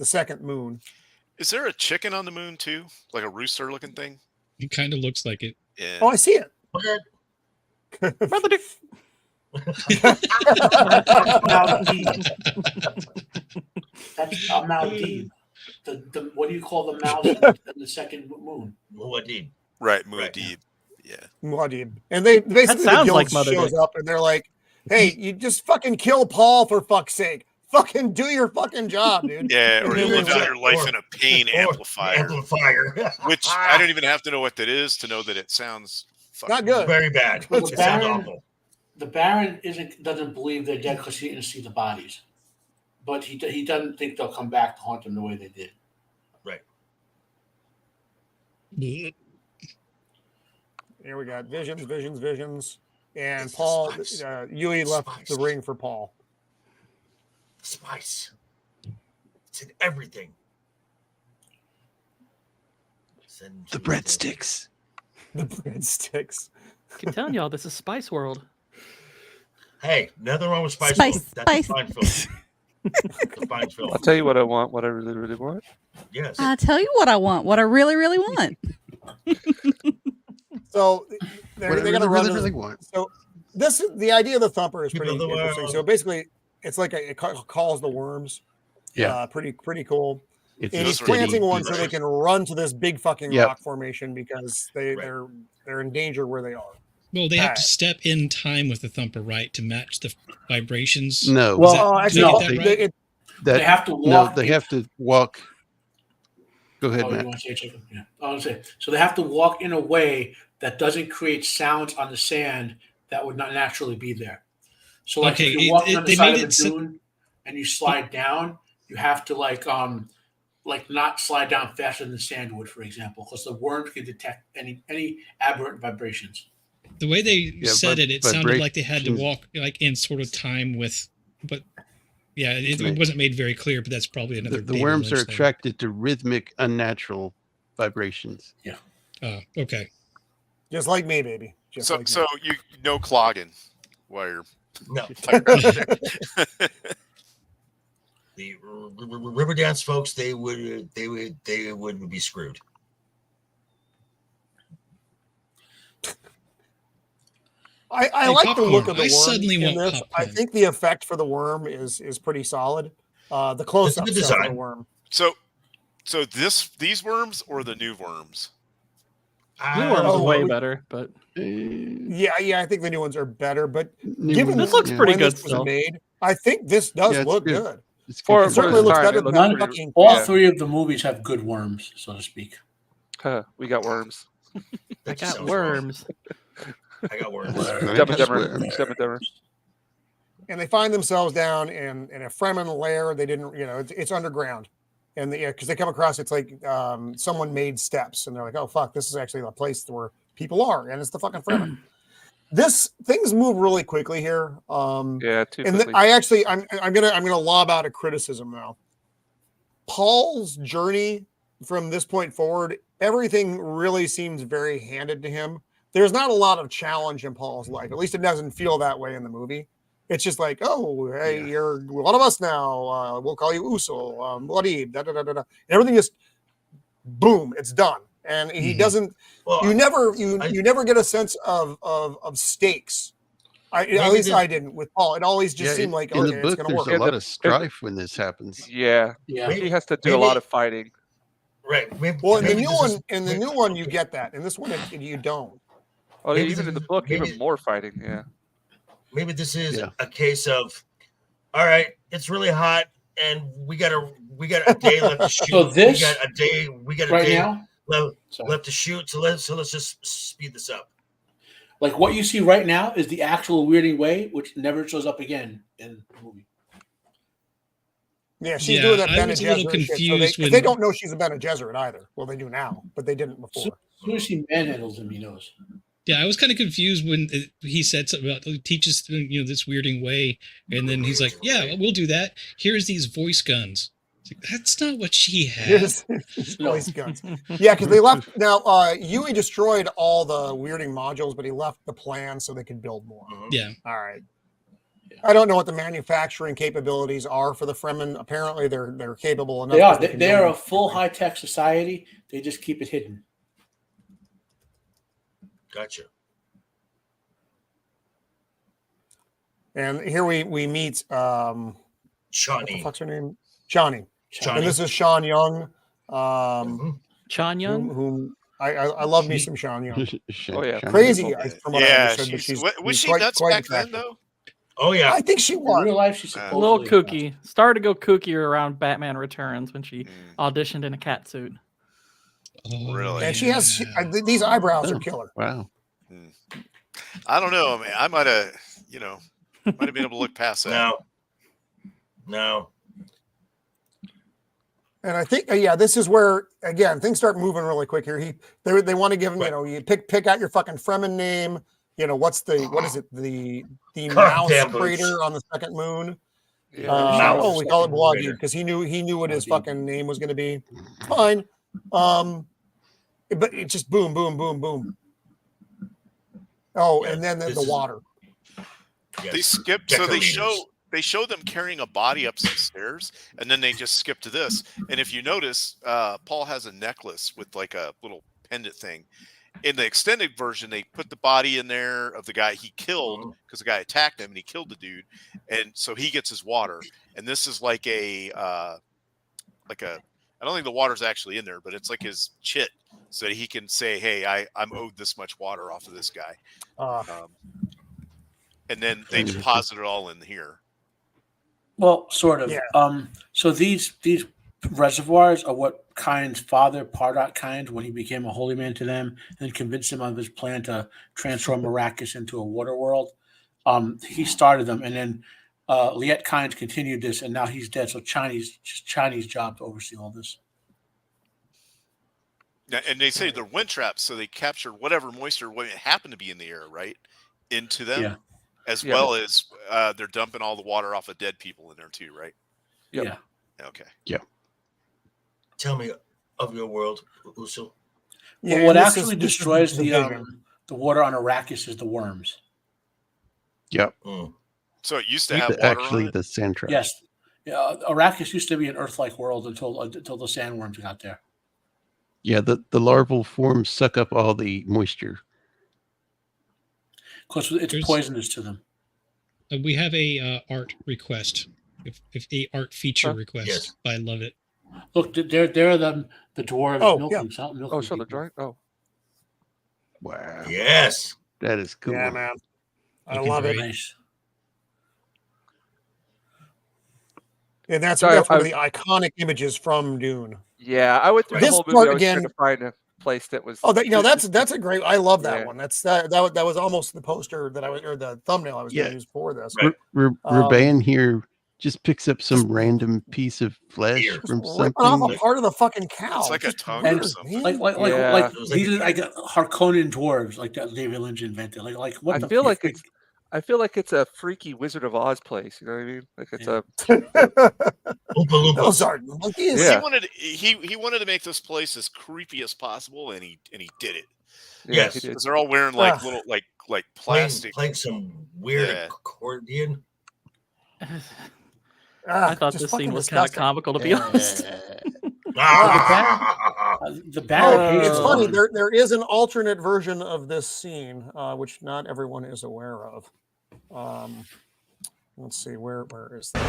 A: second moon.
D: Is there a chicken on the moon too, like a rooster-looking thing?
I: It kind of looks like it.
D: Yeah.
A: Oh, I see it.
B: Brother Dick.
H: That's a Muad'Dib. The what do you call the mouse in the second moon?
E: Muad'Dib.
D: Right, Muad'Dib. Yeah.
A: Muad'Dib. And they basically the
B: sounds
A: guild
B: like Mother
A: shows
B: Dick.
A: up and they're like, "Hey, you just fucking kill Paul for fuck's sake. Fucking do your fucking job, dude."
D: Yeah, or you
A: And
D: live
A: then
D: out your life in a pain amplifier, which I don't even have to know what that is to know that it sounds
A: not good.
E: Very bad.
H: Well,
E: It sounds awful.
H: The Baron doesn't believe they're dead because he didn't see the bodies, but he doesn't think they'll come back to haunt him the way they did.
E: Right.
A: Here we got visions. And Paul, Yui left the ring for Paul.
E: Spice. It's in everything.
J: The breadsticks.
A: The breadsticks.
B: I'm telling y'all, this is Spice World.
E: Hey, nothing wrong with Spice.
F: Spice,
E: That's a
F: spice.
E: fine film. It's a fine film.
G: I'll tell you what I want, what I really, really want.
E: Yes.
F: I'll tell you what I want, what I really, really want.
A: So they're going to run.
J: Really want.
A: So this is the idea of the thumper is pretty
E: People of the
A: interesting.
E: world.
A: So basically, it's like it calls the worms.
J: Yeah.
A: Pretty cool.
J: It's
A: And
J: a
A: he's
J: city.
A: planting one so
E: Right.
A: they can run to this big fucking
J: Yep.
A: rock formation because they're in danger where they are.
I: Well, they have
A: Alright.
I: to step in time with the thumper, right, to match the vibrations.
J: No.
H: Well,
I: Is that-
A: actually,
I: did I
H: no,
I: get that right?
H: They have to walk.
J: No, they have to walk. Go ahead,
H: Oh, you
J: Matt.
H: want to say something? Yeah. I was say so. They have to walk in a way that doesn't create sounds on the sand that would not naturally be there. So, like
I: Okay,
H: if you're walking on the
I: they
H: side
I: made
H: of a
I: it so-
H: dune and you slide down, you have to like not slide down faster than the sand would, for example, because the worms can detect any aberrant vibrations.
I: The way they said it sounded like they had to
J: vibrations.
I: walk like in sort of time with, but yeah, it
J: Right.
I: wasn't made very clear. But that's probably another.
J: The
I: David
J: worms are
I: Lynch thing.
J: attracted to rhythmic, unnatural vibrations.
I: Okay.
A: Just like me, baby. Just
D: So,
A: like me.
D: so you no clogging while you're
E: No.
D: typing.
E: The Riverdance folks, they would be screwed.
A: I
I: Hey,
A: like the look
I: popcorn.
A: of the
I: I
A: worm
I: suddenly
A: in
I: want
A: this. I
I: popcorn.
A: think the effect for the worm is pretty solid. The close-up
E: It's a good
A: stuff of the
E: design.
A: worm.
D: So these worms or the new worms?
B: New worms
A: Oh,
B: are way
A: we-
B: better, but
A: Yeah, I think the new ones are better. But
J: New
A: given
J: ones,
B: This looks
J: yeah.
B: pretty
A: when
B: good
A: this was
B: still.
A: made, I think this does
J: Yeah, it's
A: look
J: good.
A: good.
J: It's
G: For-
J: good.
A: It certainly
G: the
A: looks
G: time,
A: better
G: it
A: than
G: looks
A: that
G: pretty-
A: fucking.
H: All
G: Yeah.
H: three of the movies have good worms, so to speak.
G: We got worms.
B: I
E: That just
B: got
E: sounds
B: worms.
E: wrong. I got worms.
G: Dumb and Dumber. Dumb and Dumber.
A: And they find themselves down in a Fremen lair. They didn't, it's underground, and because they come across, it's like someone made steps, and they're like, "Oh fuck, this is actually a place where people are," and it's the fucking Fremen. Things move really quickly here.
G: Yeah, too
A: And
G: quickly.
A: I'm gonna lob out a criticism now. Paul's journey from this point forward, everything really seems very handed to him. There's not a lot of challenge in Paul's life. At least it doesn't feel that way in the movie. It's just like, oh, hey, you're one of us now. We'll call you Usul, Bloody, da da da da. Everything just boom, it's done. And he doesn't. Well, you never get a sense of stakes. At least I didn't with Paul. It always just seemed like
J: in
A: okay,
J: the book,
A: it's going to work.
J: there's a lot of strife when this happens.
G: Yeah. He has to do a lot of fighting.
E: Right.
A: Well, in the new one, you get that. In this one, you don't.
G: Oh, even in the book, even more fighting. Yeah.
E: Maybe this is a case of, all right, it's really hot, and we got a day left to shoot.
H: So this
E: we got a
H: right
E: day
H: now
E: left to shoot. So let's just speed this up.
H: Like what you see right now is the actual weirding way, which never shows up again in the movie.
A: Yeah, she's doing that Bene
I: Gesserit
A: shit. So they don't know she's a Bene Gesserit either. Well, they do now, but they didn't before.
H: As soon as he manhandles him, he knows.
I: Yeah, I was kind of confused when he said something about teach us, this weirding way, and then he's like, "Yeah, we'll do that. Here's these voice guns." It's like, that's not what she has.
A: Voice guns. Yeah, because they left. Now, Yui destroyed all the weirding modules, but he left the plan so they could build more.
I: Yeah.
A: All right. I don't know what the manufacturing capabilities are for the Fremen. Apparently, they're capable enough.
H: They are a full high tech society. They just keep it hidden.
E: Gotcha.
A: And here we meet
E: Shawnee.
A: What the fuck's her name? Shawnee. And this is Sean Young.
B: Sean Young?
A: Whom I love me some Sean Young.
G: Oh yeah.
A: Crazy from what I understood. But she's
D: was she nuts back then though?
E: Oh yeah.
A: I think she was.
H: In real life, she's
B: a little kooky. Started to go kooky around Batman Returns when she auditioned in a cat suit.
I: Oh,
D: really?
A: And she has these eyebrows are killer.
J: Wow.
D: I don't know. I mean, I might have, been able to look past that.
E: No.
A: And I think, this is where again things start moving really quick here. They want to give him, you pick out your fucking Fremen name. What is it? The mouse crater on the second moon. We call it Bloggy because he knew what his fucking name was going to be. Fine. But it just boom, boom, boom, boom. Oh, and then the water.
E: Yes.
D: They skip, so they show them carrying a body up some stairs, and then they just skip to this. And if you notice, Paul has a necklace with like a little pendant thing. In the extended version, they put the body in there of the guy he killed because the guy attacked him and he killed the dude, and so he gets his water. And this is like I don't think the water's actually in there, but it's like his chit, so that he can say, "Hey, I'm owed this much water off of this guy," and then they deposit it all in here.
H: Well, sort of.
A: Yeah.
H: So these reservoirs are what Kind's father, Pardot Kind, when he became a holy man to them, and convinced him of his plan to transform Arrakis into a water world. He started them, and then Liet Kind continued this, and now he's dead. So Chinese job to oversee all this.
D: Now, and they say they're wind traps, so they capture whatever moisture happened to be in the air, right, into them, well as they're dumping all the water off of dead people in there too, right?
H: Yep. Yeah.
D: Okay.
J: Yeah.
E: Tell me of your world, Usul.
H: Yeah, what actually destroys the water on Arrakis is the worms.
J: Yep.
D: So it used to have water
J: actually
D: on it?
J: the sand trap.
H: Yes. Arrakis used to be an Earth-like world until the sandworms got there.
J: Yeah, the larval forms suck up all the moisture.
H: Because it's poisonous to them.
I: We have a art request. If a art feature request,
E: yes.
I: I love it.
H: Look, there are the dwarves milking.
G: Oh, so they're dry. Oh,
J: Wow.
E: Yes.
J: That is cool.
A: Yeah, man. I
I: Looking
A: love it.
I: great.
H: Nice.
A: And that's
G: Sorry,
A: one of the iconic images from Dune.
G: yeah. I went through the
A: This
G: whole
A: part
G: movie. I was
A: again-
G: trying to find a place that was.
A: Oh, that's a great. I love that
G: Yeah.
A: one. That was almost the poster that or the thumbnail I was going to use for this.
E: Right.
J: Rubayan here just picks up some random piece of flesh
E: Here.
J: from
A: Ripping off
J: something.
A: a part of the fucking cow.
D: It's like a
A: Just
D: tongue
A: weird,
D: or something.
A: man.
H: Like
G: Yeah.
H: these are like Harkonnen dwarves, like that David Lynch invented. Like what
G: I
H: the
G: feel like
H: fuck?
G: it's. I feel like it's a freaky Wizard of Oz place. You know what I mean? Like it's a.
A: Those are monkeys.
G: Yeah.
D: He wanted to make this place as creepy as possible, and he did it.
E: Yes.
D: Because they're all wearing like little like plastic,
E: playing some weird accordion.
B: I thought this scene was kind of comical, to be honest.
H: The barricade.
A: It's funny. There is an alternate version of this scene, which not everyone is aware of. Let's see, where is that?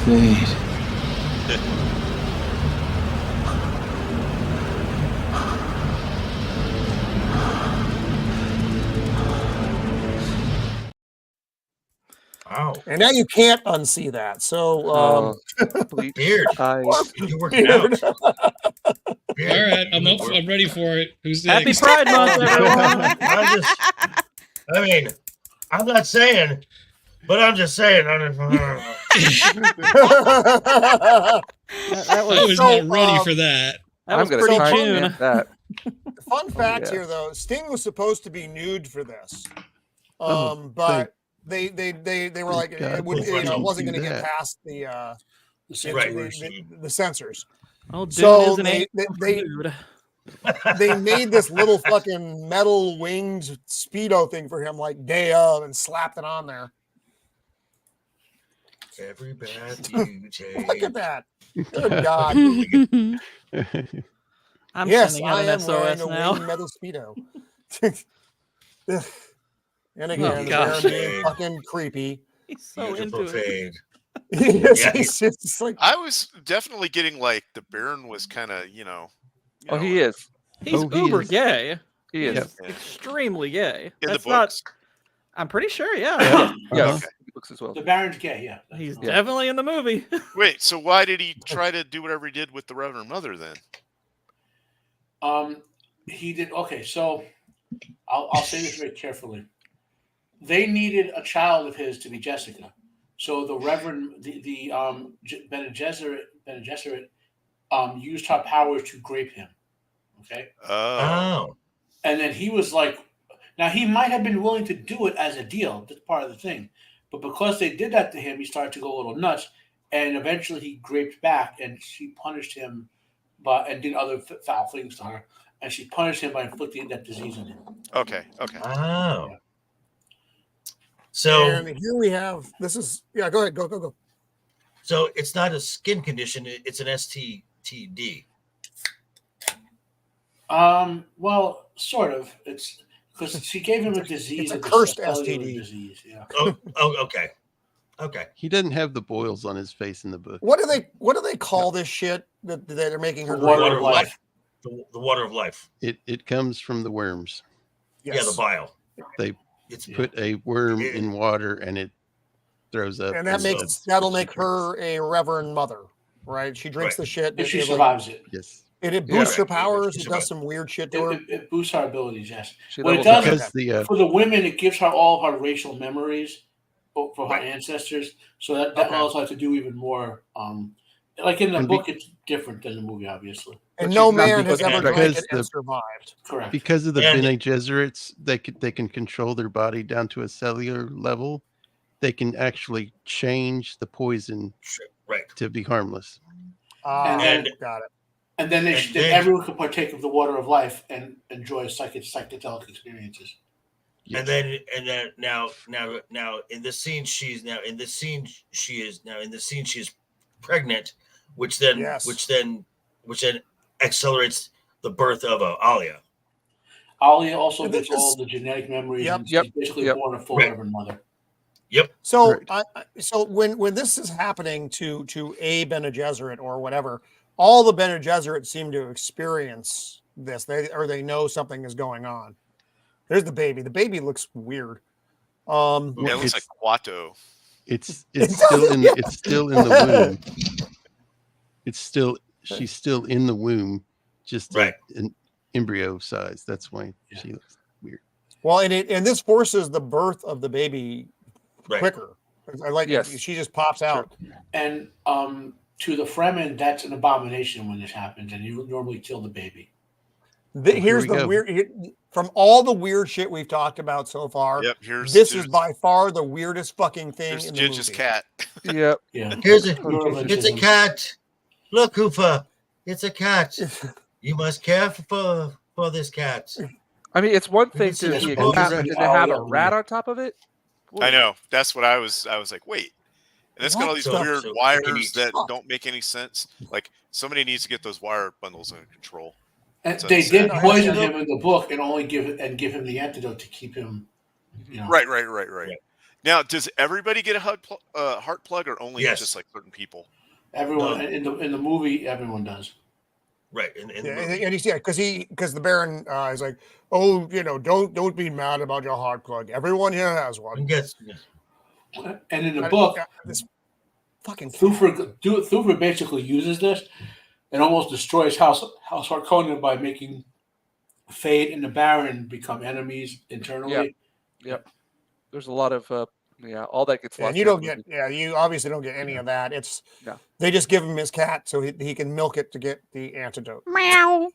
L: Fade.
E: Wow.
A: And now you can't unsee that. So,
E: Beard. You're working
A: Beard.
E: out.
I: All right, I'm ready for it. Who's
B: Happy
I: next?
B: Pride Month, everyone!
E: I'm not saying, but I'm just saying.
B: That
I: I was not ready for that.
B: That was pretty June.
A: Fun fact here, though: Sting was supposed to be nude for this, but they were like it wasn't going to get past the censors.
B: Oh, Dune
A: so
B: is an
A: they made this little fucking metal winged Speedo thing for him, like day of, and slapped it on there.
E: Every bath you take.
A: Look at that! Good God!
B: I'm
A: yes,
B: sending out
A: I
B: an
A: am wearing
B: SOS
A: a
B: now.
A: winged metal Speedo. And again,
B: gosh.
A: they're being fucking creepy.
B: He's so into it.
A: He's just like,
D: I was definitely getting like the Baron was kind of, you know.
G: He is.
B: He's uber gay.
G: He is.
D: Yeah.
B: Extremely gay.
D: In
B: That's
D: the books.
B: I'm pretty sure, yeah.
G: Yes. Books as well.
H: The Baron's gay, yeah.
B: He's definitely in the movie.
D: Wait, so why did he try to do whatever he did with the Reverend Mother then?
H: He did. Okay, so I'll say this very carefully. They needed a child of his to be Jessica, so the Reverend, Bene Gesserit, used her powers to grape him. Okay.
E: Oh.
H: And then he was like, now he might have been willing to do it as a deal. That's part of the thing, but because they did that to him, he started to go a little nuts, and eventually he graped back, and she punished him, and did other foul things to her, and she punished him by inflicting that disease on him.
D: Okay.
E: Oh.
H: Yeah.
E: So
A: and here we have go ahead, go.
E: So it's not a skin condition; it's an STD.
H: Well, sort of. It's because she gave him a disease.
A: It's a cursed
H: cellular
A: STD.
H: disease. Yeah.
E: Okay.
J: He doesn't have the boils on his face in the book.
A: What do they call this shit that they're making her
H: The water
A: drink?
H: of life.
E: The water of life.
J: It comes from the worms.
A: Yes.
E: Yeah, the bile.
J: They put a worm in water and it throws up.
A: And that'll make her a Reverend Mother, right? She drinks the shit.
H: If she survives it.
J: Yes.
A: And it boosts her powers. It does some weird shit to her.
H: It boosts her abilities, yes.
G: She
H: What it
G: levels
H: does
G: up.
J: Because
H: for the women, it gives her all her racial memories for her ancestors. So that allows her to do even more. Like in the book, it's different than the movie, obviously.
A: And no man has ever drank
J: because
A: it and survived.
H: Correct.
J: Because of the Bene Gesserits, they can control their body down to a cellular level. They can actually change the poison to be harmless.
A: Got it.
H: And then everyone can partake of the water of life and enjoy psychedelic experiences.
J: Yes.
E: And then now in this scene she is pregnant, which then accelerates the birth of Alia.
H: Alia also gets all the genetic memories.
A: Yep.
H: And she's basically born a full Reverend Mother.
E: Yep.
A: So when this is happening to a Bene Gesserit or whatever, all the Bene Gesserit seem to experience this. They know something is going on. There's the baby. The baby looks weird.
D: It looks like Quato.
J: It's still in the womb. She's still in the womb, just an embryo size. That's why she looks weird.
A: Well, and this forces the birth of the baby quicker. I like she just pops out.
H: And to the Fremen, that's an abomination when this happens, and you normally kill the baby.
A: Here's the weird. From all the weird shit we've talked about so far,
D: Yep.
A: This is by far the weirdest fucking thing
D: Here's
A: in the
D: Jinja's
A: movie.
D: cat.
G: Yep.
H: Yeah.
E: It's a cat. Look, Hoofa. It's a cat. You must care for this cat.
G: I mean, it's one thing
E: see
G: to
E: this
G: be a
E: book.
G: cat and to have a rat on top of it.
D: I know. That's what I was like, wait. And it's got all
A: What
D: these
A: the-
D: weird
E: So
D: wires that
A: fuck?
D: don't make any sense. Like somebody needs to get those wire bundles under control.
H: And
D: So
H: they
D: it's
H: did
D: sad.
H: poison him in the book and only give him the antidote to keep him. You know.
D: Right.
E: Yeah.
D: Now, does everybody get a heart plug, or only
E: Yes.
D: just like certain people?
H: Everyone
E: No.
H: in the movie, everyone does.
E: Right.
A: And he's because the Baron is like, oh, don't be mad about your heart plug. Everyone here has one.
E: Yes.
H: And in the book,
A: this fucking
H: Thufir basically uses this and almost destroys House Harkonnen by making Fade and the Baron become enemies internally.
G: Yep. There's a lot of all that gets lost.
A: And you don't get, you obviously don't get any of that. It's they just give him his cat so he can milk it to get the antidote.
F: Meow.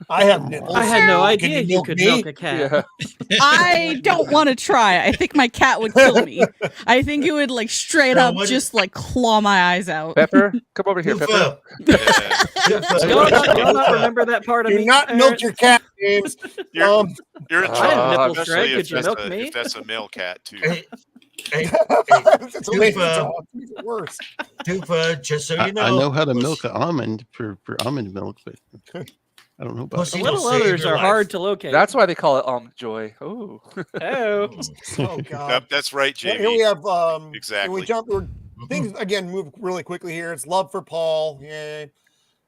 A: I have nipples.
B: I had no
A: Can
B: idea you
A: milk
B: could
A: me?
B: milk a cat.
G: Yeah.
F: I don't want to try. I think my cat would kill me. I think it would like straight
E: No,
F: up
E: what
F: just like claw my eyes out.
G: Pepper, come over here, Pepper.
E: Hoofa.
B: Do I not remember that part of
A: Do
B: me?
A: not milk your cat, James.
D: You're in
B: I have
D: trouble,
B: nipples,
D: especially
B: Greg. Could you milk me?
D: if that's a male cat too.
E: Hey,
A: It's a lazy
E: Hoofa.
A: dog. It's worse.
E: Hoofa, just so you know.
J: I know how to milk an almond for almond milk, but I don't know about
E: Pussy
B: The
E: will
B: little
E: save
B: others
E: your
B: are
E: life.
B: hard to locate.
G: That's why they call it almond joy. Oh,
B: Oh.
A: Oh god.
D: Yep, that's right,
A: Well,
D: Jamie.
A: here we have
D: Exactly.
A: We jump. Things again move really quickly here. It's love for Paul. Yay.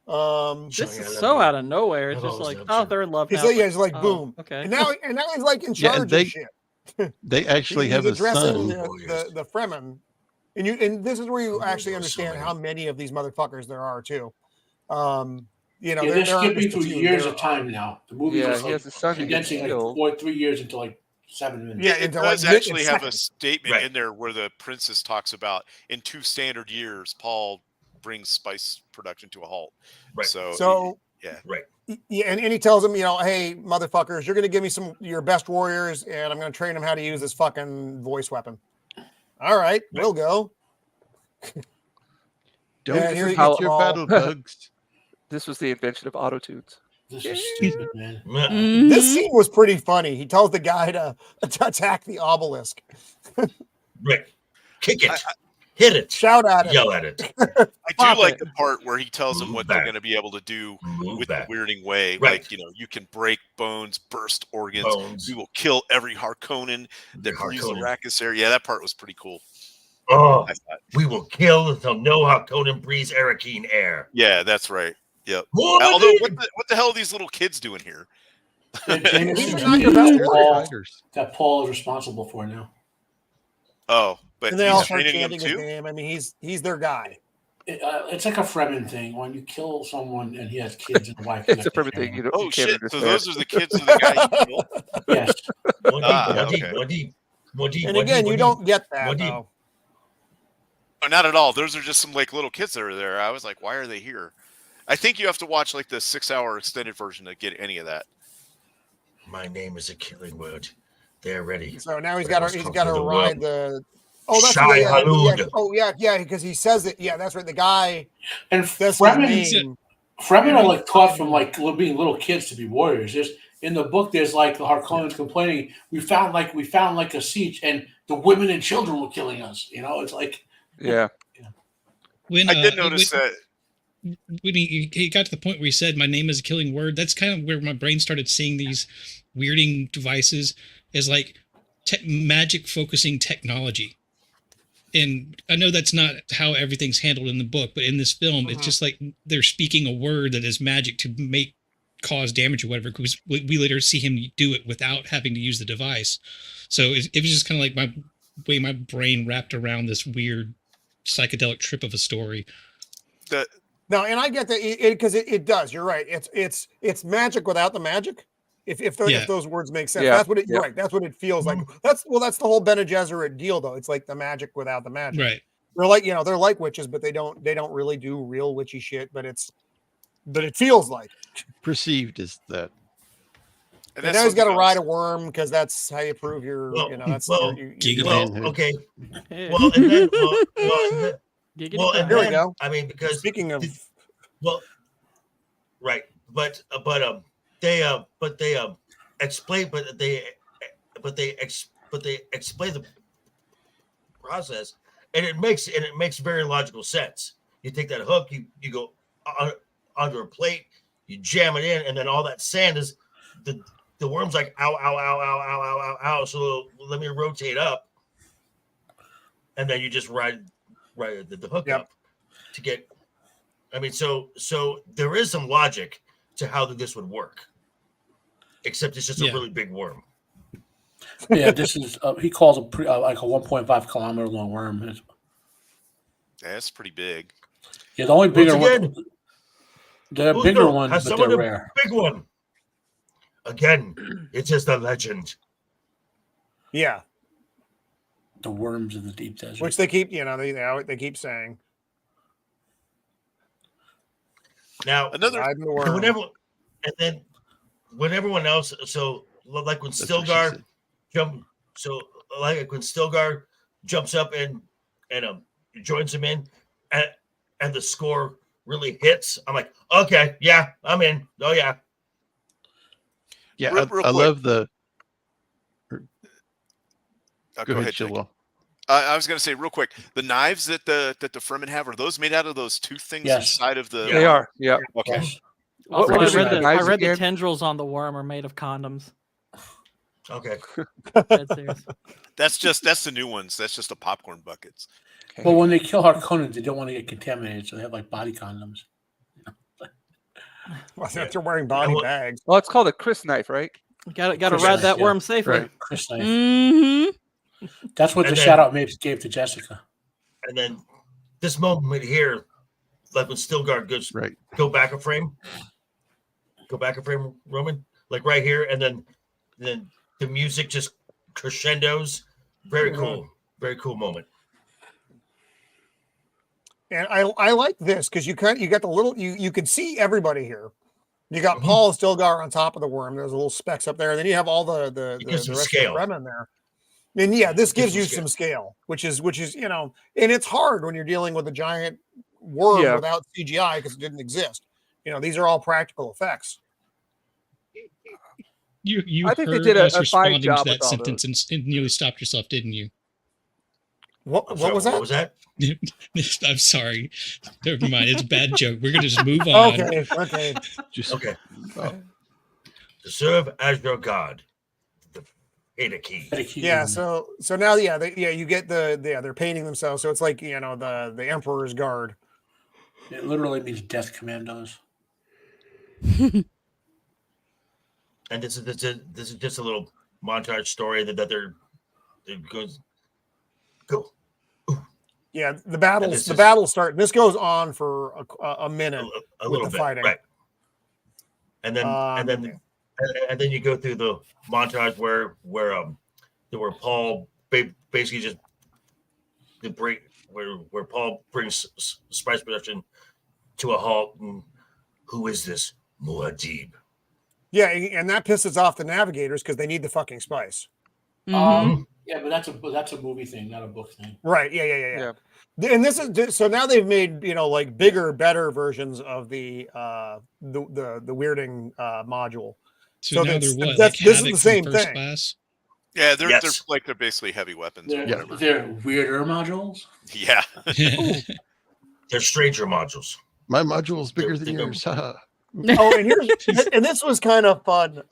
B: This is so out of nowhere. It's just like, oh, they're in love now.
A: It's like
B: Oh,
A: boom.
B: Okay.
A: And now he's like in
J: Yeah,
A: charge of shit.
J: they actually
A: He's
J: have a
A: addressing
J: son.
A: the Fremen, and this is where you actually understand how many of these motherfuckers there are too.
H: They're skipping through years of time now. The movie
G: yeah,
H: is
G: he has a son who gets
H: condensing
G: killed.
H: like 3 years into like 7 minutes.
A: Yeah,
D: It
A: into
D: does
A: like
D: actually have a
A: seconds.
D: statement
E: Right.
D: in there where the princess talks about in 2 standard years, Paul brings spice production to a halt.
E: Right.
A: So
D: yeah.
E: Right.
A: yeah, and he tells them, hey, motherfuckers, you're gonna give me some your best warriors, and I'm gonna train them how to use this fucking voice weapon. All right, we'll go.
J: Don't
A: Yeah, here
J: forget
A: you go,
J: your
A: Paul.
J: battle bugs.
G: This was the invention of auto tunes.
H: This is stupid, man.
F: Mhm.
A: This scene was pretty funny. He tells the guy to attack the obelisk.
E: Right. Kick it. Hit it.
A: Shout at it.
E: Yell at it.
D: I
B: Pop
D: do like
B: it.
D: the part where he tells them
E: Move
D: what they're
E: back.
D: going to be able to do
E: Move
D: with
E: back.
D: the weirding way.
E: Right.
D: Like, you can break bones, burst organs.
E: Bones.
D: We will kill every Harkonnen that breathes the Arrakis air. Yeah, that part was pretty cool.
E: Oh,
D: I thought.
E: we will kill until no Harkonnen breathes Arakeen air.
D: Yeah, that's right. Yep.
E: What?
D: Although, what the hell are these little kids doing here?
H: Jameson
A: These are
H: Paul,
J: They're fighters.
H: that Paul is responsible for now.
D: Oh, but
A: And they all
D: he's
A: start
D: training them
A: chanting his
D: too?
A: name. I mean, he's their guy.
H: It's like a Fremen thing. When you kill someone and he has kids and a wife,
G: It's a perfect thing. You
D: Oh,
G: can't
D: shit. So
G: understand.
D: those are the kids of the guy you killed?
H: Yes.
A: And again, you don't get that
E: What do you-
A: though.
D: Oh, not at all. Those are just some like little kids that are there. I was like, why are they here? I think you have to watch like the 6-hour extended version to get any of that.
E: My name is a killing word. They're ready.
A: So now he's
E: But
A: got
E: I
A: to
E: was
A: he's got to
E: comfortable
A: ride the. Oh, that's
E: Shai
A: right. Yeah,
E: Halud.
A: oh yeah, because he says it. Yeah, that's right. The guy.
H: And
A: That's his
H: Fremen,
A: name.
H: Fremen are like taught from like being little kids to be warriors. There's in the book. There's like the Harkonnens complaining. We found like a siege, and the women and children were killing us. It's like
G: Yeah.
I: When
D: I did notice that.
I: when he got to the point where he said, "My name is a killing word," that's kind of where my brain started seeing these weirding devices as like magic focusing technology. And I know that's not how everything's handled in the book, but in this film, it's just like they're speaking a word that is magic to cause damage or whatever, because we later see him do it without having to use the device. So it was just kind of like my brain wrapped around this weird psychedelic trip of a story.
A: No, and I get that because it does. You're right. It's magic without the magic. If those words make sense,
G: Yeah.
A: that's what you're right. That's what it feels like. That's the whole Bene Gesserit deal, though. It's like the magic without the magic.
I: Right.
A: They're like they're like witches, but they don't really do real witchy shit. But it feels like
J: Perceived as that.
D: And
A: now he's got to ride a worm because that's how you prove your, that's
E: okay.
B: Hey.
E: Well, and then,
B: Giggity
E: well, and
B: crime.
A: There we
E: then,
A: go.
E: I mean, because
A: Speaking of,
E: right, but they explain, but they explain the process, and it makes very logical sense. You take that hook, you go under a plate, you jam it in, and then all that sand is the worm's like ow ow ow ow ow ow ow ow. So let me rotate up, and then you just ride the hook up to get. I mean, so there is some logic to how this would work, except it's just a really big worm.
H: Yeah, this is he calls like a 1.5 kilometer long worm.
D: Yeah, that's pretty big.
H: Yeah, the only bigger one. The bigger
E: one,
H: ones, but they're rare.
E: Big one. Again, it's just a legend.
A: Yeah.
H: The worms in the deep desert,
A: which they keep, they keep saying.
E: Now,
A: whenever
E: when everyone else, so like when Stilgar when Stilgar jumps up and joins him in, and the score really hits, I'm like, okay, yeah, I'm in. Oh yeah.
J: Yeah,
D: Real
J: I
D: quick.
J: love the.
D: Go ahead,
J: Shieldwall.
D: Jake. I was going to say real quick, the knives that the Fremen have, are those made out of those tooth things inside of the?
G: They are. Yeah.
D: Okay.
H: Yes.
B: Also,
G: What
B: I
G: is
B: read
G: it
B: the
G: again?
B: tendrils on the worm are made of condoms.
E: Okay.
B: Dead serious.
D: That's the new ones. That's just the popcorn buckets.
H: Well, when they kill Harkonnens, they don't want to get contaminated, so they have like body condoms.
A: Well, they're wearing body bags.
G: Well, it's called a Chris knife, right?
B: Got to ride that worm safely.
H: Right. Chris knife.
F: Mm-hmm.
H: That's what
E: And
H: the
E: then-
H: shout out Mapes gave to Jessica.
E: And then this moment here, like when Stilgar goes go back a frame, Roman, like right here, and then the music just crescendos. Very cool. Very cool moment.
A: And I like this because you got the little you can see everybody here. You got Paul Stilgar on top of the worm. There's a little specks up there. And then you have all the rest of the Fremen there. And this gives you some scale, which is and it's hard when you're dealing with a giant worm without CGI because it didn't exist. These are all practical effects.
I: You
G: I think they
I: heard
G: did
I: us
G: a fine
I: responding
G: job
I: to
G: with
I: that
G: all
I: sentence and nearly stopped yourself, didn't you?
A: What was that?
E: What was that?
I: I'm sorry. Never mind. It's a bad joke. We're gonna just move on.
A: Okay.
E: Okay. To serve as your god, the Edaki.
A: Yeah. So now, you get they're painting themselves. So it's like the Emperor's Guard.
H: It literally means death commandos.
E: And this is just a little montage story that they're goes go.
A: Yeah, the battles start. This goes on for a minute.
E: A little
A: with the
E: bit,
A: fighting.
E: right? And then you go through the montage where Paul basically just the break where Paul brings spice production to a halt. And who is this Muad'Dib?
A: Yeah, and that pisses off the navigators because they need the fucking spice.
H: Yeah, but that's a movie thing, not a book thing.
A: Right. Yeah. And this is so now they've made like bigger, better versions of the weirding module.
I: So now they're what?
A: This is the same
I: first
A: thing.
I: class?
D: Yeah, they're basically heavy weapons.
H: They're weirder modules.
D: Yeah.
E: They're stranger modules.
J: My module is bigger than yours.
A: Oh, and this was kind of fun.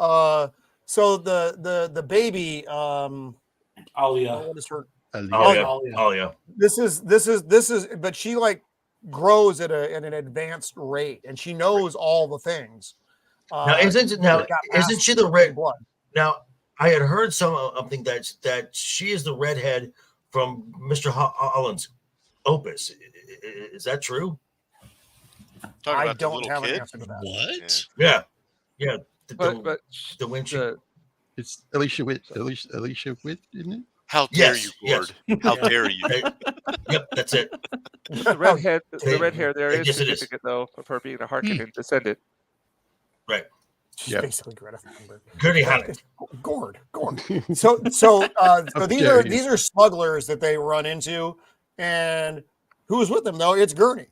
A: So the baby,
H: Alia.
A: what is her?
E: Alia.
A: This is, but she like grows at an advanced rate, and she knows all the things.
E: Now isn't she the red blood? Now I had heard something that she is the redhead from Mr. Holland's Opus. Is that true?
A: I don't have an answer to that.
I: What?
E: Yeah.
G: But
E: the when she
J: it's Alicia Witt, isn't it?
D: How dare you, Gourd? How dare you?
E: Yep, that's it.
G: the red hair there is
E: Yes, it is.
G: significant though of her being a Harkonnen descendant.
E: Right.
A: She's basically Greta Thunberg.
E: Gertie Hammond.
A: Gourd. So these are smugglers that they run into, and who's with them though? It's Gurney.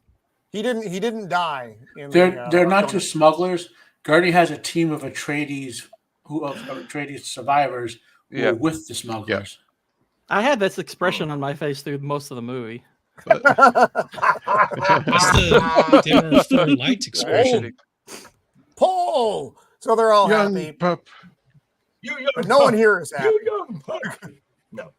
A: He didn't die.
H: They're not just smugglers. Gurney has a team of Atreides Atreides survivors who are with the smugglers.
B: I had this expression on my face through most of the movie.
I: That's the there are four light expression.
A: Paul. So they're all
J: Young
A: happy.
J: pup.
A: But no one here is happy.
E: No.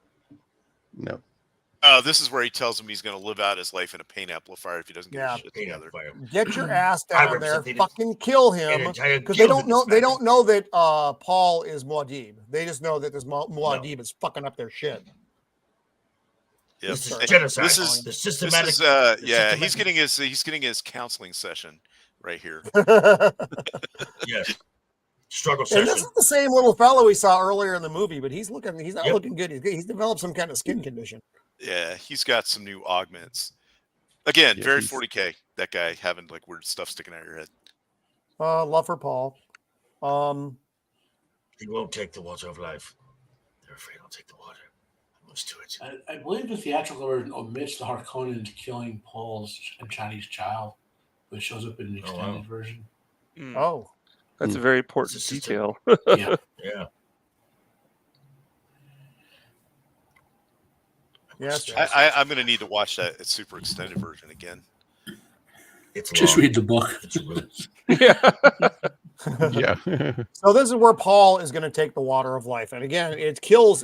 D: This is where he tells him he's going to live out his life in a paint amplifier if he doesn't get his shit together.
A: Get your ass down there, fucking kill him, because they don't know that Paul is Muad'Dib. They just know that this Muad'Dib is fucking up their shit.
D: Yep.
E: This is genocide.
D: This is
E: the systematic.
D: He's getting his counseling session right here.
E: Yeah. Struggle
A: And
E: session.
A: this is the same little fellow we saw earlier in the movie, but he's not looking good. He's developed some kind of skin condition.
D: Yeah, he's got some new augments. Again, very 40K. That guy having like weird stuff sticking out of your head.
A: Love for Paul.
E: He won't take the water of life. They're afraid I'll take the water. I must do it.
H: I believe the theatrical version omits the Harkonnens killing Paul's Chinese child, but shows up in the extended version.
A: Oh.
G: That's a very important detail.
H: Yeah.
E: Yeah.
A: Yes.
D: I'm going to need to watch that super extended version again.
E: It's
H: just
E: long.
H: read the book.
J: Yeah.
A: So this is where Paul is going to take the water of life, and again, it kills.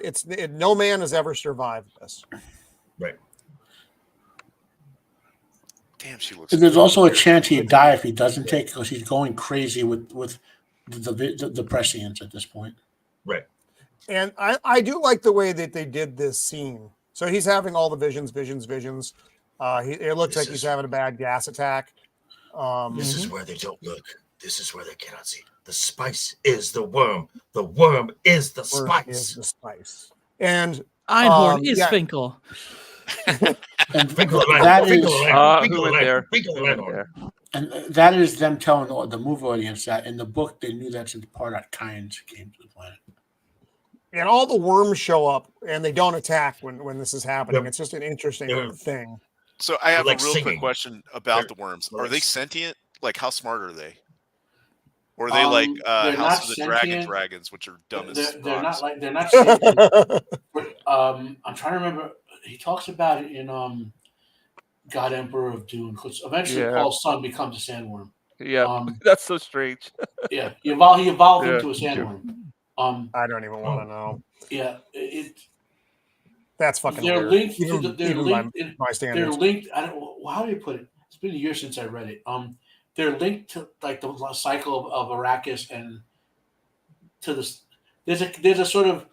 A: No man has ever survived this.
E: Right.
D: Damn, she looks.
H: And there's also a chance he'd die if he doesn't take, because he's going crazy with the prescience at this point.
E: Right.
A: And I do like the way that they did this scene. So he's having all the visions. It looks like he's having a bad gas attack.
E: This is where they don't look. This is where they cannot see. The spice is the worm. The worm is the spice.
A: And
B: Einhorn is Finkel.
H: And that is them telling the movie audience that in the book they knew that since Pardock Kynes came to the planet.
A: And all the worms show up, and they don't attack when this is happening. It's just an interesting thing.
D: So I have a real quick question about the worms. Are they sentient? Like, how smart are they? Or are they like House of the Dragons, which are dumb as
H: they're
D: rocks?
H: they're not sentient. I'm trying to remember. He talks about it in God Emperor of Dune, because eventually Paul's son becomes a sandworm.
G: Yeah, that's so strange.
H: Yeah, he evolved into a sandworm.
A: I don't even want to know.
H: Yeah,
A: that's fucking
H: they're
A: weird.
H: linked. They're linked.
A: My standards.
H: They're linked. How do you put it? It's been a year since I read it. They're linked to like the cycle of Arrakis and to this. There's a sort of,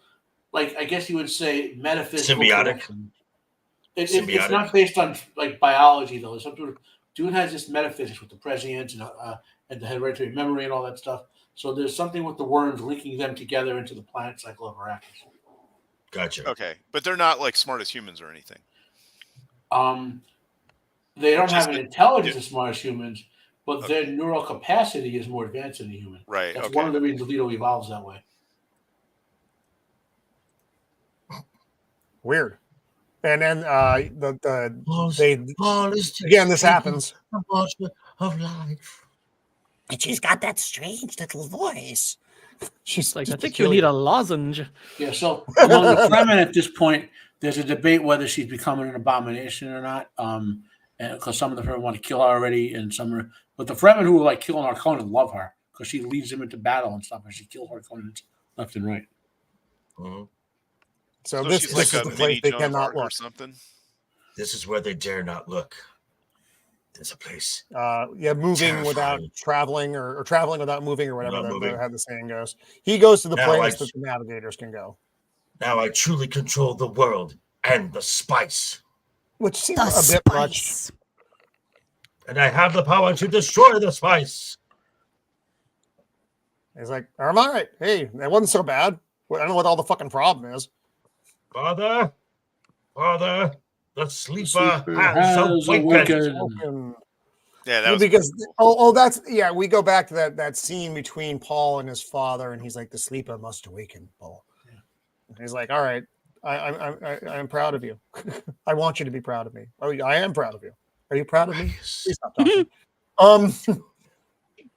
H: like, I guess you would say, metaphysical
E: symbiotic.
H: It's not based on like biology though. Some sort of Dune has this metaphysics with the prescience and the hereditary memory and all that stuff. So there's something with the worms linking them together into the planet cycle of Arrakis.
E: Gotcha.
D: Okay, but they're not like smart as humans or anything.
H: They don't have an intelligence as smart as humans, but their neural capacity is more advanced than a human.
D: Right.
H: That's one of the reasons Leto evolves that way.
A: Weird. And then this happens.
E: The water of life.
A: And she's got that strange little voice.
B: She's like, I think you need a lozenge.
H: Yeah, so among the Fremen at this point, there's a debate whether she's becoming an abomination or not. Because some of the Fremen want to kill her already, and but the Fremen who are like killing Harkonnen love her because she leads them into battle and stuff, and she kills Harkonnen left and right.
E: Mm-hmm.
A: So this is the place they cannot look.
D: Or something.
E: This is where they dare not look. There's a place.
A: Moving without traveling, or traveling without moving, or whatever how the saying goes. He goes to the place that the navigators can go.
E: Now I truly control the world and the spice.
A: Which seems a bit much.
E: And I have the power to destroy the spice.
A: He's like, am I right? Hey, that wasn't so bad. I don't know what all the fucking problem is.
E: Father, the sleeper has awakened.
D: Yeah, that was
A: because that's we go back to that scene between Paul and his father, and he's like, the sleeper must awaken, Paul. And he's like, all right, I'm proud of you. I want you to be proud of me. Oh, I am proud of you. Are you proud of me? Please stop talking.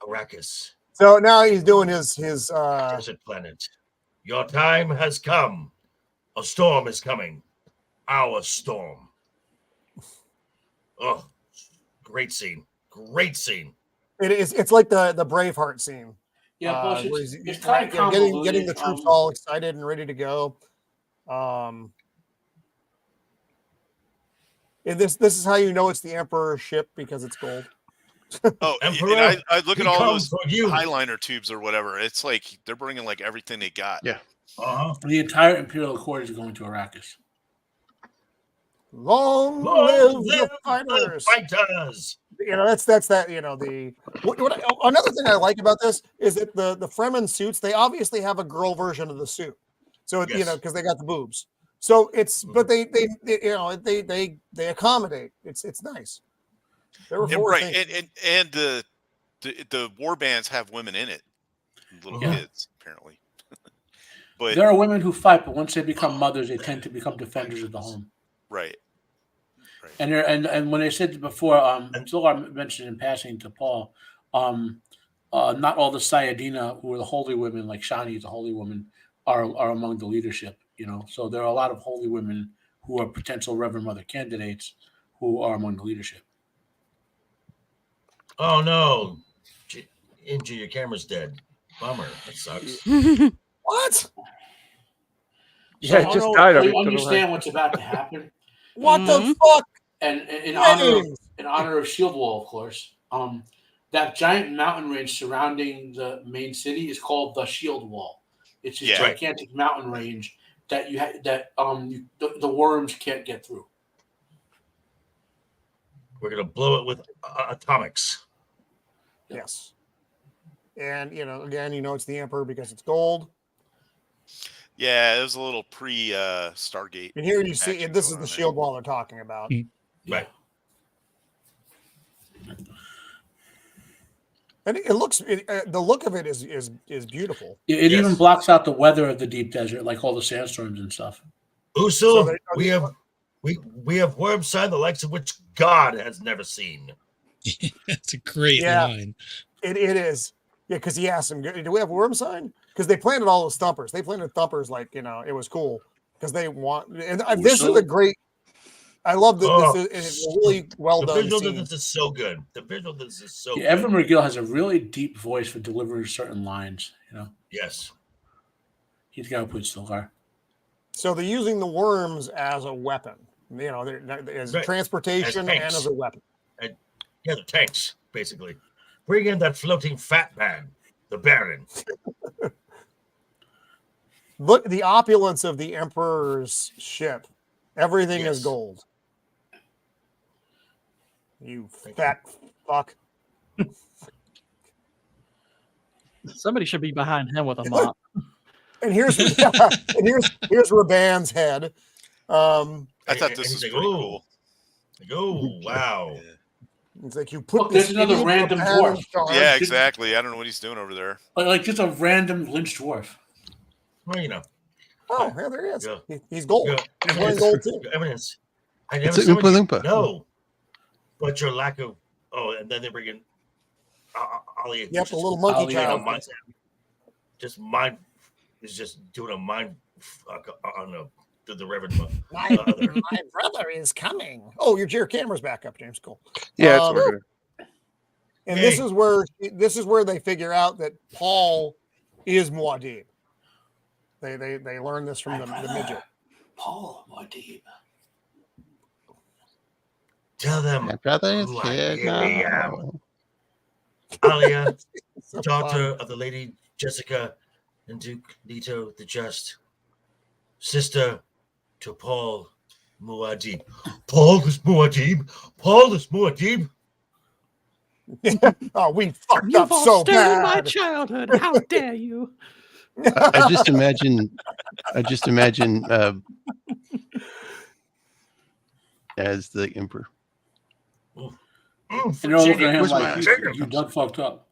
E: Arrakis.
A: So now he's doing his
E: desert planet. Your time has come. A storm is coming. Our storm. Oh, great scene. Great scene.
A: It is. It's like the Braveheart scene.
H: Yeah,
A: where
H: it's
A: he's
H: kind of
A: getting the troops all excited and ready to go. And this is how you know it's the Emperor's ship, because it's gold.
D: Oh,
E: Emperor,
D: and I look at all those
E: you.
D: highliner tubes or whatever. It's like they're bringing like everything they got.
J: Yeah.
H: The entire Imperial Accord is going to Arrakis.
A: Long live the
E: fighters.
A: fighters! You know, that's that. You know, another thing I like about this is that the Fremen suits, they obviously have a girl version of the suit. So you know, because they got the boobs. So it's but they accommodate. It's nice. There were four
D: right, and the war bands have women in it, little kids apparently. But
H: there are women who fight, but once they become mothers, they tend to become defenders of the home.
D: Right.
H: And when I said before, still I mentioned in passing to Paul, not all the Sayadina, who are the holy women, like Shani is a holy woman, are among the leadership. You know, so there are a lot of holy women who are potential Reverend Mother candidates who are among the leadership.
E: Oh no, Inja, your camera's dead. Bummer. That sucks.
A: What?
G: Yeah, it just died.
H: I understand what's about to happen.
A: What the fuck?
H: And in honor of Shieldwall, of course, that giant mountain range surrounding the main city is called the Shieldwall. It's a gigantic mountain range that the worms can't get through.
E: We're gonna blow it with atomics.
A: Yes. And again, it's the Emperor because it's gold.
D: Yeah, it was a little pre Stargate.
A: And here you see, and this is the shield wall they're talking about.
E: Right.
A: And it looks, the look of it is beautiful.
H: It even blocks out the weather of the deep desert, like all the sandstorms and stuff.
E: Usul, so we have Wormside, the likes of which God has never seen.
I: That's a great line.
A: It is. Yeah, because he asked him, do we have Wormside? Because they planted all those thumpers. They planted thumpers like, it was cool. Because they want, and this is a great, I love that this is really well done.
E: The visual of this is so good. The visual of this is so good.
H: Evan McGill has a really deep voice for delivering certain lines,
E: Yes.
H: He's got to put Stilgar.
A: So they're using the worms as a weapon, as transportation and as a weapon.
E: The tanks, basically. Bring in that floating fat man, the Baron.
A: Look, the opulence of the Emperor's ship. Everything is gold. You fat fuck.
B: Somebody should be behind him with a mop.
A: And here's Raban's head.
D: I thought this was pretty cool.
E: Oh, wow.
D: Yeah.
A: It's like you put
H: there's another random dwarf.
D: Yeah, exactly. I don't know what he's doing over there.
H: Like just a random Lynch dwarf.
E: Well,
A: Oh, yeah, there he is. Yeah. He's gold.
E: Yeah.
A: He's wearing gold too.
E: Evidence. I
J: It's
E: never
J: an Oompa Loompa.
E: No. But your lack of and then they bring in Ali.
A: Yep, the little monkey child.
E: Just mind is just doing a mind fuck on the Reverend.
A: My brother is coming. Oh, your camera's back up, James. Cool.
G: Yeah, it's working.
A: And this is where they figure out that Paul is Muad'Dib. They learn this from the midget.
H: Paul Muad'Dib.
E: Tell them
J: My brother is
E: who I
J: here
E: really
J: now.
E: am. Alia, daughter of the Lady Jessica and Duke Leto the Just, sister to Paul Muad'Dib. Paul is Muad'Dib. Paul is Muad'Ib.
A: Oh, we fucked
B: You've
A: up
B: all
A: so
B: stolen my
A: bad.
B: childhood. How dare you?
J: I just imagine as the Emperor.
H: And they're all looking at him
E: Where's
H: like,
E: my
H: you done fucked up.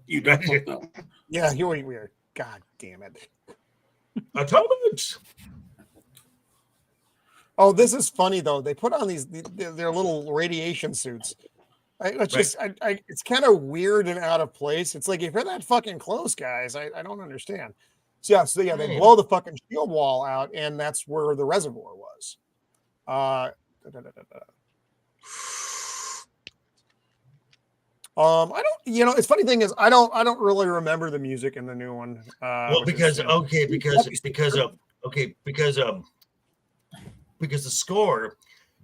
H: You done fucked up.
A: Yeah, you're weird. God damn it.
E: Atomics.
A: Oh, this is funny though. They put on their little radiation suits. It's kind of weird and out of place. It's like, if you're that fucking close, guys, I don't understand. So they blow the fucking shield wall out, and that's where the reservoir was. I don't, it's funny thing is, I don't really remember the music in the new one.
E: Because the score,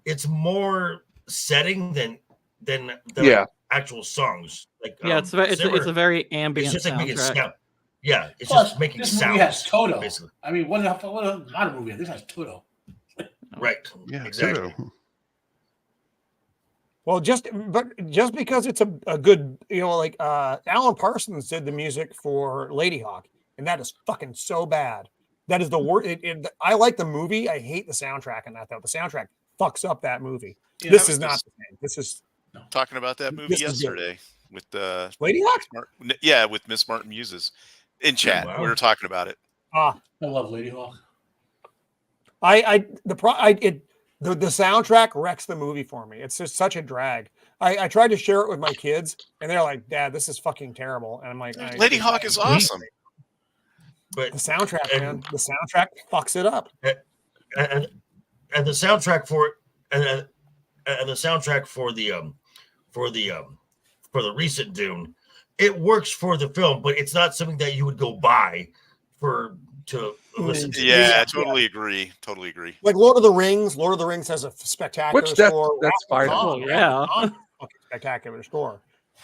E: it's more setting than the actual songs. Like
B: it's a very ambient soundtrack.
E: It's
H: Plus,
E: just making
H: this
E: sounds.
H: movie has Toto.
E: Basically.
H: I mean, what a modern movie? This has Toto.
E: Right.
J: Yeah,
E: Exactly.
J: Toto.
A: Well, just because it's a good, Alan Parsons did the music for Lady Hawk, and that is fucking so bad. That is the worst. I like the movie. I hate the soundtrack in that, though. The soundtrack fucks up that movie.
J: Yeah,
A: This is not the same. This is
D: talking about that movie
A: This is good.
D: yesterday with
A: Lady Hawk.
D: with Miss Martin Muses in chat.
E: Wow.
D: We were talking about it.
H: I love Lady Hawk.
A: The soundtrack wrecks the movie for me. It's just such a drag. I tried to share it with my kids, and they're like, "Dad, this is fucking terrible." And I'm like,
D: Lady Hawk is awesome.
E: But
A: the soundtrack, man, the soundtrack fucks it up.
E: And the soundtrack for and the soundtrack for the recent Dune, it works for the film, but it's not something that you would go buy to listen to.
D: Yeah, I totally agree.
A: Like Lord of the Rings. Lord of the Rings has a spectacular score.
G: That's fine.
A: Spectacular score.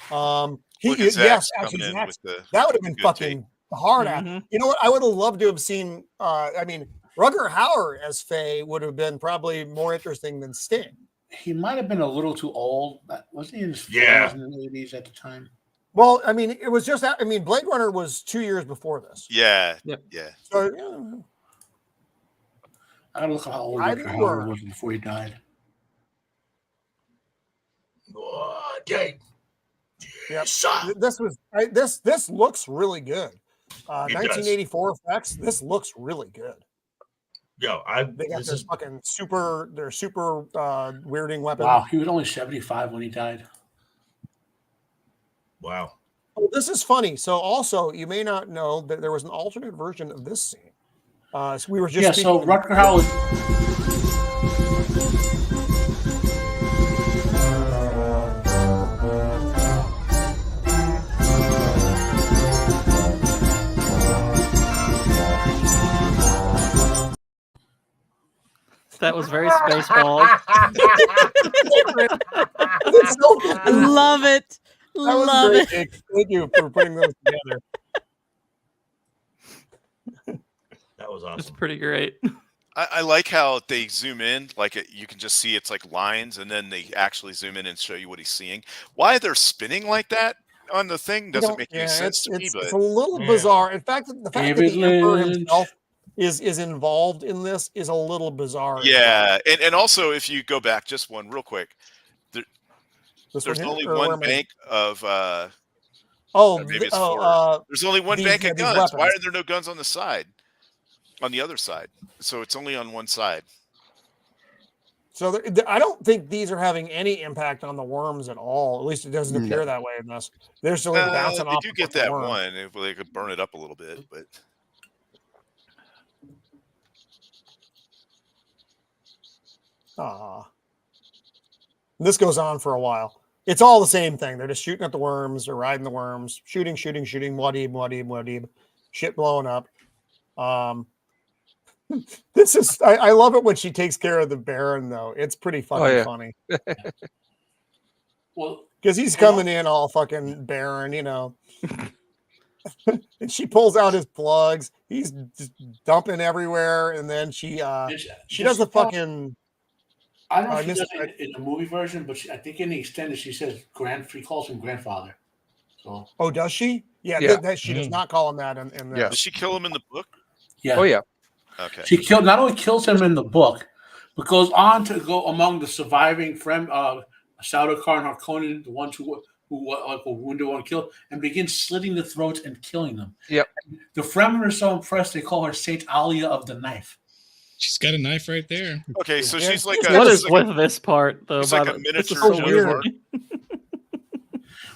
D: Zach's
A: actually,
D: coming in with the
A: that would have been
D: good
A: fucking hard. You know what? I would have loved to have seen. Rutger Hauer as Faye would have been probably more interesting than Sting.
H: He might have been a little too old. Wasn't he in his 40s in the 80s at the time?
A: Well, it was just that. Blade Runner was 2 years before this.
D: Yeah.
B: Yep.
D: Yeah.
A: So,
H: I gotta look at how old Rutger Hauer was before he died.
E: Okay.
A: Yep. This looks really good. 1984 effects. This looks really good.
E: Yo,
A: they got their fucking super weirding weapon.
H: Wow, he was only 75 when he died.
E: Wow.
A: Oh, this is funny. So also, you may not know that there was an alternate version of this scene. So we were just
H: so Rutger Hauer.
B: That was very Spaceballs.
F: Love it. Love it.
A: Jake. Thank you for putting those together.
E: That was awesome.
B: It's pretty great.
D: I like how they zoom in, you can just see it's like lines, and then they actually zoom in and show you what he's seeing. Why they're spinning like that on the thing doesn't make any sense to me. But
A: it's a little bizarre. In fact, the fact that the Emperor himself is involved in this is a little bizarre.
D: Yeah, and also if you go back just one real quick, there's only one bank of maybe it's four. There's only one bank of guns.
A: Weapons.
D: Why are there no guns on the side? On the other side. So it's only on one side.
A: So I don't think these are having any impact on the worms at all. At least it doesn't appear that way in this. They're still bouncing off.
D: They do get that one. If they could burn it up a little bit, but
A: this goes on for a while. It's all the same thing. They're just shooting at the worms. They're riding the worms. Shooting. Wadib. Shit blowing up. This is. I love it when she takes care of the Baron, though. It's pretty fucking funny.
H: Well,
A: because he's coming in all fucking Baron, and she pulls out his plugs. He's just dumping everywhere, and then she does the fucking.
H: I don't know if she does it in the movie version, but I think in the extended she says she calls him grandfather. So.
A: Oh, does she? Yeah. She does not call him that. In the.
D: Does she kill him in the book?
H: Yeah.
G: Oh yeah.
D: Okay.
H: She not only kills him in the book, but goes on to go among the surviving Sardaukar and Harkonnen, the ones who Windu want to kill, and begins slitting the throats and killing them.
G: Yep.
H: The Fremen are so impressed they call her Saint Alia of the Knife.
I: She's got a knife right there.
D: Okay, so
A: Yeah.
D: she's like
B: What is
D: she's like
B: with this part though?
D: she's like
B: by
D: a
B: the- this is
D: miniature
B: so
D: Joan of
B: weird.
D: Arc.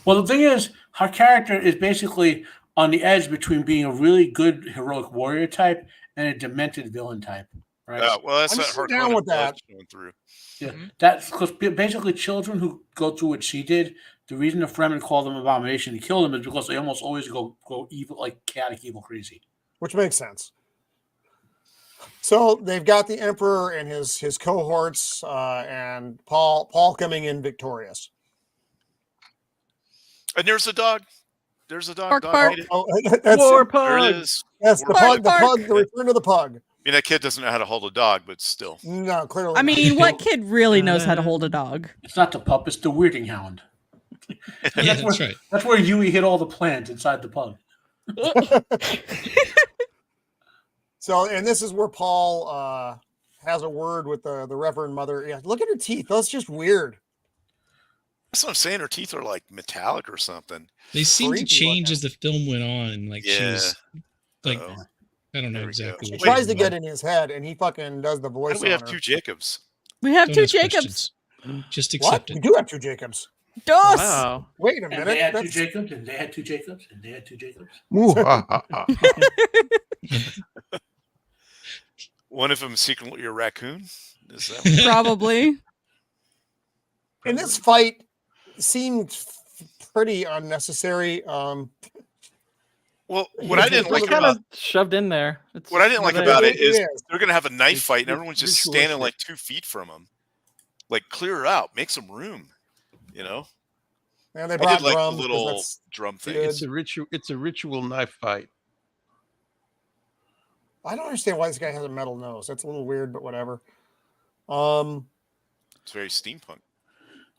H: Well, the thing is, her character is basically on the edge between being a really good heroic warrior type and a demented villain type, right?
D: Well, that's
A: I'm
D: that
A: still down
D: Harkonnen
A: with
D: blood
A: that.
D: showing through.
H: Yeah, that's because basically children who go through what she did, the reason the Fremen call them abomination to kill them is because they almost always go evil, like chaotic evil crazy.
A: Which makes sense. So they've got the Emperor and his cohorts, and Paul coming in victorious.
D: And there's a dog. There's a dog.
F: Bark,
D: Dog
F: bark.
D: ate it.
A: Oh, that's
B: War
D: There it
B: pug.
D: is.
A: That's the
D: Bark,
A: pug. The
F: bark.
A: pug. The return of the pug.
D: I mean, that kid doesn't know how to hold a dog, but still.
A: No, clearly.
F: I
A: not.
F: mean, what kid really knows how to hold a dog?
H: It's not the pup; it's the weirding hound.
I: Yeah, that's right.
H: That's where Yui hit all the plants inside the pug.
A: So, and this is where Paul has a word with the Reverend Mother. Yeah, look at her teeth. That's just weird.
D: That's what I'm saying. Her teeth are like metallic or something.
I: They seem to
A: Creepy
I: change
A: looking.
I: as the film went on. Like she
D: Yeah.
I: was like
D: Uh-oh.
I: I don't know
D: There we go.
I: exactly.
A: She
I: what
A: tries
I: was
A: to
I: going
A: get in his head, and he fucking does the
D: Why
A: voice
D: do we have
A: on her.
D: two Jacobs?
F: We have
I: Don't
F: two
I: ask
F: Jacobs.
I: questions. Just
A: What?
I: accept
A: We
I: it.
A: do have two Jacobs.
F: Dos.
B: Wow.
A: Wait a
H: And
A: minute.
H: they had two
A: That's-
H: Jacobs, and they had two Jacobs, and they had two Jacobs.
D: One of them secretly a raccoon. Is that what-
F: Probably.
A: And this fight seemed pretty unnecessary.
D: Well, what I didn't like
B: kind
D: about
B: of shoved in there. It's
D: what I didn't like
B: there.
D: about it
A: It
D: is
A: is.
D: they're gonna have a knife
J: It's
D: fight, and everyone's just standing like 2 feet from them. Like, clear her out, make some room. You know,
A: And they
D: I
A: brought
D: did like
A: drums
D: the
A: 'cause
D: little
A: that's-
D: drum thing.
A: good.
J: It's a ritual. It's a ritual knife fight.
A: I don't understand why this guy has a metal nose. That's a little weird, but whatever.
D: It's very steampunk.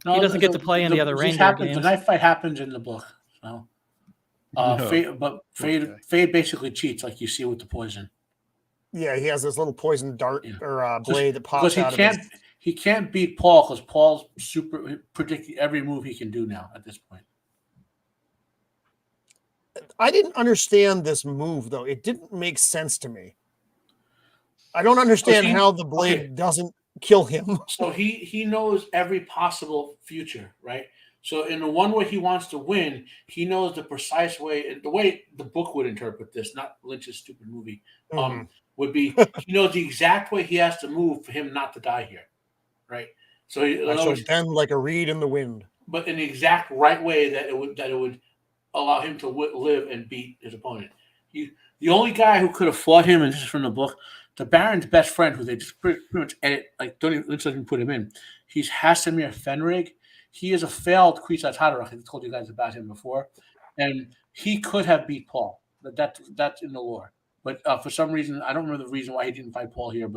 B: He doesn't get to play any other
H: this
B: reindeer
H: happens- The
B: games.
H: knife fight happens in the book. So,
J: No.
H: Fade basically cheats, like you see with the poison.
A: Yeah, he has this little poison dart
H: Yeah.
A: or blade that pops
H: Because he
A: out
H: can't
A: of his.
H: he can't beat Paul because Paul's super predicting every move he can do now at this point.
A: I didn't understand this move though. It didn't make sense to me. I don't understand
H: he-
A: how the blade doesn't kill him.
H: So he knows every possible future, right? So in the one way he wants to win, he knows the precise way, the way the book would interpret this, not Lynch's stupid movie, would be he knows the exact way he has to move for him not to die here, right? So in
A: I
H: other
A: shall
H: words,
A: bend like a reed in the wind.
H: but in the exact right way that it would allow him to live and beat his opponent. The only guy who could have fought him, and this is from the book, the Baron's best friend, who they just pretty much edit, like Lynch doesn't put him in. He's Hasimir Fenrig. He is a failed Kwisatz Haderach. I told you guys about him before, and he could have beat Paul. That's in the lore. But for some reason, I don't remember the reason why he didn't fight Paul here,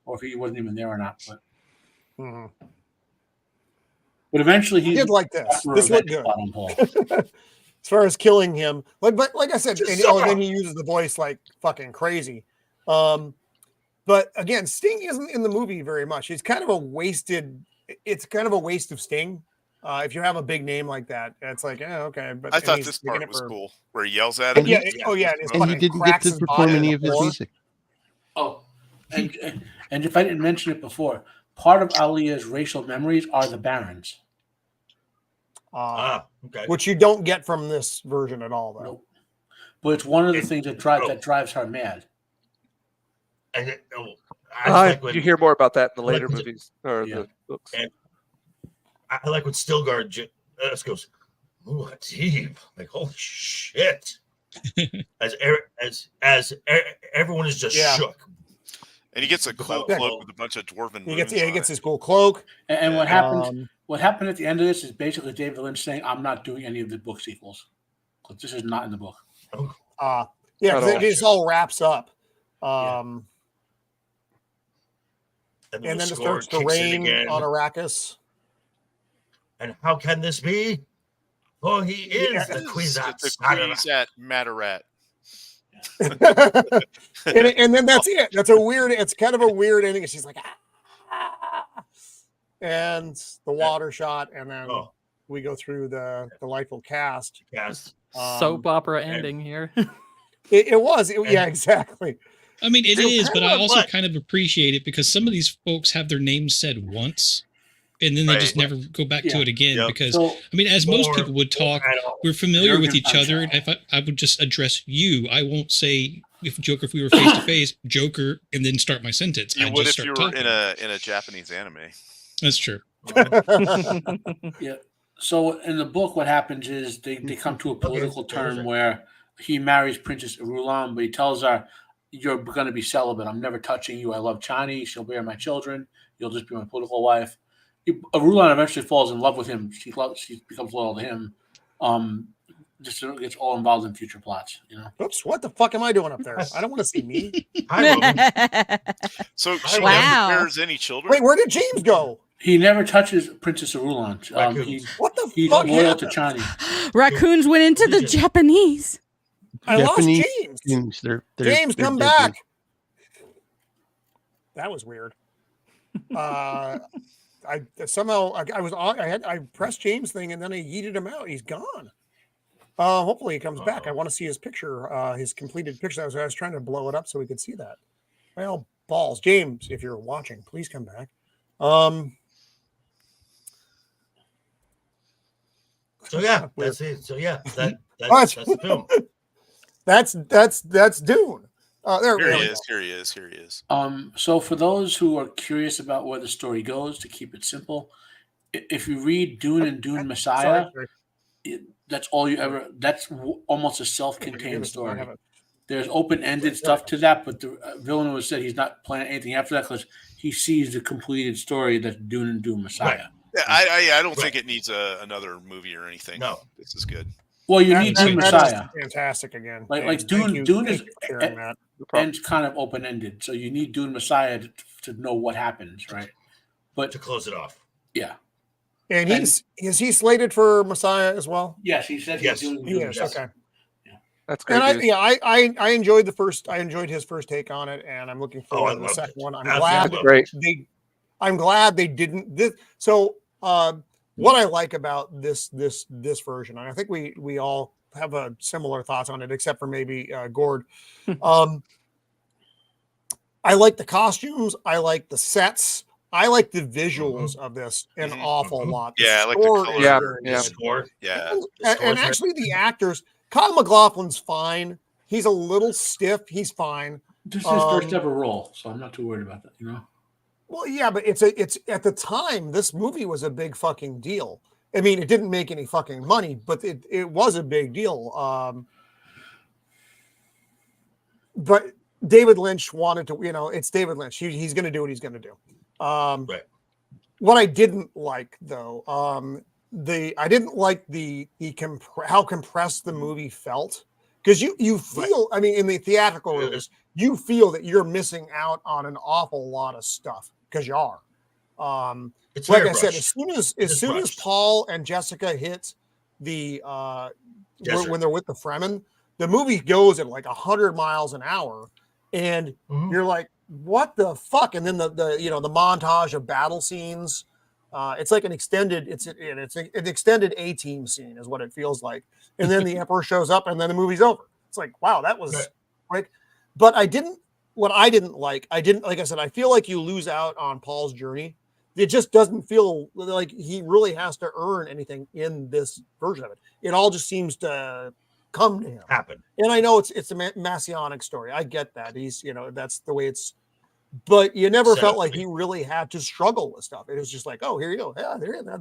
H: or if he wasn't even there or not. But eventually,
A: I
H: he
A: did like this. This looked good.
H: On Paul.
A: As far as killing him, but like I said,
E: Just
A: and,
E: so-
A: then he uses the voice like fucking crazy. But again, Sting isn't in the movie very much. He's kind of a wasted. It's kind of a waste of Sting. If you have a big name like that, it's like, okay. But
D: I thought
A: he's
D: this
A: making
D: part
A: it
D: was
A: for-
D: cool, where he yells at
J: And
D: him.
A: Yeah. Oh yeah. And, his
J: And he
A: fucking
J: didn't get
A: cracks
J: to
A: his
J: perform
A: body
J: any
A: on
J: of
A: the
J: his
A: floor.
J: music.
H: Oh, and if I didn't mention it before, part of Alia's racial memories are the Barons.
E: Okay.
A: Which you don't get from this version at all, though.
H: Nope. But it's one of the things that drives her mad.
E: And I like when,
G: you hear more about that in the
E: I like
G: later
E: when-
G: movies or
H: Yeah.
G: the books.
E: And I like when Stilgar just goes, "Ooh, a deep!" Like, holy shit! as everyone is just
A: Yeah.
E: shook.
D: And he gets a cool
E: Yeah.
D: cloak with a bunch of dwarven
A: He gets
D: runes
A: he
D: on
A: gets
D: it.
A: his cool cloak.
H: And what happens?
A: Um,
H: What happened at the end of this is basically David Lynch saying, "I'm not doing any of the book sequels because this is not in the book."
A: Yeah,
G: Not
A: 'cause
G: all.
A: it just all wraps up.
E: And
A: And
E: the
A: then it
E: score
A: starts to
E: kicks in
A: rain
E: again.
A: on Arrakis.
E: And how can this be? Oh, he is
A: Yeah,
E: the
D: It's
E: Kwisatz
D: the
E: Haderach.
D: Kwisatz Matarat.
A: and then that's it. That's a weird. It's kind of a weird ending. And she's like, and the water shot, and then
E: Oh.
A: we go through the delightful cast.
E: Yes.
B: Soap opera ending here.
A: It was. Yeah, exactly.
I: I mean, it is, but I also
E: What?
I: kind of appreciate it because some of these folks have their names said once, and then they
D: Right.
I: just never go back to
H: Yeah.
I: it again.
D: Yep.
I: Because
H: So
I: I mean, as most
E: Or-
I: people would talk,
E: I don't-
I: we're familiar with
H: Jurgen
I: each other, and
H: Punchak.
I: if I would just address you, I won't say if we were face to face, Joker, and then start my sentence.
D: You
I: I
D: would
I: just
D: if you
I: start
D: were
I: talking.
D: in a Japanese anime.
I: That's true.
H: Yeah. So in the book, what happens is they come to a political
E: Okay.
H: term where he marries Princess Irulan, but he tells her, "You're going to be celibate. I'm never touching you. I love Chani. She'll bear my children. You'll just be my political wife." Irulan eventually falls in love with him. She becomes loyal to him. Just gets all involved in future plots. You know.
A: Oops, what the fuck am I doing up there? I don't want to see me.
E: Hi, Roman.
D: So she
F: Wow.
D: never bears any children.
A: Wait, where did James go?
H: He never touches Princess Irulan.
E: Raccoons.
A: What the
H: He's
A: fuck
H: loyal to
A: happened?
H: Chani.
F: Raccoons went into the Japanese.
A: I lost
J: Japanese
A: James.
J: James,
A: James, come
J: they're
A: back. That was weird. I somehow I was on. I pressed James thing and then I yeeted him out. He's gone. Hopefully he comes back. I want to see his picture, his completed picture. I was trying to blow it up so we could see that. Well, balls, James, if you're watching, please come back.
E: So yeah, that's it. So yeah,
A: What?
E: that's the film.
A: That's Dune. There
D: Here
A: we
D: he
A: go.
D: is. Here he is. Here he is.
H: So for those who are curious about where the story goes, to keep it simple, if you read Dune and Dune Messiah,
A: Sorry.
H: that's all you ever. That's almost a self-contained
A: Give us- I
H: story.
A: have it.
H: There's open-ended stuff to that, but the Villeneuve said he's not planning anything after that because he sees the completed story that's Dune and Dune Messiah.
D: Yeah, I don't think it needs another movie or anything.
E: No.
D: This is good.
H: Well, you
A: That-
H: need
A: that-
H: Dune
A: that is
H: Messiah.
A: fantastic again.
H: Like
A: James.
H: Dune.
A: Thank you-
H: Dune
A: thank
H: is
A: you for sharing that.
H: ends kind of open-ended, so you need Dune Messiah to know what happens, right? But
E: To close it off.
H: yeah,
A: And is he slated for Messiah as well?
H: yes, he said
E: Yes.
H: he's doing
A: He is.
E: Yes.
A: Okay.
G: That's great.
A: And
G: news.
A: I enjoyed the first. I enjoyed his first take on it, and I'm looking forward
E: I
A: to the
E: loved
A: second
E: it.
A: one. I'm
E: Absolutely
A: glad
E: loved
G: Great.
A: I'm glad they didn't. So what I like about this version, and I think we all have a similar thoughts on it, except for maybe Gourd. I like the costumes. I like the sets. I like the visuals of this an awful lot.
D: Yeah, I like the
A: score
D: color.
A: is
G: Yeah,
A: very
G: yeah.
A: good.
E: Score.
D: Yeah.
A: And actually, the actors, Kyle MacLachlan's fine. He's a little stiff. He's fine.
H: this is his first ever role, so I'm not too worried about that. You know.
A: Well, yeah, but it's at the time, this movie was a big fucking deal. I mean, it didn't make any fucking money, but it was a big deal. But David Lynch wanted to, it's David Lynch. He's going to do what he's going to do.
E: Right.
A: What I didn't like, though, I didn't like how compressed the movie felt, because you feel, I mean, in the theatrical release, you feel that you're missing out on an awful lot of stuff because you are.
E: It's
A: Like
E: very
A: I said,
E: rushed.
A: as soon as Paul and Jessica hit the
E: Desert.
A: when they're with the Fremen, the movie goes at like 100 miles an hour, and
E: Mhm.
A: you're like, what the fuck? And then the montage of battle scenes, it's like an extended an extended A-team scene is what it feels like. And then the Emperor shows up, and then the movie's over. It's like, wow, that was quick. But like I said, I feel like you lose out on Paul's journey. It just doesn't feel like he really has to earn anything in this version of it. It all just seems to come to him.
E: Happen.
A: And I know it's a messianic story. I get that. He's, that's the way it's, but you never
E: Set
A: felt
E: up
A: like
E: to
A: he really had to struggle with stuff. It was just like, oh, here you go. Yeah, there you go.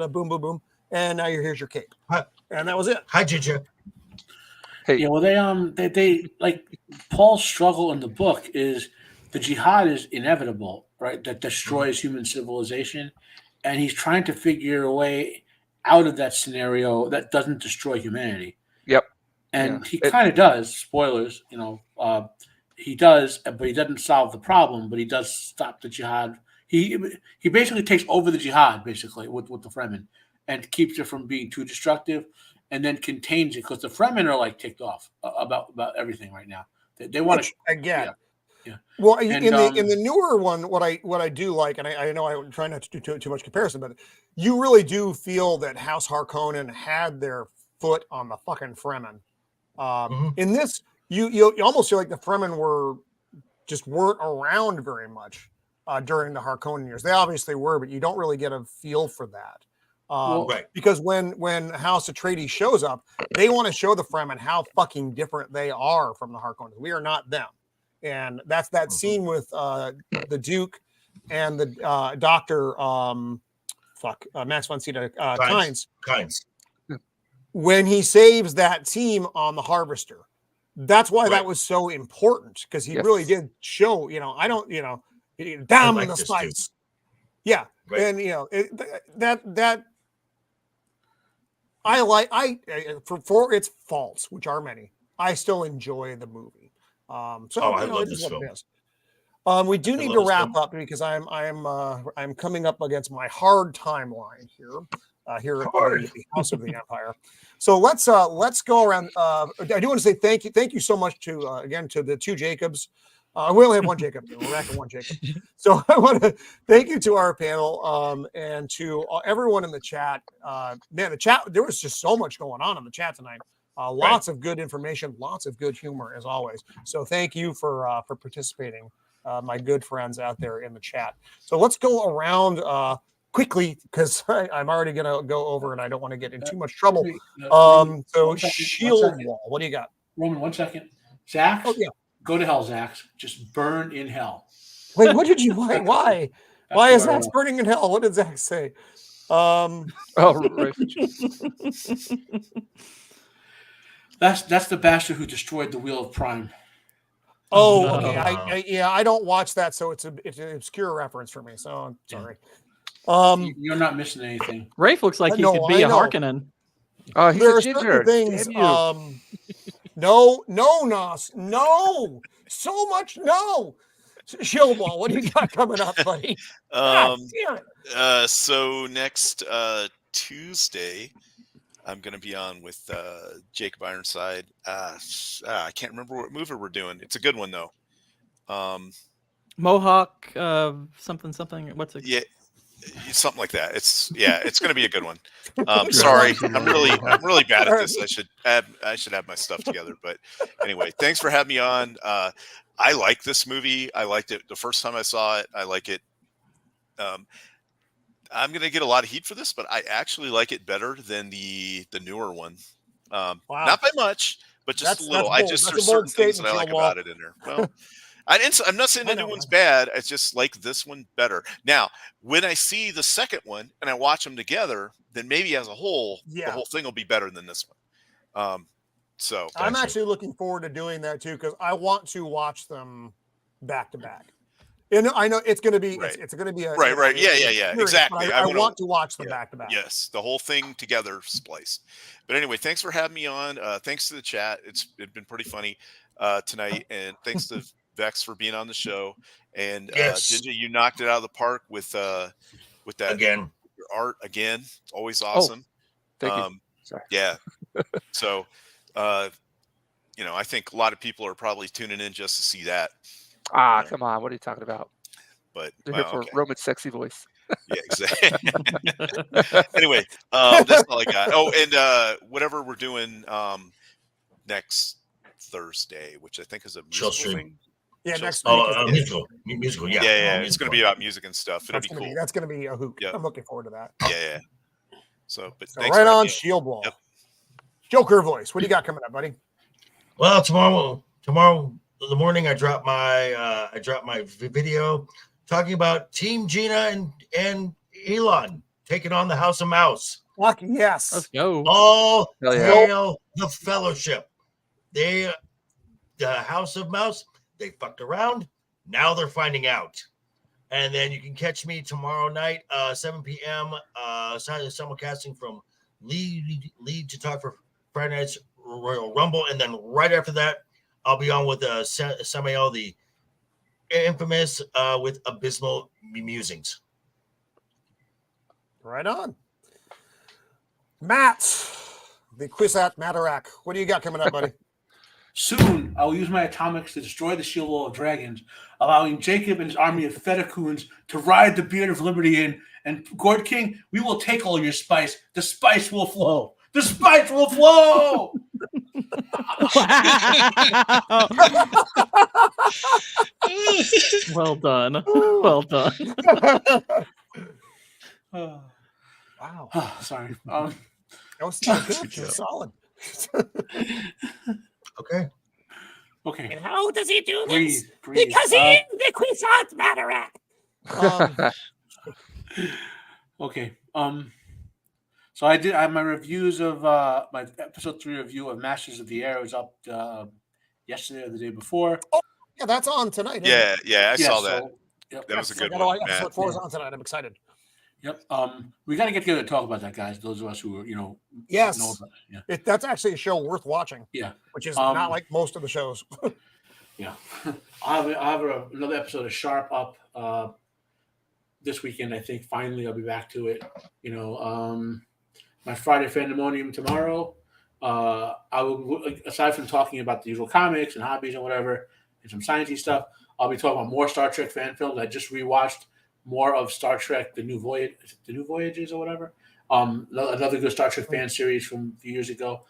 A: Boom, boom, boom. And now here's your cape.
E: Hi.
A: And that was it.
E: Hi, Jinja.
H: Yeah, well, they like Paul's struggle in the book is the jihad is inevitable, right? That destroys human civilization, and he's trying to figure a way out of that scenario that doesn't destroy humanity.
G: Yep.
H: And he kind of does. Spoilers, he does, but he doesn't solve the problem. But he does stop the jihad. He basically takes over the jihad, basically with the Fremen, and keeps it from being too destructive. And then contains it because the Fremen are like ticked off about everything right now. They want to
A: again. Well,
H: And,
A: in the newer one, what I do like, and I know I try not to do too much comparison, but you really do feel that House Harkonnen had their foot on the fucking Fremen. In this, you almost feel like the Fremen weren't around very much during the Harkonnen years. They obviously were, but you don't really get a feel for that.
E: Right.
A: Because when House Atreides shows up, they want to show the Fremen how fucking different they are from the Harkonnens. We are not them. And that's that scene with the Duke and the Doctor Max von Sydow Kynes. When he saves that team on the Harvester. That's why that was so important, because he really did show, damn the spice. Yeah. Right. And that for its faults, which are many, I still enjoy the movie.
E: I love this film.
A: We do need to wrap up because I'm coming up against my hard timeline here at the House of the Empire. So let's go around. I do want to say thank you so much to the two Jacobs. We only have one Jacob. We're back at one Jacob. So I want to thank you to our panel and to everyone in the chat. Man, the chat, there was just so much going on in the chat tonight. Lots of good information, lots of good humor as always. So thank you for participating, my good friends out there in the chat. So let's go around quickly because I'm already going to go over and I don't want to get in too much trouble. So Shieldwall, what do you got?
H: Roman, 1 second. Zach?
A: Oh, yeah.
H: Go to hell, Zach. Just burn in hell.
A: Wait, what did you like? Why? Why is Zach burning in hell? What did Zach say?
G: Right.
H: That's the bastard who destroyed the Wheel of Prime.
A: Oh, okay. I don't watch that, so it's an obscure reference for me. So I'm sorry.
H: You're not missing anything.
B: Rafe looks like he could be a Harkonnen.
G: Oh, he's
A: there
G: a ginger.
A: Things. No, Nos. No. So much no. Shieldwall, what do you got coming up, buddy?
D: So next Tuesday, I'm going to be on with Jacob Ironside. I can't remember what movie we're doing. It's a good one, though.
B: Mohawk, something. What's it?
D: Yeah. Something like that. It's going to be a good one. Sorry, I'm really bad at this. I should have my stuff together. But anyway, thanks for having me on. I like this movie. I liked it the first time I saw it. I like it. I'm going to get a lot of heat for this, but I actually like it better than the newer one. Wow. Not by much, but just a little. There's certain things that I like about it in there. Well. I'm not saying the new one's bad. I just like this one better. Now, when I see the second one and I watch them together, then maybe as a whole, the whole thing will be better than this one. So
A: I'm actually looking forward to doing that too because I want to watch them back to back. And I know it's going to be it's going to be a
D: right. Yeah. Exactly.
A: I want to watch them back to back.
D: Yes, the whole thing together spliced. But anyway, thanks for having me on. Thanks to the chat. It's been pretty funny tonight, and thanks to Vex for being on the show, and Jinja, you knocked it out of the park with that
E: again.
D: Your art again. It's always awesome.
G: Thank you. Sorry.
D: Yeah. So, I think a lot of people are probably tuning in just to see that.
G: Come on! What are you talking about?
D: But
G: they're here for Roman's sexy voice.
D: Yeah, exactly. Anyway, that's all I got. Oh, and whatever we're doing next Thursday, which I think is a musical thing.
A: Yeah, next week.
E: Musical. Yeah.
D: Yeah. It's going to be about music and stuff. It'll be cool.
A: That's going to be a hoot. Yep. I'm looking forward to that.
D: Yeah. So
A: right on Shieldwall. Yep. Joker voice. What do you got coming up, buddy?
E: Well, tomorrow in the morning, I dropped my video talking about Team Gina and Elon taking on the House of Mouse.
A: Fuck yes.
B: Let's go.
E: All hail the Fellowship. The House of Mouse, they fucked around. Now they're finding out. And then you can catch me tomorrow night, 7 p.m. Simulcasting from lead to talk for Friday night's Royal Rumble. And then right after that, I'll be on with Samael, the infamous, with Abysmal Musings.
A: Right on. Matt, the Quizat Matarak. What do you got coming up, buddy?
H: Soon, I will use my atomics to destroy the Shieldwall of Dragons, allowing Jacob and his army of Fetacoons to ride the beard of liberty in. And Gourd King, we will take all your spice. The spice will flow. The spice will flow.
B: Well done. Well done.
A: Wow.
H: Sorry.
A: That was good. It was solid.
E: Okay.
H: Okay.
A: And how does he do
H: Breathe,
A: this?
H: breathe.
A: Because he is the Quissant Matarat.
H: Okay. So I have my reviews of my episode 3 review of Masters of the Air was up yesterday or the day before.
A: Yeah, that's on tonight. isn't it?
D: I saw that.
H: Yep.
D: That was a good
A: I got
D: one.
A: episode
D: Matt.
A: 4 is on tonight. I'm excited.
H: Yep. We got to get together and talk about that, guys. Those of us who are,
A: Yes.
H: know about it. Yeah.
A: That's actually a show worth watching.
H: Yeah.
A: Which is not like most of the shows.
H: Yeah. I'll have another episode of Sharp up this weekend. I think finally I'll be back to it. My Friday Fandemonium tomorrow. I will, aside from talking about the usual comics and hobbies and whatever, and some sciencey stuff, I'll be talking about more Star Trek fan films. I just rewatched more of Star Trek: The New Voyages or whatever. Another good Star Trek fan series from a few years ago,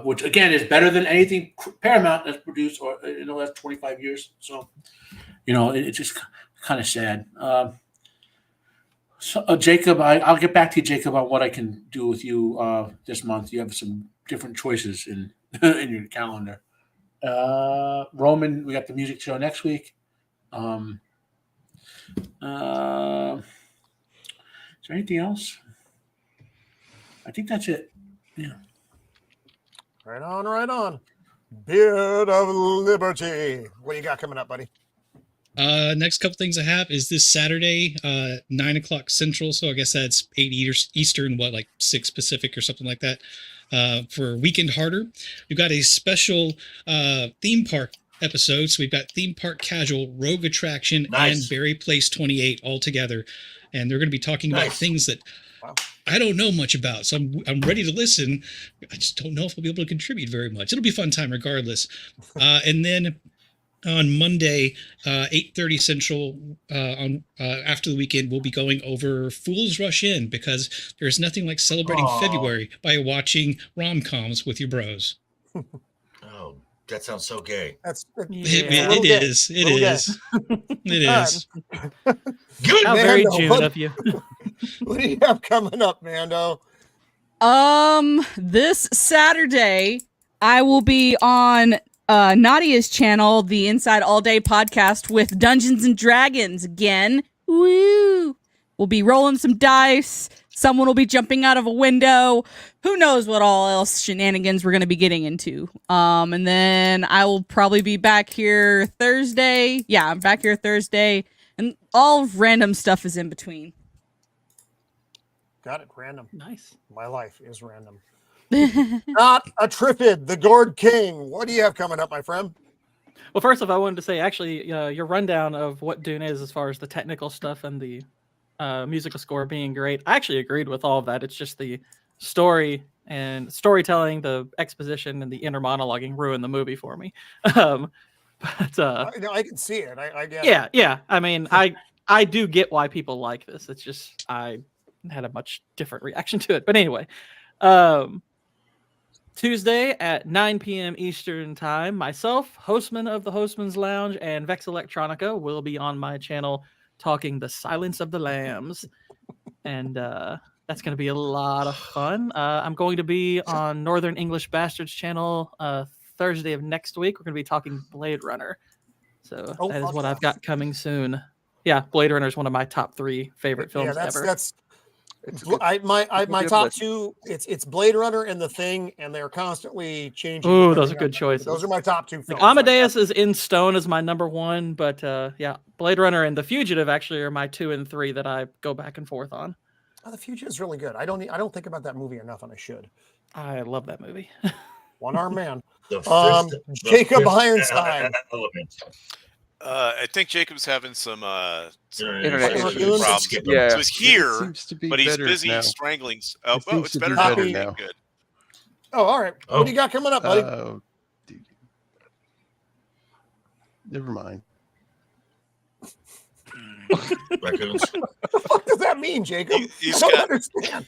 H: which again is better than anything Paramount has produced or in the last 25 years. So, it's just kind of sad. So, Jacob, I'll get back to you, Jacob, on what I can do with you this month. You have some different choices in in your calendar. Roman, we got the music show next week. Is there anything else? I think that's it. Yeah.
A: Right on, right on. Beard of Liberty. What do you got coming up, buddy?
I: Next couple things I have is this Saturday, 9:00 Central. So I guess that's 8 Eastern, like 6 Pacific or something like that. For Weekend Harder, we've got a special theme park episode. So we've got Theme Park Casual, Rogue Attraction, and Berry Place 28 all together. And they're going to be talking about things that I don't know much about. So I'm ready to listen. I just don't know if I'll be able to contribute very much. It'll be a fun time regardless. And then on Monday, 8:30 Central, after the weekend, we'll be going over Fools Rush In, because there's nothing like celebrating February by watching rom-coms with your bros.
E: Oh, that sounds so gay.
A: That's
I: It is. It is. It is.
E: Good.
B: How very June of you.
A: What do you have coming up, Mando?
F: This Saturday, I will be on Nadia's channel, the Inside All Day podcast with Dungeons and Dragons again. Woo! We'll be rolling some dice. Someone will be jumping out of a window. Who knows what all else shenanigans we're going to be getting into. And then I will probably be back here Thursday. Yeah, I'm back here Thursday. And all random stuff is in between.
A: Got it. Random.
B: Nice.
A: My life is random. Not a Trifid, the Gourd King. What do you have coming up, my friend?
B: Well, first off, I wanted to say, actually, your rundown of what Dune is as far as the technical stuff and the musical score being great, I actually agreed with all of that. It's just the story and storytelling, the exposition, and the inner monologuing ruined the movie for me. But
A: I can see it. I get
B: yeah,
A: it.
B: yeah. I mean, I do get why people like this. It's just I had a much different reaction to it. But anyway, Tuesday at 9 p.m. Eastern Time, myself, Hostman of the Hostman's Lounge, and Vex Electronica will be on my channel talking The Silence of the Lambs. And that's going to be a lot of fun. I'm going to be on Northern English Bastards channel Thursday of next week. We're going to be talking Blade Runner. So that is what I've got coming soon. Yeah, Blade Runner is one of my top 3 favorite films ever.
A: My top 2. It's Blade Runner and The Thing, and they're constantly changing.
B: Oh, those are good choices.
A: Those are my top 2 films.
B: Like Amadeus is in stone as my number 1, but yeah, Blade Runner and The Fugitive actually are my 2 and 3 that I go back and forth on.
A: Oh, The Fugitive is really good. I don't think about that movie enough, and I should.
B: I love that movie.
A: One-armed man.
E: Jacob
A: Ironside.
D: I think Jacob's having some
G: internet
A: issues.
D: problems.
G: Yeah.
D: So he's here,
J: Seems to be
D: but he's
J: better
D: busy
J: now.
D: strangling.
J: It
D: Oh,
J: seems
D: it's
J: to be
D: better
J: better
D: now.
J: now.
D: Good.
A: Oh, all right. What do you got coming up, buddy?
J: Never mind.
E: Raccoons.
A: What the fuck does that mean, Jacob?
D: He's
A: I don't
D: got-
A: understand.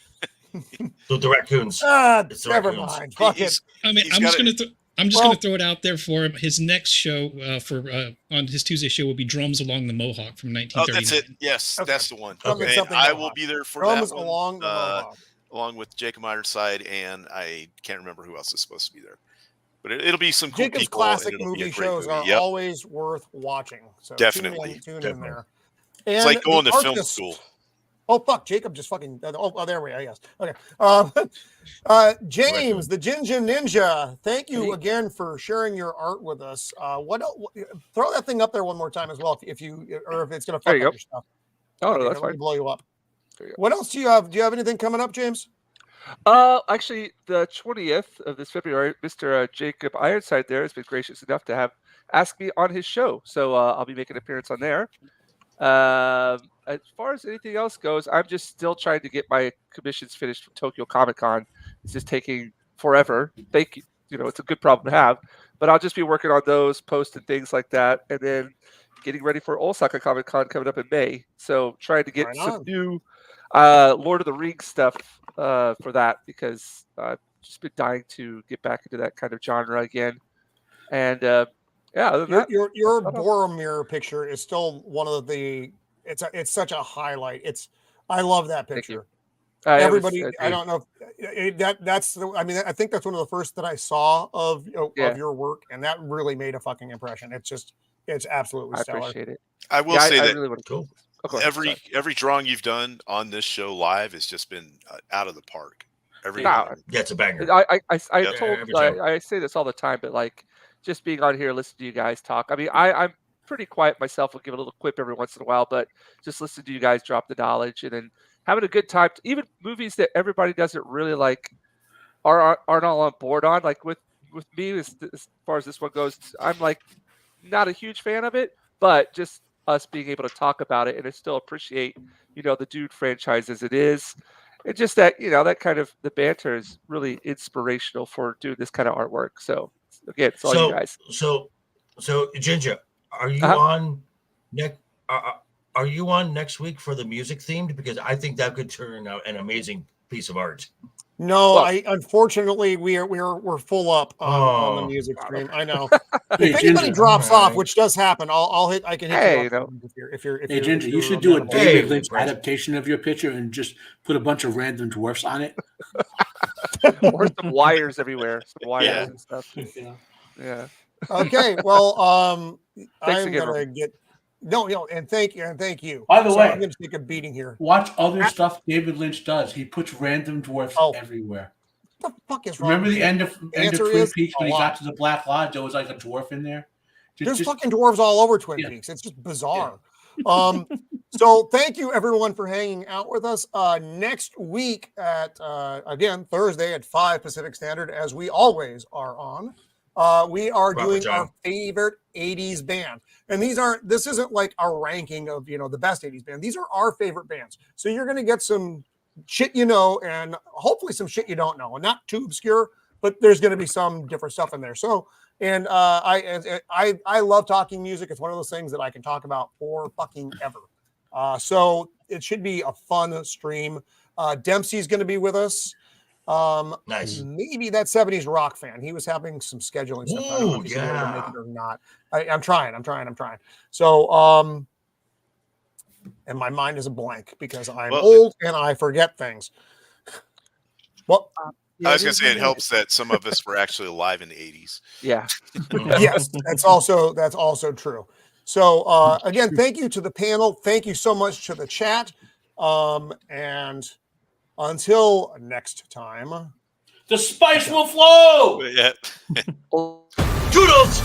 E: The raccoons. It's the
A: Never
E: raccoons.
A: mind. Fuck it.
I: I mean,
D: He's
I: I'm just
D: got
I: gonna throw it out there for him. His next show on his Tuesday show will be Drums Along the Mohawk from 1939.
D: Oh, that's it. Yes,
A: Okay.
D: that's the one.
A: Something-
D: And
A: something
D: I
A: Mohawk.
D: will be there for
A: Drums
D: that one,
A: along the Mohawk.
D: along with Jacob Ironside, and I can't remember who else is supposed to be there. But it'll be some cool
A: Jacob's
D: people. and
A: classic
D: it'll be a
A: movie
D: great
A: shows
D: movie.
A: are
D: Yep.
A: always worth watching. So
D: Definitely.
A: tune in
E: Definitely.
A: there.
D: It's
A: And
D: like going
A: the
D: to film
A: artist-
D: school.
A: Oh fuck! Jacob just fucking. Oh, there we are. Yes. Okay. James, the Jinja Ninja. Thank you again for sharing your art with us. Throw that thing up there one more time as well, if you or if it's gonna fuck
G: There you
A: up
G: go.
A: your stuff.
G: Oh,
A: Okay,
G: no, that's
A: let me
G: fine.
A: blow you up.
G: There you go.
A: What else do you have? Do you have anything coming up, James?
G: Actually, the 20th of this February, Mr. Jacob Ironside there has been gracious enough to have asked me on his show, so I'll be making an appearance on there. As far as anything else goes, I'm just still trying to get my commissions finished from Tokyo Comic Con. It's just taking forever. Thank you. You know, it's a good problem to have, but I'll just be working on those, posting things like that, and then getting ready for Osaka Comic Con coming up in May. So trying to get
A: Right
G: some
A: on.
G: new Lord of the Rings stuff for that, because I've just been dying to get back into that kind of genre again. And yeah, other than that,
A: Your Boromir picture is still one of the. It's such a highlight. I love that
G: Thank you.
A: picture.
G: it was-
A: Everybody,
G: it-
A: I don't know if that's the. I mean, I think that's one of the first that I saw of
G: Yeah.
A: your work, and that really made a fucking impression. It's absolutely
G: I
A: stellar.
G: appreciate it.
D: I will
G: Yeah,
D: say
G: I
D: that
G: really want to.
E: Cool.
D: every drawing you've done on this show live has just been out of the park. Every
G: No,
D: one.
E: Yeah, it's a banger.
G: I
D: Yeah,
E: every time.
G: I say this all the time, but like just being on here, listening to you guys talk. I mean, I'm pretty quiet myself. I'll give a little quip every once in a while, but just listen to you guys drop the knowledge and then having a good time. Even movies that everybody doesn't really like aren't all on board on. Like with me, as far as this one goes, I'm like not a huge fan of it, but just us being able to talk about it and I still appreciate, the Dune franchise as it is. It's just that, that kind of the banter is really inspirational for doing this kind of artwork. So again, it's all you guys.
E: So Jinja, are you
G: Uh-huh.
E: on next? Are you on next week for the music themed? Because I think that could turn out an amazing piece of art.
A: No,
G: Well-
A: unfortunately we're full up on the
E: Oh.
A: music stream. I know.
H: Hey,
A: If anybody
H: Ginger.
A: drops
E: Alright.
A: off, which does happen, I can hit
G: Hey,
A: you up if you're
H: Hey, Ginger, you should do a
A: amenable.
E: Hey,
H: David Lynch
E: Brent.
H: adaptation of your picture and just put a bunch of random dwarfs on it.
G: Or some wires everywhere, some wires
D: Yeah.
G: and stuff.
H: Yeah.
G: Yeah.
A: Okay, well,
G: Thanks
A: I'm
G: again,
A: gonna
G: Roman.
A: get and thank you.
H: By the
A: So
H: way-
A: I'm gonna take a beating here.
H: Watch other stuff David Lynch does. He puts random dwarfs
A: Oh.
H: everywhere.
A: What the fuck is wrong?
H: Remember
A: with
H: the
A: you?
H: end of
A: answer
H: Twin
A: is
H: Peaks when
A: a
H: he
A: lot.
H: got to the Black Lodge? There was like a dwarf in there.
A: There's fucking dwarves all over Twin
H: Yeah.
A: Peaks. It's just bizarre. So thank you everyone for hanging out with us. Next week at again Thursday at 5 Pacific Standard, as we always are on. We are
E: Proper
A: doing
E: time.
A: our favorite 80s band. And this isn't like our ranking of the best 80s band. These are our favorite bands. So you're gonna get some shit and hopefully some shit you don't know. And not too obscure, but there's gonna be some different stuff in there. So and I love talking music. It's one of those things that I can talk about for fucking ever. So it should be a fun stream. Dempsey's going to be with us.
E: Nice.
A: Maybe that 70s rock fan. He was having some scheduling stuff. I don't know
E: Ooh,
A: if he's gonna be able to make
E: yeah.
A: it or not. I'm trying. So and my mind is a blank because I'm
D: Well,
A: old and I forget things. Well,
D: I was gonna say it helps that some of us were actually alive in the 80s.
G: Yeah.
A: Yes, that's also true. So again, thank you to the panel. Thank you so much to the chat. And until next time.
H: The spice will flow.
D: Yeah.
E: Toodles!